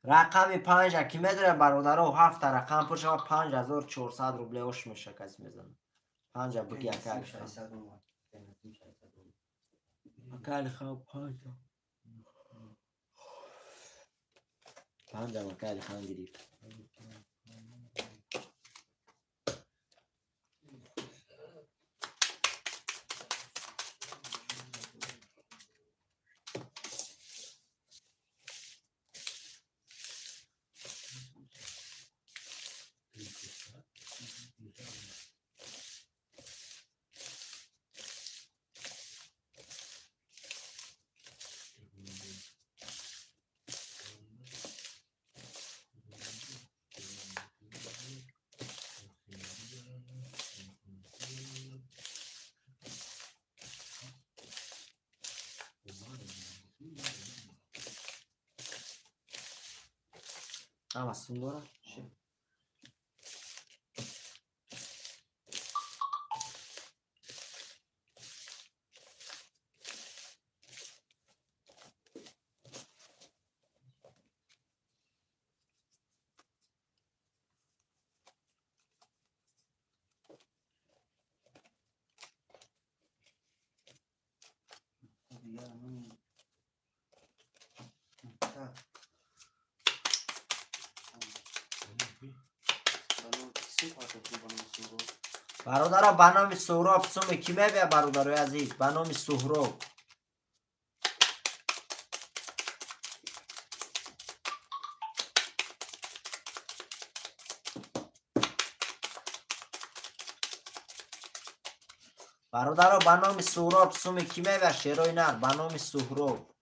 رقم 5 تا کی میدونه برادر رو 7 تا رقم پوش 5400 روبله اوش میشه کسی میزنه 5 بودی اکای اکای خان 5 تا 5 اکای خان گرفت ama sundora برادر به نام سهراب سوم کی میبه برادر عزیز به نام سهراب برادرها به نام سهراب سوم کیمه و شیرای نر به نام سهراب.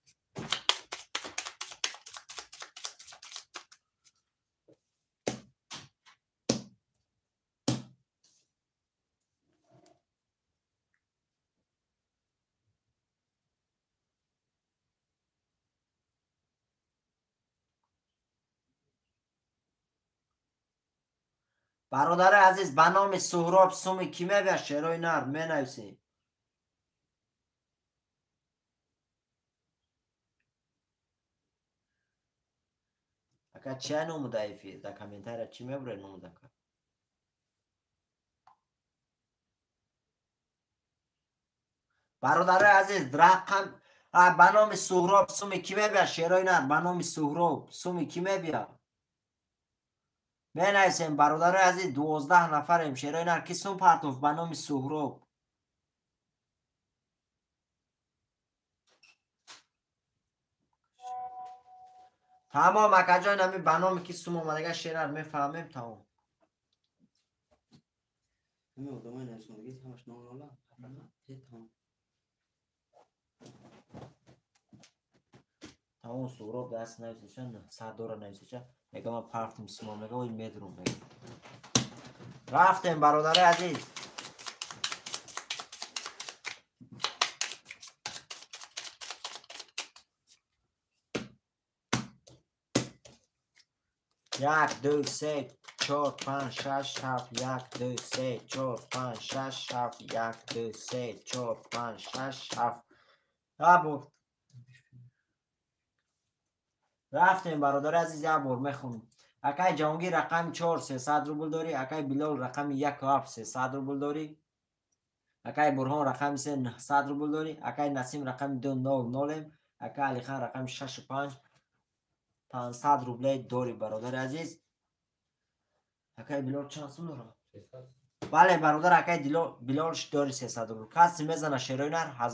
برادر عزیز به نام سهراب سوم کیمه و شیرای نر می نویسیم. اگه چه نموده ایفی در کامنتر چی میبره نموده که برادر عزیز رقم به نام سهراب سوم کیمه بیا شیرای نر به نام سهراب سوم کیمه بیا می نویسیم. برادر عزیز 12 نفریم شیرای نر کی سوم پرتوف به نام سهراب. تمام اکا جای نمی به نام کی سوم اومدگه شیرای نر میفهمیم. تمام تمام سهراب دست نویسیشه نه سردار نویسیشه میگه من پرفتم سوم میگه وی میدرون میگه رفتیم برادر عزیز. یک دو سه چهار پنج شش هفت یک دو سه چهار پنج شش هفت یک دو سه چهار پنج شش هفت بود. رفتیم برادر عزیز یک بار میخونم. اکای جهانگیر رقم 4 300 روبل داری. اکای بلال رقم 1 7 300 روبل داری. اکای برهان رقم 3 900 روبل داری. اکای نسیم رقم 2 0 اکای علی خان رقم 6 5 500 روبل داری برادر عزیز. اکای بلال چند سوم داره؟ بله برادر اکای بلالش داری 300 روبل. کسی میزنه شیرای نر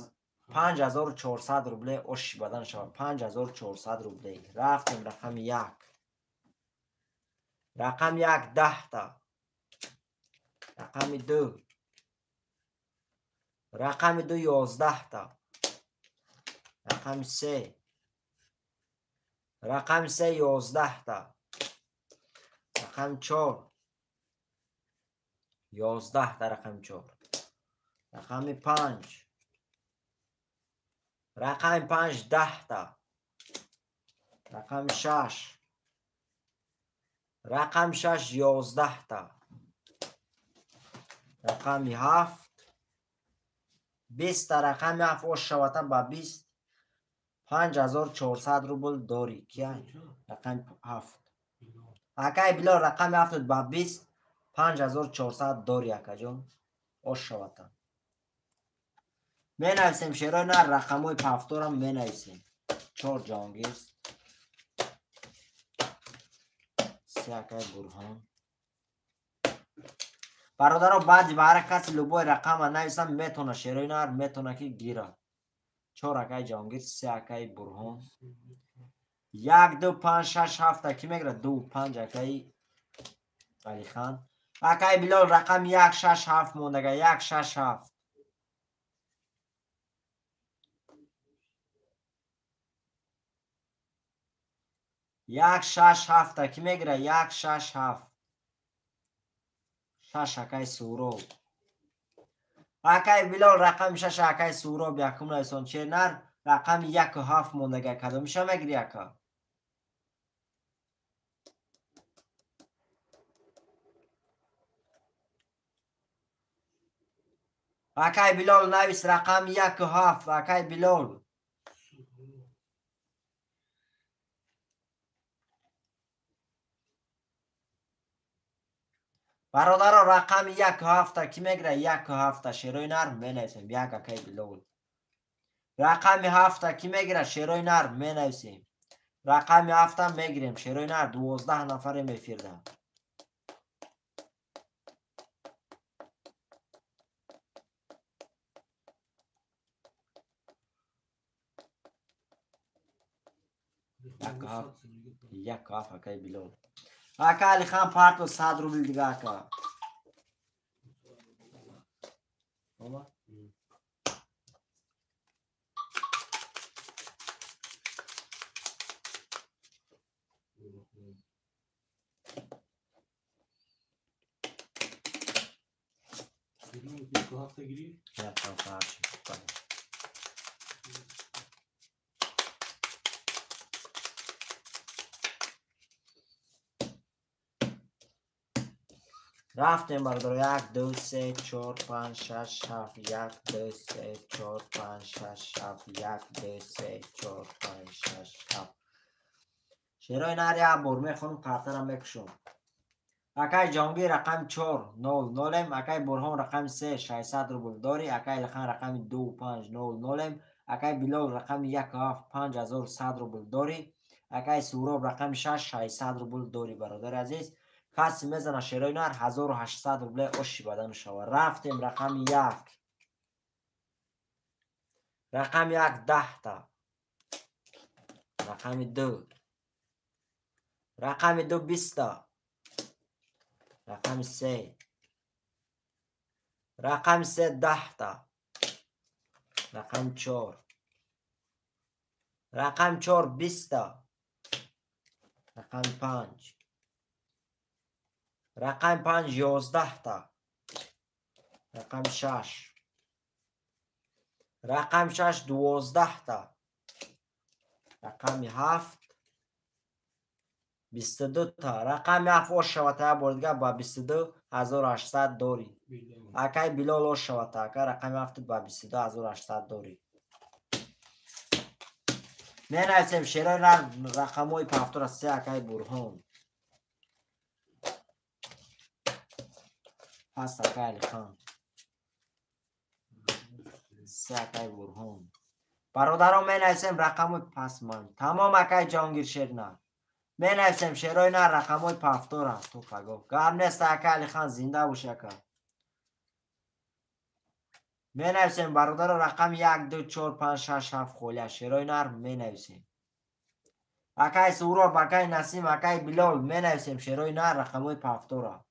5400 روبل اوش بدن شود 5400 روبل. رفتیم رقم 1 رقم 1 10 تا. رقم 2 رقم 2 11 تا. رقم 3 رقم 3 11 تا. رقم 4 11 تا. رقم 4 رقم 5 رقم 5 10 تا. رقم 6 رقم 6 11 تا. رقم 7 20 تا. رقم 7 اوش شوتا با 20 5400 روبل داری. کیا؟ رقم 7 اکای بلا رقم 7 با 20 5400 داری اکا جان اوش شوتا. می نویسیم شیرای نر رقم های پفتور هم می نویسیم. 4 جهانگیر 3 اکای برهان. برادر بعدی برای کسی لوبای رقم نویسم میتونه شیرای نر میتونه که گیره. 4 اکای جهانگیر 3 اکای برهان 1 2 5 6 7 کی میگره 2 5 اکای علی خان. اکای بلال رقم 1 6 7 موندگه 1 6 7 1 6 7 کی میگره 1 6 7 6 اکای سهراب. اکای بلال رقم 6 اکای سهراب یکم نویسان چه نر رقم 1 و 7 موندگه کدوم میشه میگری اکا. اکای بلال نویس رقم 1 و 7 اکای بلال. برادر رقم 1 و 7 کی میگره 1 و 7 شیرای نر می نویسیم 1 اکای بلال. رقم 7 کی میگره شیرای نر می نویسیم. رقم 7 هم میگیریم شیرای نر 12 نفر میفیرده. یک هفت اکای بلال. اکا علی خان پارت و 100 روبل دیگه اکا. آمد یک هفته گیری یک هفته هرچی رفتیم برادر 1 2 3 4 5 6 7 1 2 3 4 5 6 7 1 2 3 4 5 6 7 شیرای نر یک بار میخونم قطرم بکشم اکای جانگی رقم 4 0 0 اکای برهان رقم 3 600 روبل داری اکای لخن رقم 2 5 0 0 اکای بلال رقم 1 7 5100 روبل داری اکای سوراب رقم 6 600 روبل داری برادر عزیز کسی میزنه شیرای نر 1800 روبل اشی بدن شوه رفتیم رقم 1 رقم 1 10 تا رقم 2 رقم 2 20 تا رقم 3 رقم 3 10 تا رقم 4 رقم 4 20 تا رقم 5 رقم 5 11 تا رقم 6 رقم 6 12 تا رقم 7 22 تا رقم 7 اوش شوته بار دیگه با 22800 داری اکای بلال اوش شوته اکای رقم 7 با 22800 داری می نویسیم شیرای رقم های پفتور 3 اکای برهان پس اکای علی خان 3 اکای برهان برادران می نویسیم رقم های پس من تمام اکای جانگیر شیر نه می نویسیم شیرای نه رقم های پفتور است تو فگاه گرم نیست اکای علی خان زنده باشه که می نویسیم برادر رقم 1 2 4 5 6 7 خوله شیرای نر می نویسیم اکای سوراب اکای نسیم اکای بلال می نویسیم شیرای نر رقم های پفتور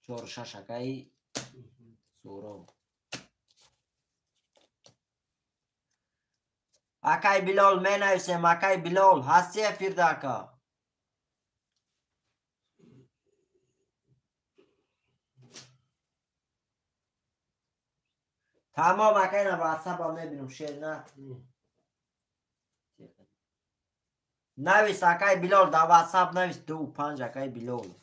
4 6 اکای سوراب اکای بلال می نویسیم اکای بلال هستی افیرده اکا تمام اکای نه واتساپ هم می بینم شیر نه نویس اکای بلال در واتساپ نویس 2 5 اکای بلال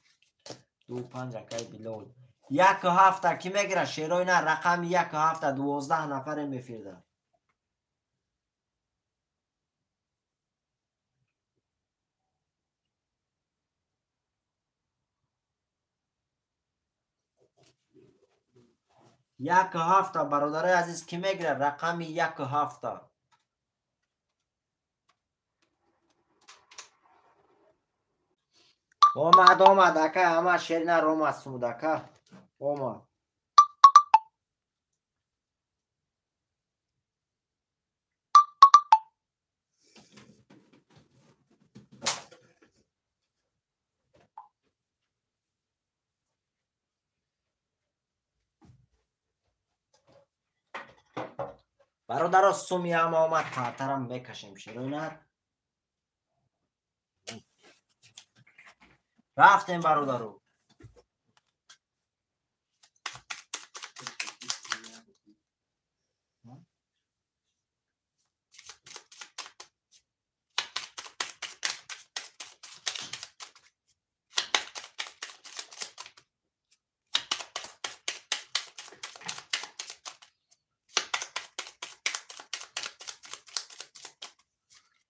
2 5 اکای بلال 1 7 کی میگیره شیرای نه رقم 1 7 12 نفر میفیرده یک هفته برادرای عزیز کی میگیره رقم 1 هفته آمد اکا همه شیر نه روم از سمود اکا آمد برادر سومی هم آمد پرترم بکشیم شیرای نر رفتیم برادرو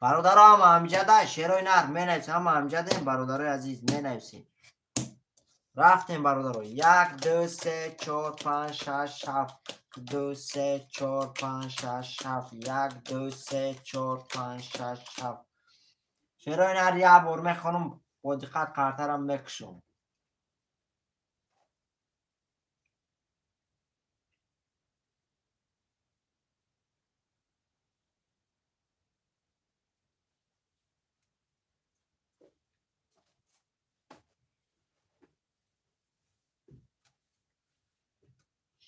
برادر هم امجده شیرای نر می نویسیم هم امجده برادرای عزیز می نویسیم رفتیم برادرو 1 2 3 4 5 6 7 2 3 4 5 6 7 1 2 3 4 5 6 7 شیرای نر یه بار میخونم با دقت قرطرم بکشم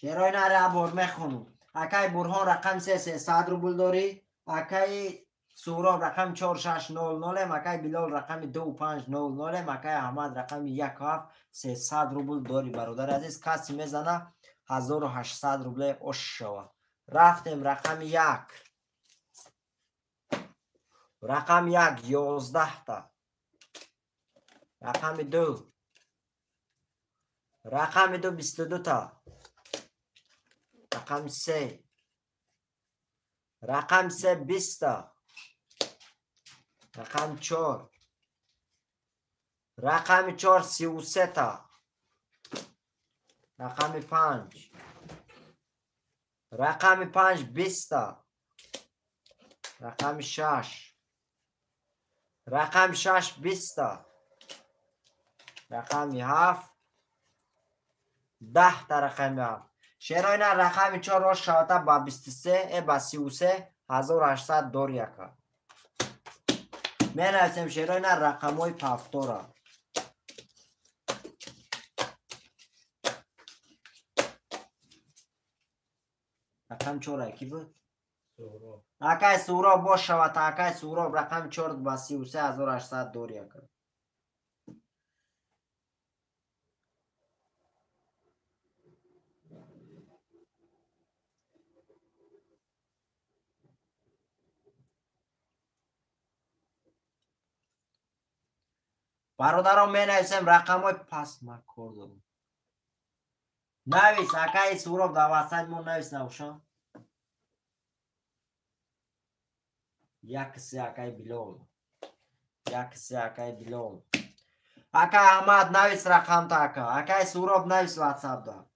شیرای نره بار میخونم. اکای برهان رقم 300 روبل داری. اکای سوراب رقم 4600. اکای بلال رقم 2500. اکای احمد رقم 1700 روبل داری برادر عزیز. کسی میزنه 1800 روبل اش شود. رفتیم رقم 1. رقم 1 11 تا. رقم 2. رقم 2 22 تا. رقم 3. رقم 3 20 تا. رقم 4. رقم 4 33 تا. رقم 5. رقم 5 20 تا. رقم 6. رقم 6 20 تا. رقم 7 10 تا. رقم 7 شیرای نه رقم 4 را شاته با 23 با 33 1800 دور یکا می نویسیم شیرای نه رقم های پفتو را رقم 4 کی بود؟ اکای سوراب باش شود اکای سوراب رقم 4 با 33 1800 دور یکا برادران می نویسیم رقم های پس مکر دارم نویس اکای سوراب در وسط ما نویس نوشان یک سه اکای بلال یک سه اکای بلال اکای احمد نویس رقم تا اکای سوراب نویس واتساپ دا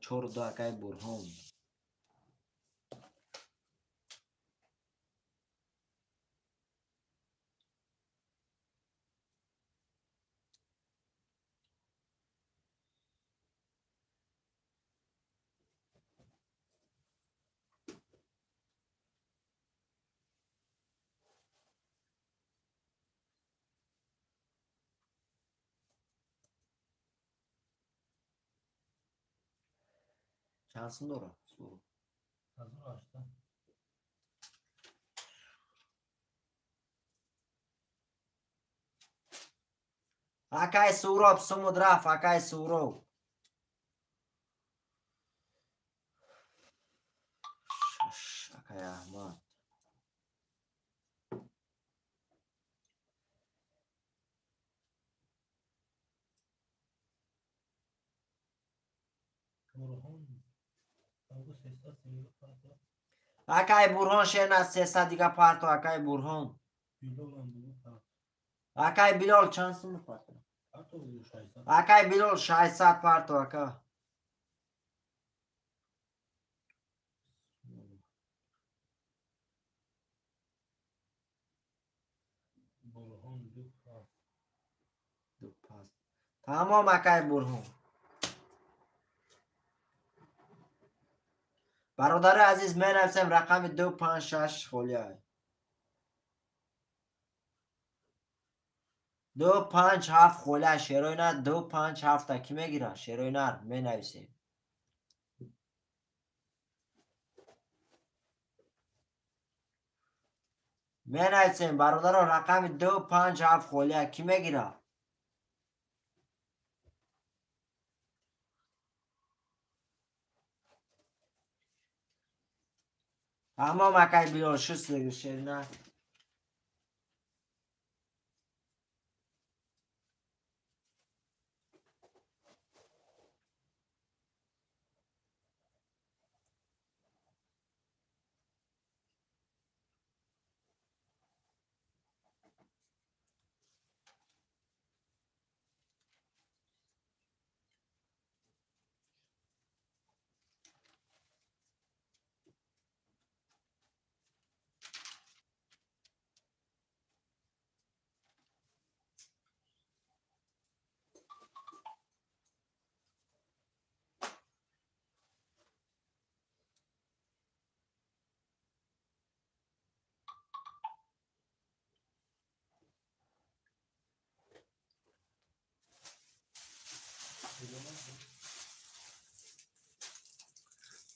چور دو اکای برهان چانسın داره اکای سوراب سمود رفت اکای سوراب اکای احمد اکای برهان شین از 300 دیگه پارتو اکای برهان اکای بلال چانسın پارتو اکای بلال 600 پارتو اکا تمام اکای برهان برادر عزیز می نویسیم رقم 256 خولیای 257 خوله شیروی نر 257 تا کی میگیره شیروی نر می نویسیم می نویسیم برادر رقم 257 خوله کی میگیره Tamam akay biliyor şu sığır şerine.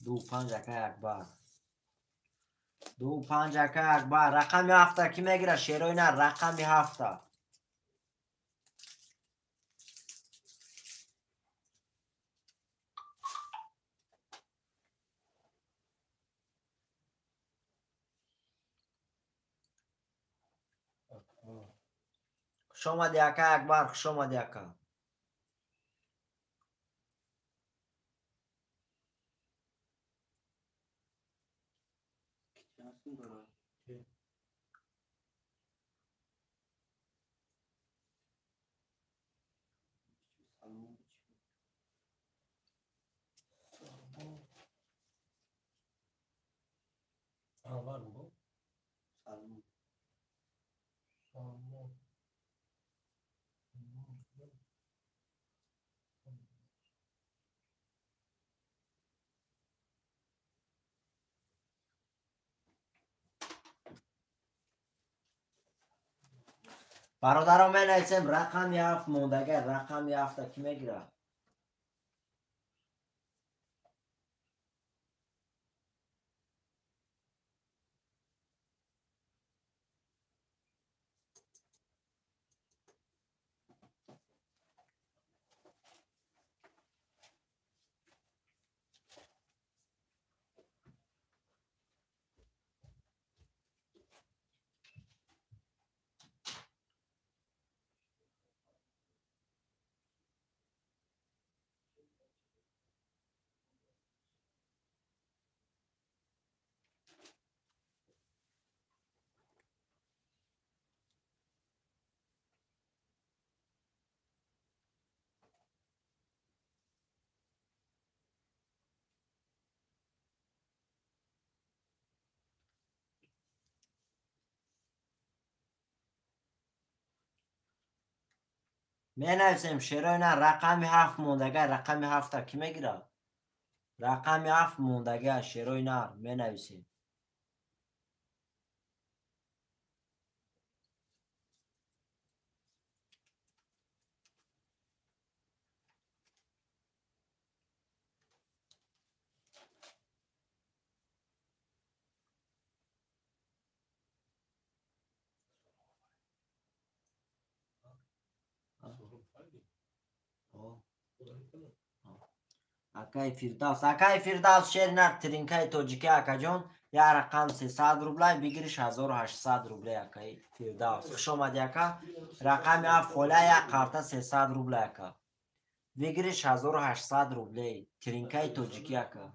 دو پنج اکبر دو پنج اکبر رقم هفته کی میگیره شیروی نه رقم هفته خوش آمدی اکا اکبر خوش آمدی اکا var mı bu? Salmon. برادرم من ایسم رقم هفت موندگه رقم هفته کی میگیره می نویسیم شیروی نه رقم هفت موندگه رقم هفته کی میگیره رقم هفت موندگه شیروی نه می نویسیم اکای فردوس شیر نه ترینکای توجیکی اکا جون یا رقم 300 روبله بگیریش 1800 روبله اکای فردوس خوش آمدی اکا رقم هفت خوله یک قرطه 300 روبله اکا بگیریش 1800 روبله ترینکای توجیکی اکا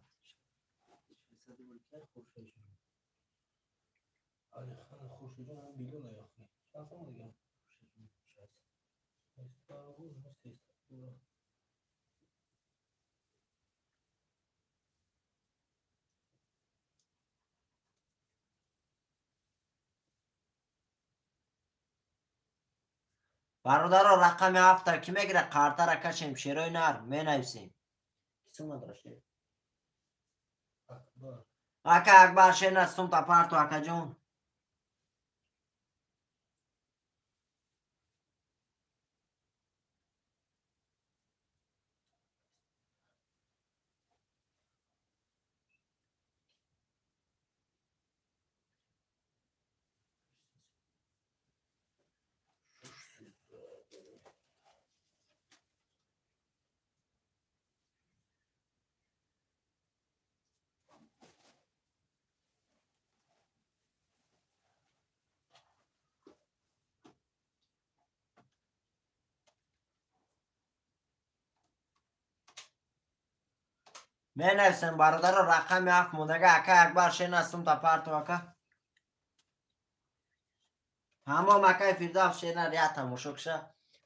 برادر رقم هفته کی میگیره قرطه را کشیم شیروی نر می نویسیم اکا اکبر شیر نستم تا پارتو اکا جون менависем бародаро рақами 7 мондага ака акбар шенастум та парту ака тамом акай фирдавс шенар я тамошо киша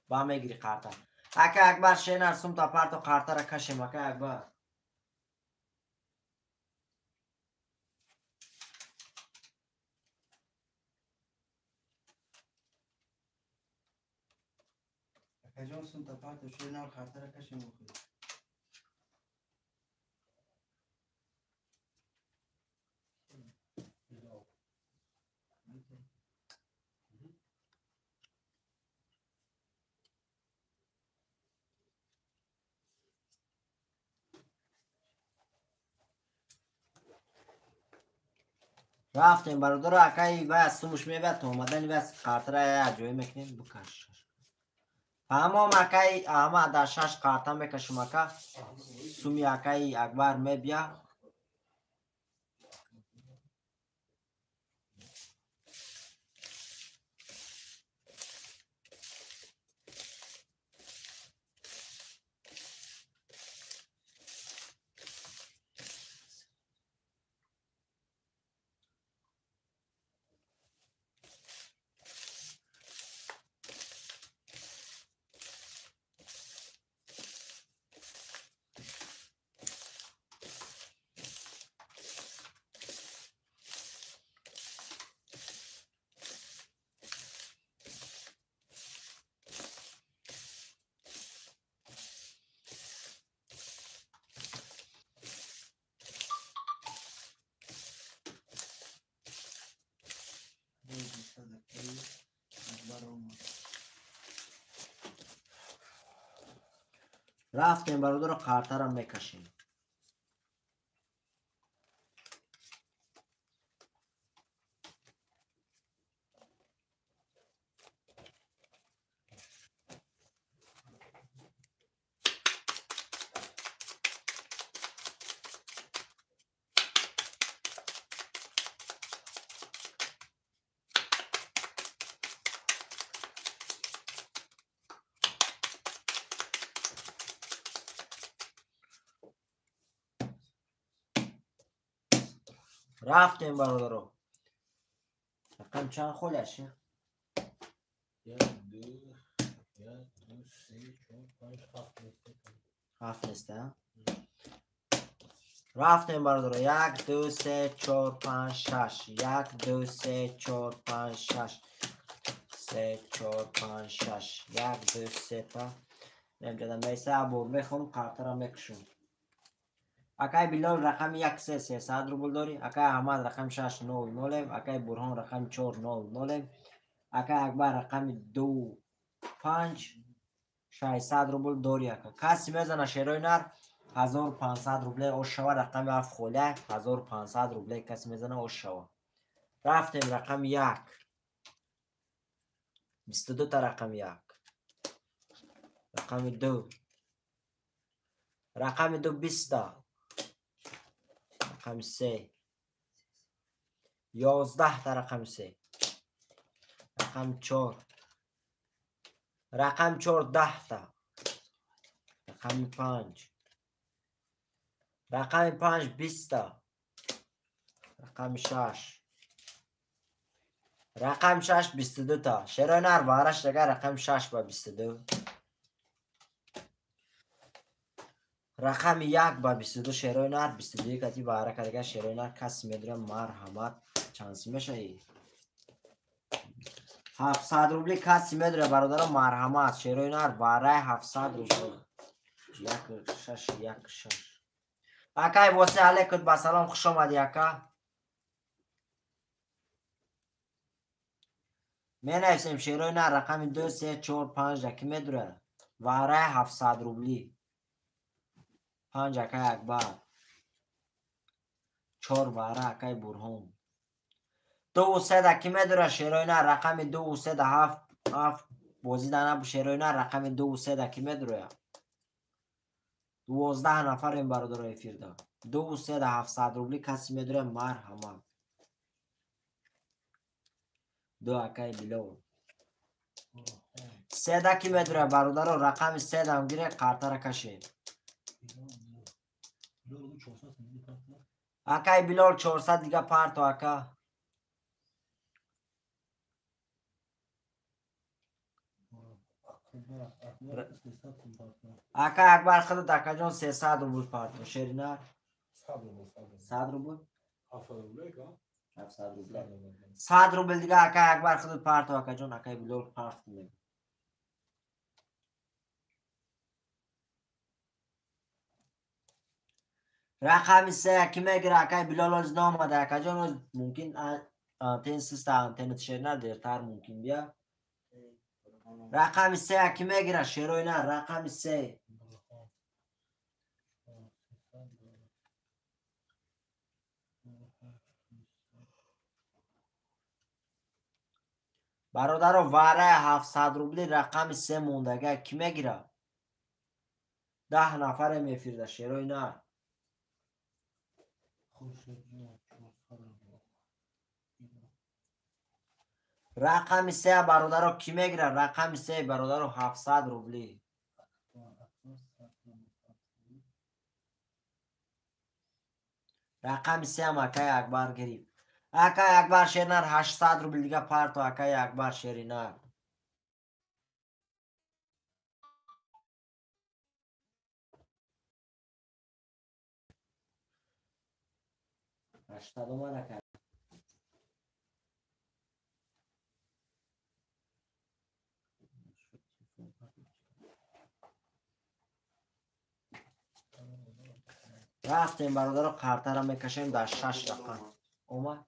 ба мегири қарта ака акбар шенар сум та парту қартара кашем ака акбар Akajon sum ta parto şenar qartara kashim oxuy. рафтем бародаро акай вай аз сумуш мебиад то омадани вай аз қартара як ҷое мекунем букаш тамом акай аҳмад дар 6 қарта мекашум ака суми акай акбар мебия рафтем бародаро қартара мекашем рафтем бародаро рақам чанд холияше 1 2 3 4 5 7 неста рафтем бародаро 1 2 3 4 5 6 1 2 3 4 5 6 3 4 5 6 1 2 3 та намҷада меса абор мехонум қартара мекушум акай билол рақами 1 3 300 рубл дори акай аҳмад рақами 6 0 0 акай бурҳон рақами 4 0 0 акай акбар рақами 2 5 600 рубл дори ака каси мезана шерои нар 1500 рубле ош шава рақами 7 холия 1500 рубле каси мезана ош шава рафтем рақами 1 22 та рақами 1 рақами 2 рақами 2 20 та рақами 3 11 та рақами 3 рақами 4 рақами 4 10 та рақами 5 рақами 5 20 та рақами 6 рақами 6 22 та шерои нар бараш дага рақами 6 ба 22 рақами 1 ба 22 шерои нар 22 кати бара кадага шерои нар каси медонам марҳамат чанси мешаи 700 рубли каси медонам бародаро марҳамат шерои нар бараи 700 рубли 1616 акай восе алейкум ба салом хуш омадӣ ака менависем шерои нар рақами 2 3 4 5 даки медонам бараи 700 рубли 5 акай акбар 4 бара акай бурҳон 2 3 даки медонам шерои нар рақами 2 3 да 7 бозӣ данабу шерои нар рақами 2 3 даки медонам 12 нафарем бародаро эфирда 2 3 да 700 рубли каси медонам марҳамат 2 акай било 3 даки медонам бародаро рақами 3 дам гире қартара кашем Акай Билол 400 دیگه پارت ака. Акай Акбар خودت ака جان 300 روبل پارت شیرینه 100 روبل 700 روبل 100 روبل دیگه Акай Акбар خودت پارت ака جان Акай Билол پارت کنیم. رقم 3 کی میگیره Акай Билол از نامده ака جان ممکن آنتن سیست آنتن شیرینه دیرتر ممکن بیا. رقم 3 کی میگیره شیروی نه رقم 3 برادر واره 700 روبلی رقم 3 موندگه کی میگیره 10 نفر میفیرده شیروی نه رقم 3 برادر کی میگیره رقم 3 برادر 700 روبلی رقم 3 هم Акай Акбар گرفت Акай Акбар شیرینر 800 روبل دیگه پارت و Акай Акбар شیرینر هشتاد اومده کرد رفتیم برادر رو قرطه را میکشیم در 6 رقم اومد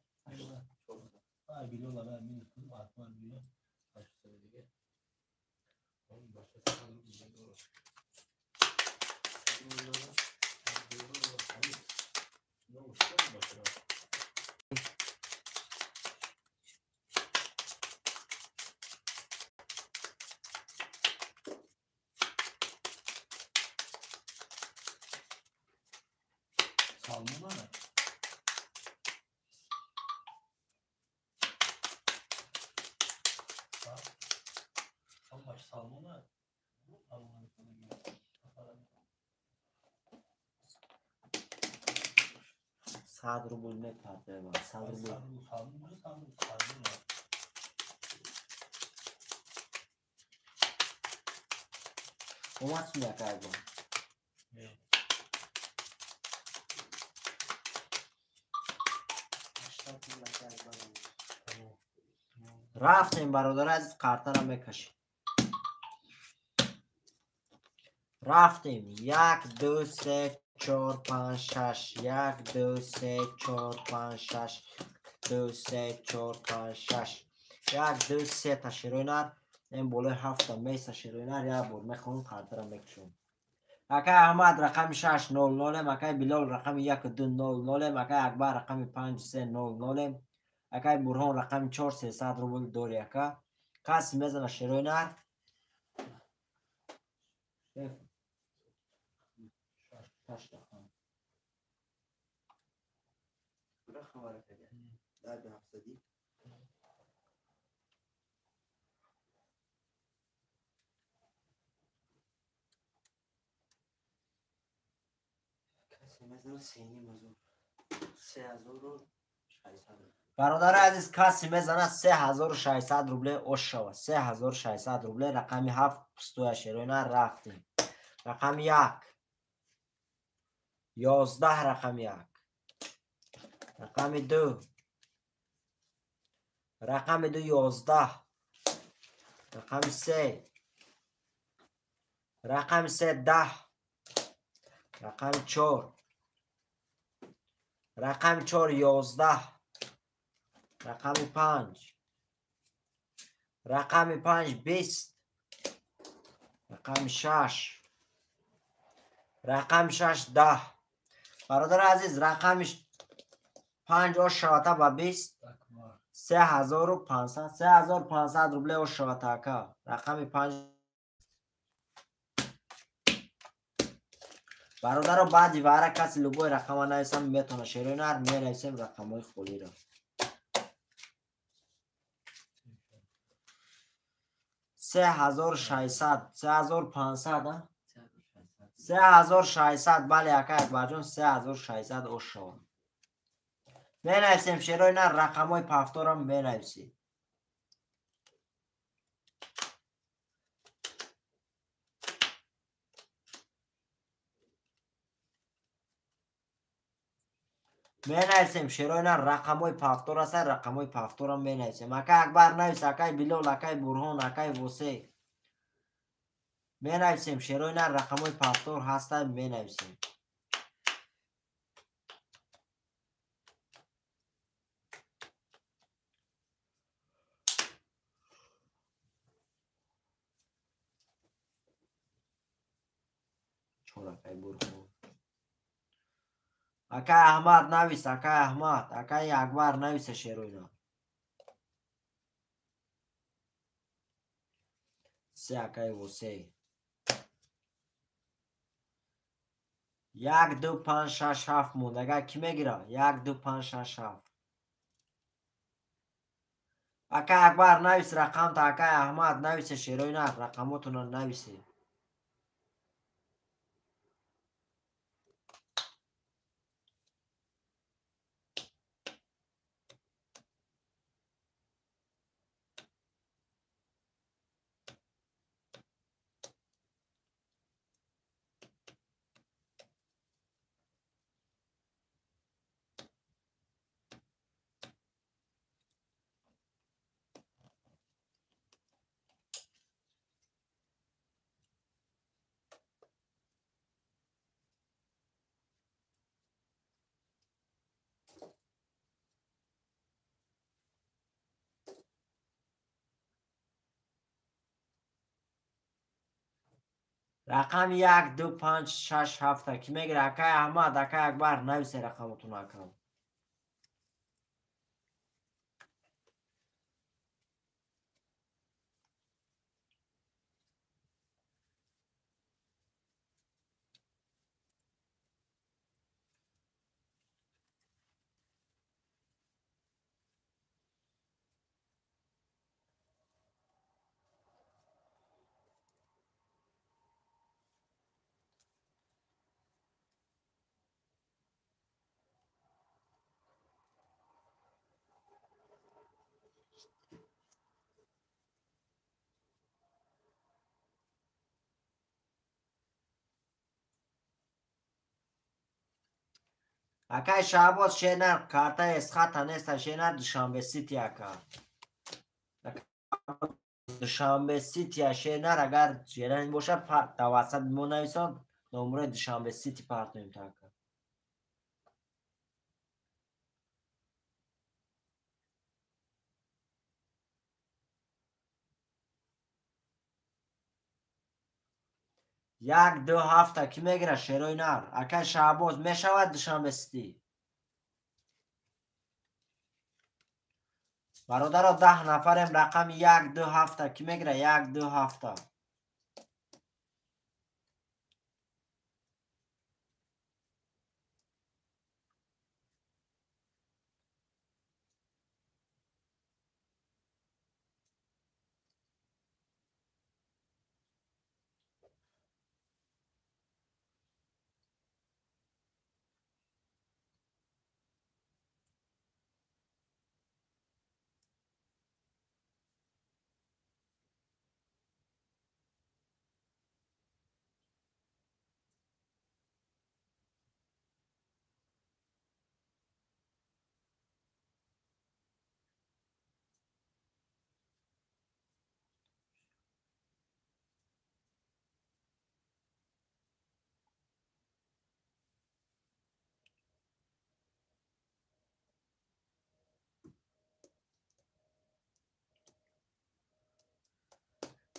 صد روبل میپرده با 100 روبل اومد سویا کرد رفتیم برادر از قرطه را میکشیم رفتیم 1 2 3 4 5 6 1 2 3 4 5 6 2 3 4 5 6 1 2 3 تا شیروینر این بالای 7 تا میسه شیروینر یک بار میخونم قرطه را میکشیم Акай احمد رقم 600 Акай Билол رقم 1200 Акай Акбар رقم 5300 Акай Бурҳон رقم 4300 روبل داری ака کسی میزنه شیروینر برادر عزیز کسی میزنه 3600 روبل اوش شود 3600 روبل رقم 7 پستوی شیروینر رفتیم رقم 1 11 رقم 1 رقم 2 رقم 2 11 رقم 3 رقم 3 10 رقم 4 رقم 4 11 رقم 5 رقم 5 20 رقم 6 رقم 6 10 برادر عزیز رقم 5 او شواته با 20 3500 روبل او شواته اکا رقم 5 برادر رو بعدی واره کسی لوگوی رقم نویسم میتونه شیرینر می نویسیم رقم های خولی رو 3600 3500 3600 بله اکا اکبر جان 3600 اوش شد. بنویسیم شیرای نه رقم های پفتارم بنویسیم. بنویسیم شیرای نه رقم های پفتار هست رقم های پفتارم بنویسیم. اکا اکبر نویس اکای بلال اکای برهان اکای وسیع بنویسیم شیرای نه رقم های پفتار هستن بنویسیم. اکای برهان اکای احمد نویس اکای احمد اکای اکبر نویس شیرای نه سه اکای وسیع 1 2 5 6 7 موند اگر کی میگیره 1 2 5 6 7 اکای اکبر نویس رقم تا اکای احمد نویس شیرای نه رقماتون نویسی. رقم 1 2 5 6 7 کی میگیره اکای احمد اکای اکبر نویس رقمتون اکام. اکای شعباز شینر کارتا اسخط نیست شینر دوشنبه سیتی اکا دوشنبه سیتی شینر اگر شینر باشه توسط مو نویسان نمره دوشنبه سیتی پارتنیم تا اکا. یک دو هفته کی میگیره شیرای نر اکای شعباز میشود دوشنبه سیتی. برادر 10 نفرم رقم 1 2 7 کی میگیره 1 2 7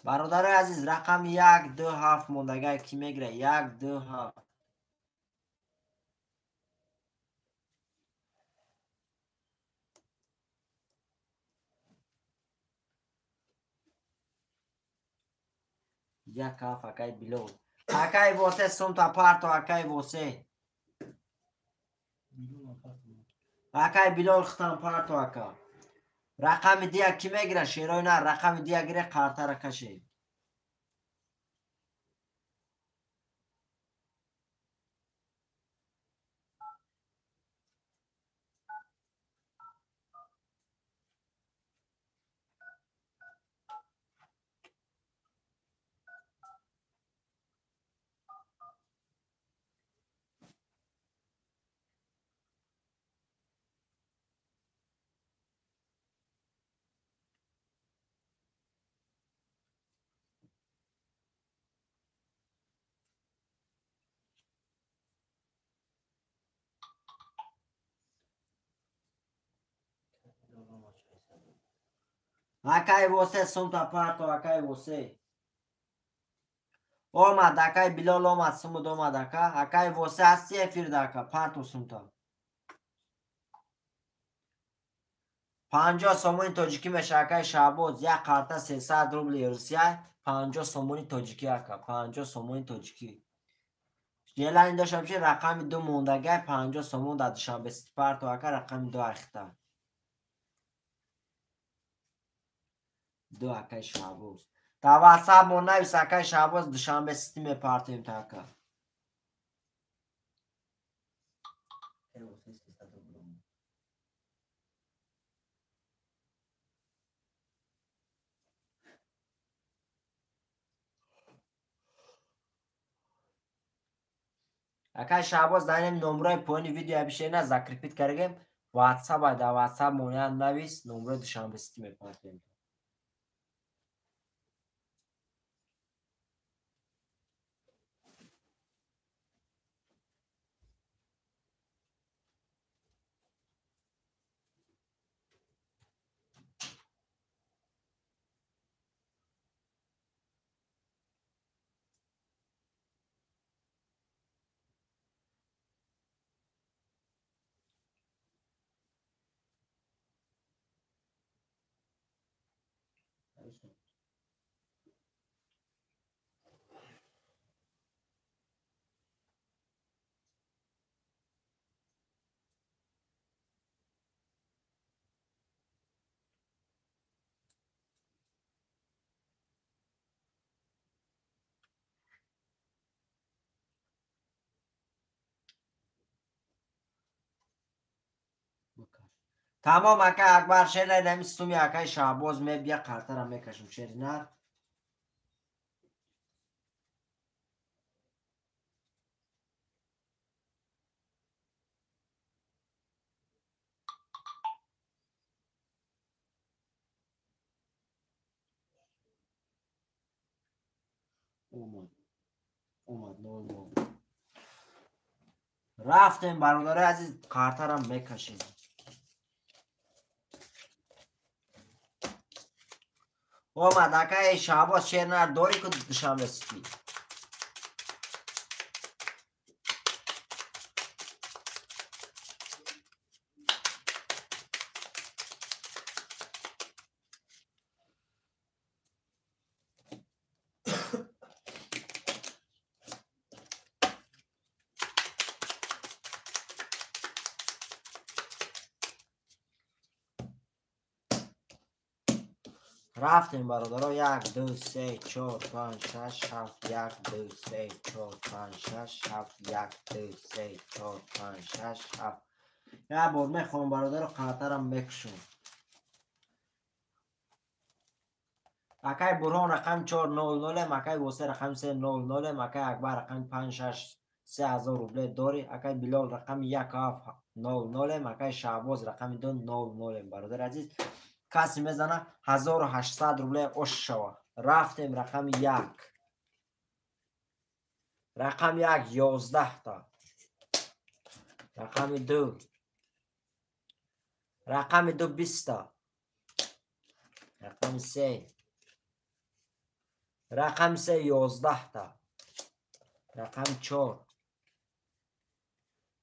برادر عزیز رقم 1 2 7 موندگه کی میگیره 1 2 7 یک هفت اکای بلو اکای واسه سوم تا پارتو اکای واسه اکای بلال ختم پارتو اکا رقم دیگه کی میگیره شیرای نه رقم دیگه گیره کارتا را کشه акай восе сумта парто акай восе омад акай билол омад сумуд омад ака акай восе асти эфирда ака парто сумта 50 сомони тоҷикӣ меша акай шаҳбоз як қарта 300 рубли русия 50 сомони тоҷикӣ ака 50 сомони тоҷикӣ желани доштам чи рақами 2 мондагай 50 сомон дар душанбе сити парто ака рақами 2 ахита 2 акай шаҳбоз дар ватсап мо навис акай шаҳбоз душанбе сити мепартоем та ака акай шаҳбоз дар ин номраи поёни видео бишена закрепит кардем ватсап ай дар ватсап монеан навис номраи душанбе сити мепартоем тамом акай акбар шерай нами суми акай шаҳбоз мебия қартара мекашем шеринар омад рафтем бародари азиз қартарам мекашем омад акай шаҳбоз шернар дори ку душанбе сити рафтем бародаро 1 2 3 4 5 6 7 1 2 3 4 5 6 7 1 2 3 4 5 6 7 як бор мехоҳам бародаро қартарам мекушам акай бурҳон рақами 400 акай восе рақами 300 акай акбар рақами 5-6 3000 рубле дори акай билол рақами 1700 акай шаҳбоз рақами 200 бародари азиз каси мезана 1800 рубле ош шава рафтем рақами 1 рақами 1 11 та рақами 2 рақами 2 20 та рақами 3 рақами 3 11 та рақами 4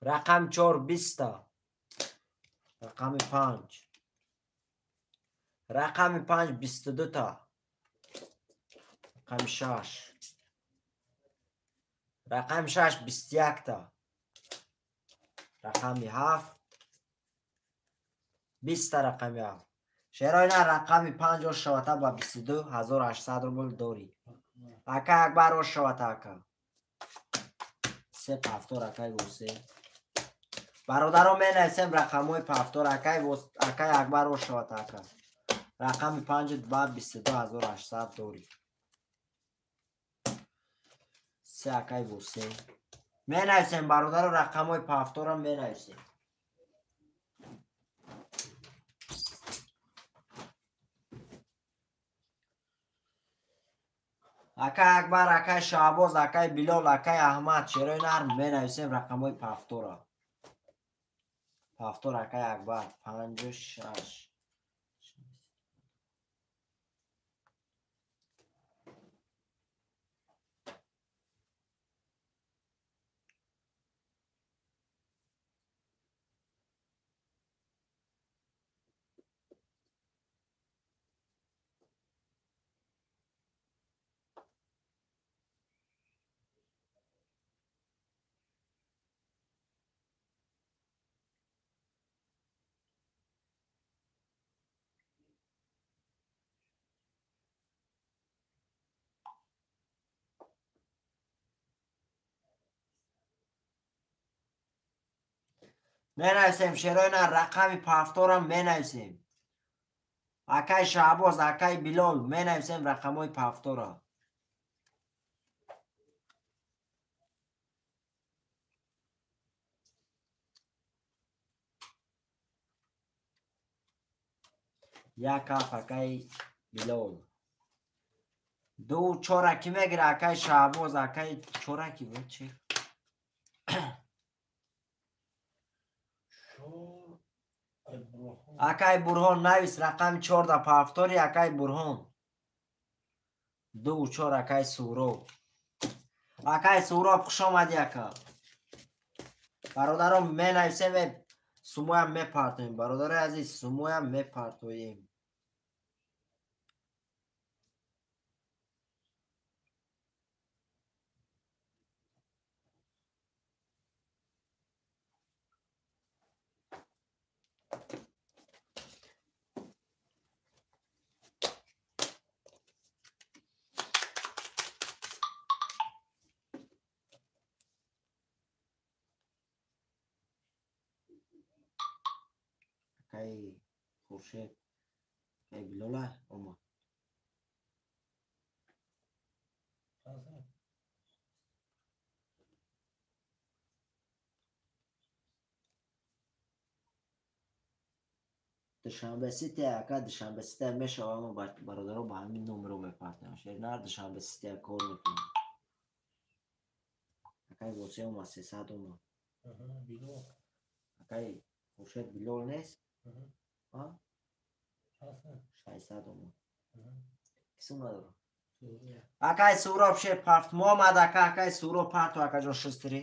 рақами 4 20 та рақами 5 рақами 5 22 та рақами 6 рақами 6 21 та рақами 7 20 та рақами 7 шероина рақами 5 ош шавата ба 22 1800 рубл дори акай акбар ош шавата ака се пафтор акай восе бародаро менависем рақамои пафтор акай акбар ош шавата ака рақами 5 ба 22800 дори се акай восе менависем бародаро рақамои пафторам менависем акай акбар акай шаҳбоз акай билол акай аҳмад шерои нар менависем рақамои пафтора пафтор акай акбар 56 менависем шероина рақами пафторам менависем. акай Шаҳбоз, акай Билол менависем рақамҳои пафтора. як ҳафт акай Билол. 2 чораки мегира акай Шаҳбоз, акай чораки буд чи? акай Бурҳон навис рақами 14 пафтори акай Бурҳон. 2 4 акай Суроб. акай Суроб хуш омадӣ ака. бародарон менависем сумоям мепартоем. бародари азиз сумоям мепартоем. акай Хуршед, акай Билола омад. душанбесите ака душанбесите мешавам бародаро ба ҳамин номеро мепартоям. шернар душанбесите кор мекунам. акай восе омад 300 омад. акай Хуршед Билол нест? 600 омад. кисм надорам. акай Суроб шер пафт моҳаммад ака. акай Суроб парту акаҷон шустири.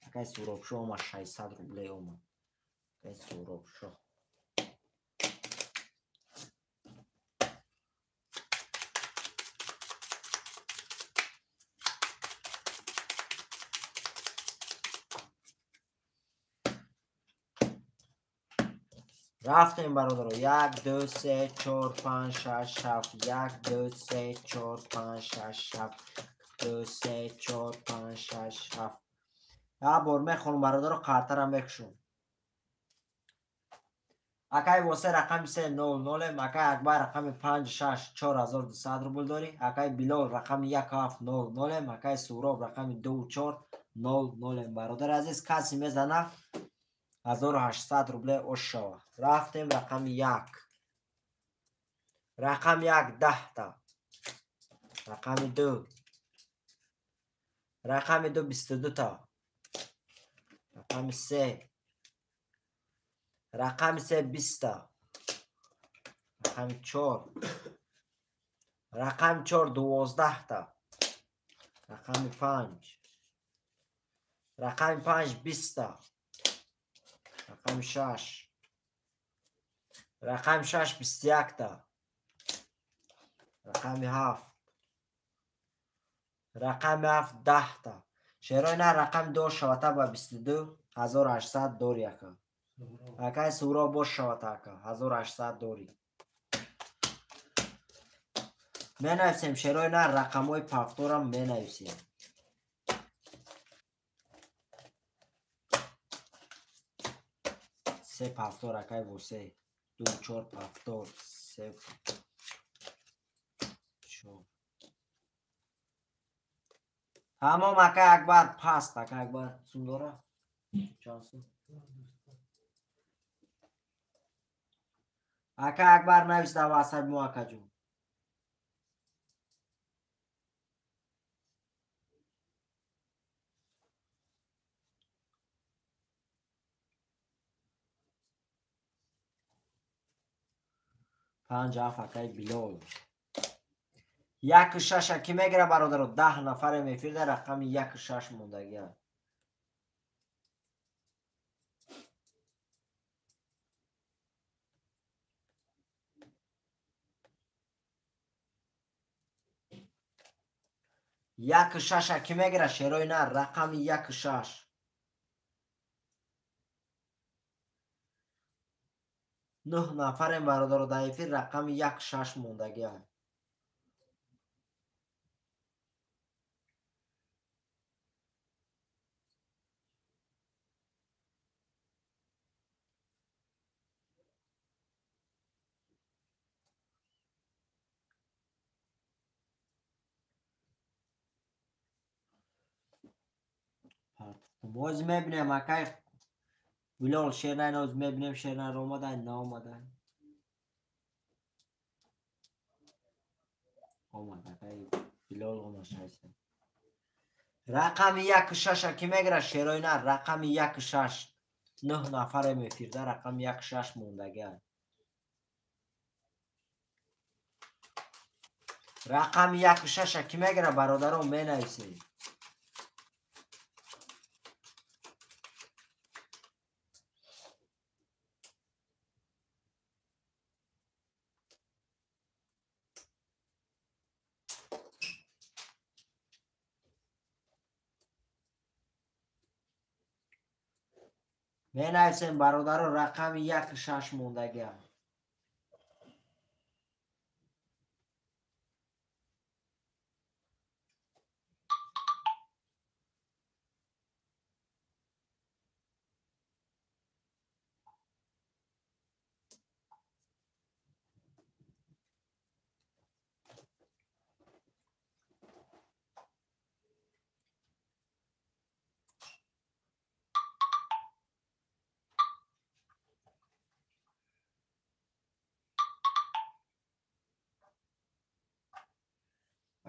акай Суробшо омад 600 рубле омад. акай Суробшо. рафтем бародаро. 1 2 3 4 5 6 7 1 2 3 4 5 6 7 2 3 4 5 6 7 бор мехонам бародаро қартарам мекушам. акай восе рақами 300 акай Акбар рақами 56 4200 рубл дори. акай Билол рақами 1700 акай Суроб рақами 2400 бародари азиз каси мезана 1800 рубле ош шава. рафтем рақами 1. рақами 1 10 та. рақами 2. рақами 2 22 та. рақами 3. рақами 3 20 та. рақами 4. рақами 4 12 та. рақами 5. рақами 5 20 та. рақами 6. рақами 6 21 та. рақами 7. рақами 7 10 та. шерои на рақами 2 шавата ба 22 1800 дори ака. акай Суроб бош шавата ака 1800 дори. менависем шерои на рақамҳои пафторам менависем. се пафтор акай восе 2 4 пафтор 3 4 тамом акай Акбар паст. акай Акбар сум дора чанд сум? акай Акбар нависда васаби мо акаҷон. پنج افکای بیلول 1.6 کی میگیره برادر 10 نفر میفیر در رقم 1.6 موندگی. یک شش کی میگیره شیروی نه رقم 1.6 9 نفر برادر ضعیفی رقم 1.6 موندگی است. باز میبینیم اکای بلال شیرنای ناز میبینیم شیرنای رو آمدن نه آمدن آمد اکای بلال آمد هستن رقم 1-6 کی میگیره شیرای نه رقم 1-6 9 نفر میفیرده رقم 1-6 موندگی رقم 1-6 کی میگیره برادران مینویسید مینویسیم برادران رقم 1-6 موندگی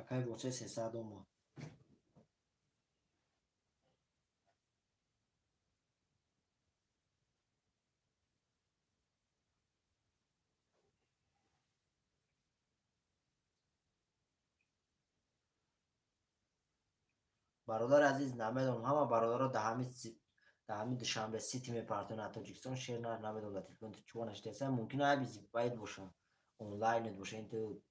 اکای بوچه 300 اومد برادر عزیز نمیدونم همه برادرها دهمی دوشنبه سیتی میپرتون تاجیکستان شیر نمیدونم تلفن تو چونش دسته ممکنه ای بیزی باید باشه آنلاین باشه این تو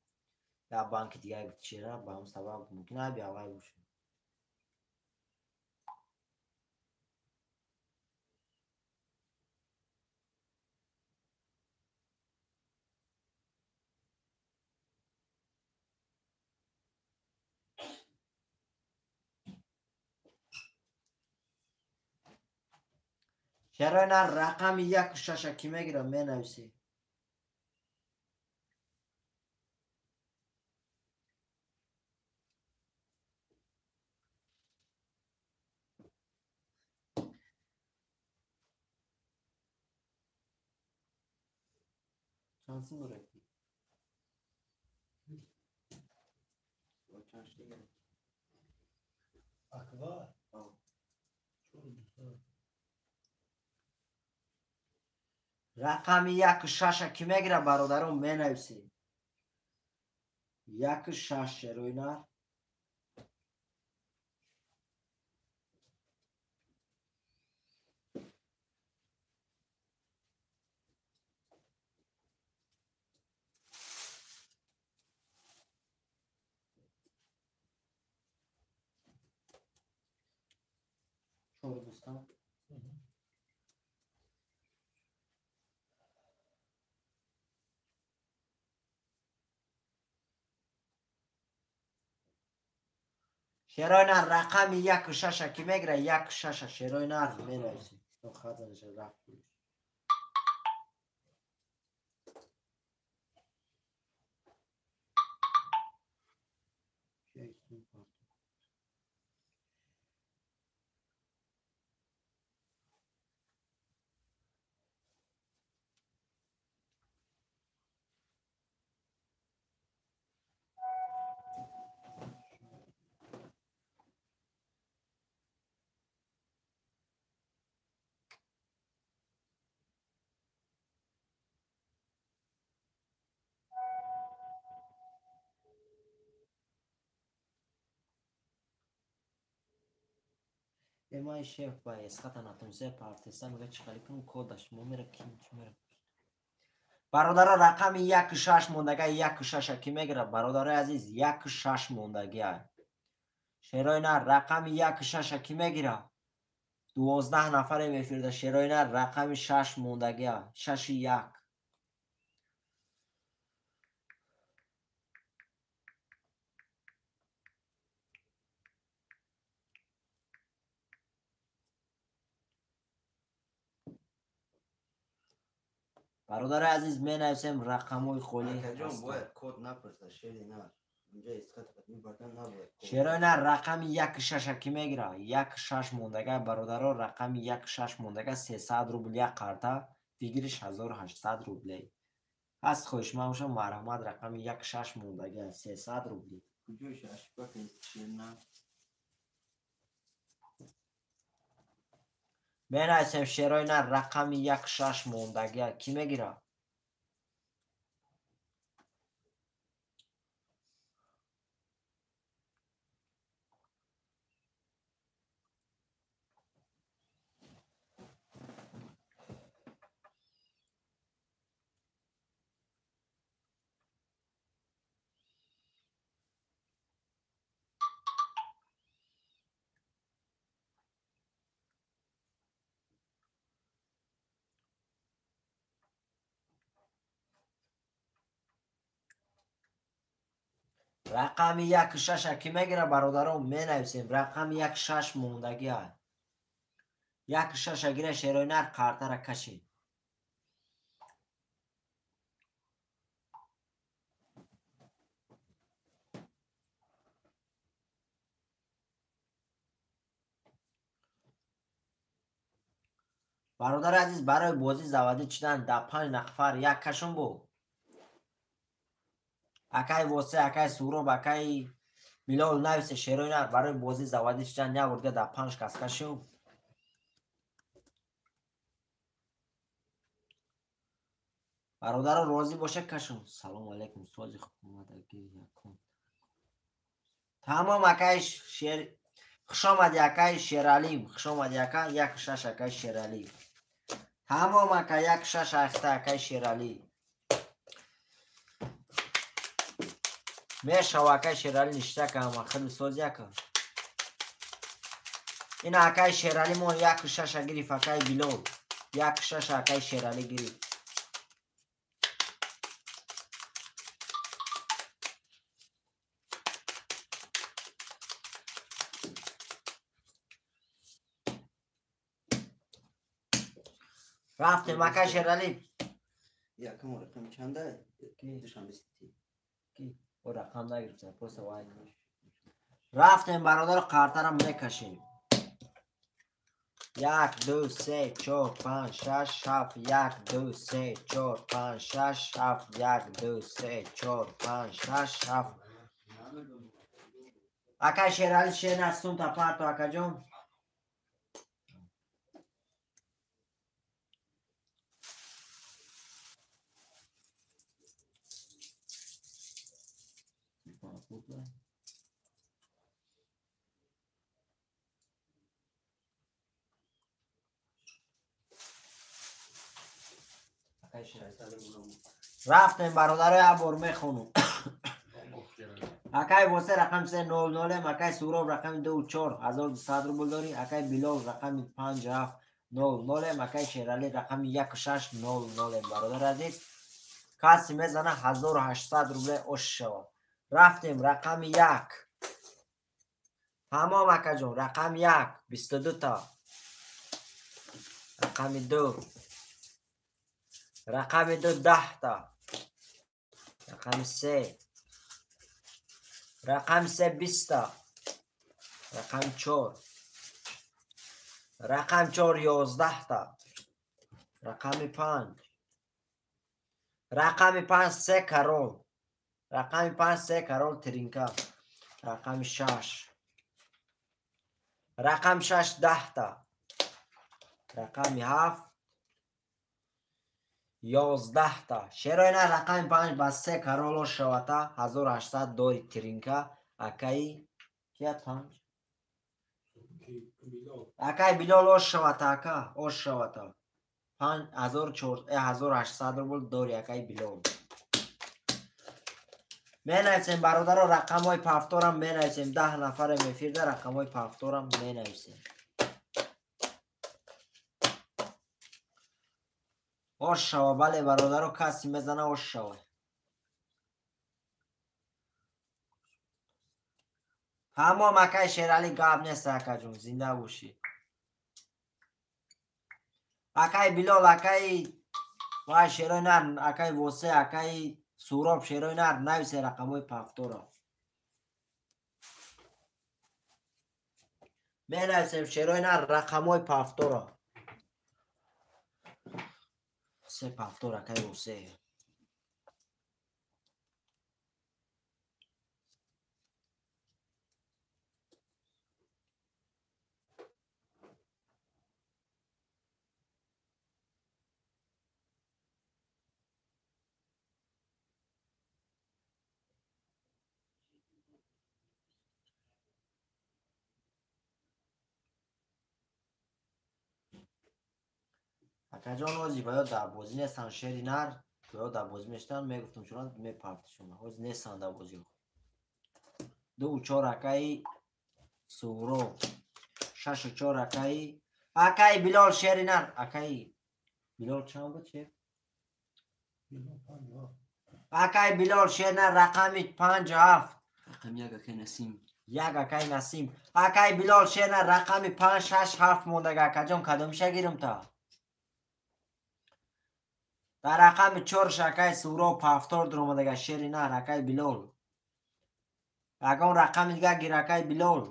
یا بانک دیگه گفت شیر با هم سبب ممکنه ای بیا باشه شیرای نه رقم 1-6 کی میگیرم مینویسی شانسی دوره اکبر رقم 1-6 کی میگیره برادران مینویسی 1-6 شیرای نه چون دوستان شیرای نه رقم 1-6 کی میگیره 1-6 شیرای نه مینویسی تو خزانش رفت ما شیف با اسقاط ناتونسه پارتیستا میگه چیکار کنم کدش ما میره کیم چی میره برادر رقم 1-6 موندگی 1-6 کی میگیره برادر عزیز 1-6 موندگی شیرای نه رقم 1-6 کی میگیره 12 نفر میفیرده شیرای نه رقم 6 موندگی 6-1 برادر عزیز می نویسیم رقم های خولی جان باید کد نپرسه شیری نه شیرای نر رقم 1.6 کی میگیره؟ 1.6 موندگه برادرها، رقم 1.6 موندگه 300 روبل یک قرطه، دیگرش 1800 روبلی هست. خوش ماموشم مرحمت رقم 1.6 موندگه 300 روبلی. بنویسیم شیرای نر رقم 1.6 موندگه کی میگیره؟ رقم 1.6 کی میگیره برادران؟ می نویسیم رقم 1.6 موندگی های 1.6 گیره شیرای نر قرطه را کشید. برادر عزیز برای بازی زوادی چیدن در 5 نفر یک کشون بو اکای واسه اکای سورو اکای بلال نویسه شیرای نر برای بازی زوادی چیدن نبورده در 5 کس کشون. برادر راضی باشه کشون. سلام علیکم سازی خوب اومدگی یکم تمام اکای شیر خوش آمدی اکای شیرعلیم. خوش آمدی اکای 1.6 اکای شیرعلیم. تمام اکای 1.6 اخته اکای شیرعلی میشه و اکای شیرعلی نشته که همه خیلی سازی اکا این اکای شیرعلی مون 1.6 گریف اکای بلال 1.6 اکای شیرعلی گریف. رفتیم اکای شیرعلی یکم رقم چنده؟ دوشنبه سیتی کی؟ او رقم نگرفتن پس وای رفتیم برادر قرطه را میکشیم 1 2 3 4 5 6 7 1 2 3 4 5 6 7 1 2 3 4 5 6 7 اکای شیرعلی شیر نستون تا پرتو اکا جون رفتیم برادر عبور میخونم اکای واسه رقم 300 اکای سوراب رقم 24 1200 روبل داری. اکای بلال رقم 5700 اکای شیرعلی رقم 1.600 برادر عزیز کسی میزنه 1800 روبل اوش شود. رفتیم رقم 1 تمام اکا جون رقم 1 22 تا رقم 2 رقم 2 10 تا رقم 3 رقم 3 20 تا رقم 4 رقم 4 11 تا رقم 5 رقم 5 3 کرول رقم 5 3 کرول ترینکا رقم 6 رقم 6 10 تا رقم 7 11 تا شیرای نه رقم 5 با 3 کرول شواتا 1800 داری ترینکا اکای کیا 5 اکای بلال اوش شواتا اکا اوش شواتا 1800 روبل داری اکای بلال. می نویسیم برادر رقم های پفتارم می نویسیم 10 نفر میفیرده رقم های پفتارم می نویسیم اوش شوا. بله برادر کسی میزنه اوش شوا. تمام اکای شیرعلی گاب نیست اکا جون زنده باشی. اکای بلال اکای وای شیرای نر اکای واسه اکای سوراب شیرای نر نویسه رقم های پفتارم менависем шерои нар рақамҳои пафтора. се пафтор акай усе. акаҷон ҳози ба ёд дар бозӣ нестан шери нар ба ёд дар бозӣ мештан мегуфтам чунон мепафтишон ҳози нестан дар бозӣ 2-4 акаи Суҳроб 6-4 акаи Билол шери нар акаи Билол чанд буд шер акаи Билол шери нар рақами 5-7 рақами 1 акаи Насим 1 акаи Насим акаи Билол шери нар рақами 5-6-7 мондага акаҷон кадомиша гирем та дар рақами 4 акаи Суҳроб пафтор дуромадага шери нар акаи Билол ягон рақами дига гир акаи Билол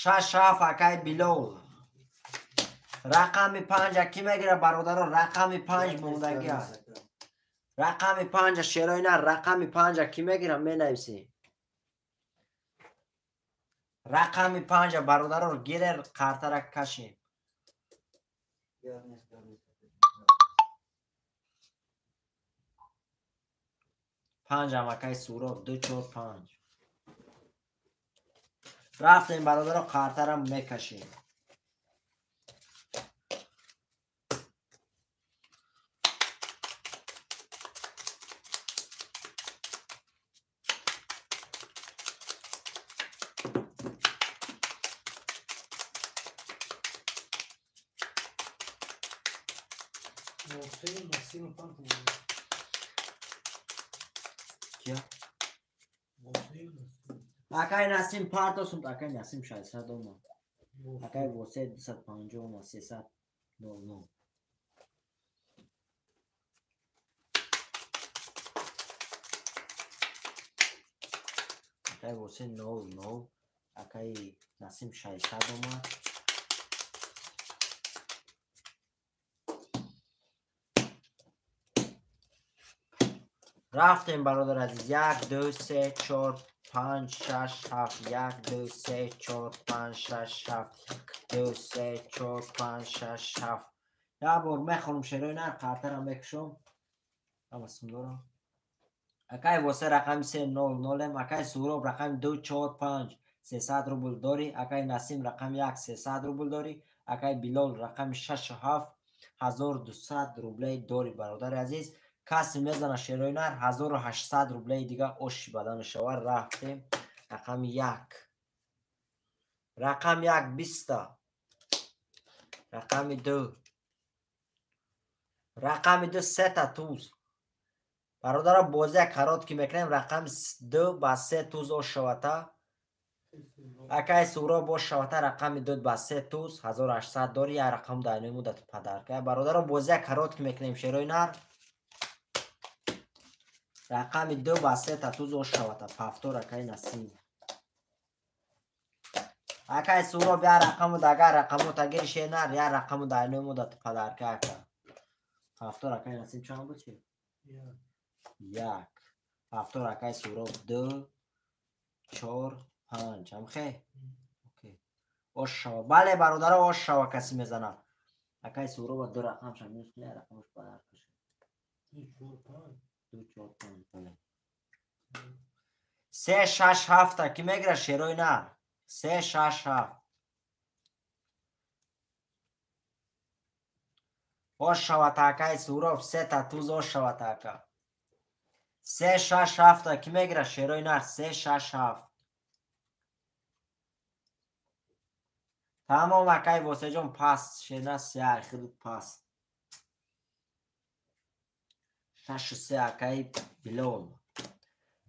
шаш-ҳафт акаи Билол рақами 5 ки мегира бародарон рақами 5 мондаги аст рақами 5 шерои нар рақами 5 ки мегира менависем рақами 5 бародарон гирер қартара кашем 5 акаи Суҳроб 2-4-5 рафтем бародарон қартара мекашем акаи Насим партосум акаи Насим 600 омад акаи восе 250 омад 300 00 акаи восе 00 акаи Насим 600 омад рафтем бародар азиз 1 2 3 4 5 6 7 1 2 3 4 5 6 7 2 3 4 5 6 7 я бор мехонам шерои нар қартара мекушам ҳамасум дорам акаи восе рақами 300 акаи Суҳроб рақами 2-4-5 300 рубл дори акаи Насим рақами 1 300 рубл дори акаи Билол рақами 6-7 1200 рублей дори бародари азиз касе мезана шерои нар 1800 рублей дига оши бадан мешавад рафтем рақами 1 рақами 1 20 рақами 2 рақами 2 3 туз бародара бозия карот ки мекунем рақами 2 ба 3 туз ош шавата акаи Суҳроб ош шавата рақами 2 ба 3 туз 1800 дори я рақам дайнои муддати падарка бародара бозия карот ки мекунем шерои нар рақами 2 ба 3 туз ош шавата пафтор акаи Насим акаи Суҳроб я рақаму дага рақаму тагири шери нар я рақаму дайнои муддати падарка ака пафтор акаи Насим чанд буд чи 1 пафтор акаи Суҳроб 2 4 5 амхе окей ош шава бале бародара ош шава каси мезана акаи Суҳроб 2 рақам ша минус кунем рақамш падарка 2-4-5 бале 3-6-7 ки мегира шерои нар 3-6-7 ош шавата акаи Суҳроб 3 туз ош шавата ака 3-6-7 ки мегира шерои нар 3-6-7 тамом акаи восеҷон паст шери нар 3 худуд паст 6-3 акаи Билол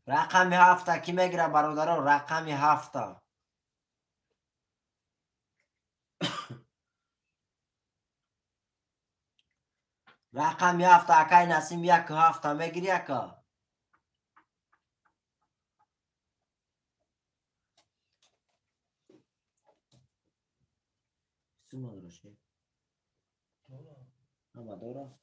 рақами 7 ки мегира бародарон рақами 7 رقم یافت اکای نسیم یک هفته میگیری اکا سیما درشه اما دارم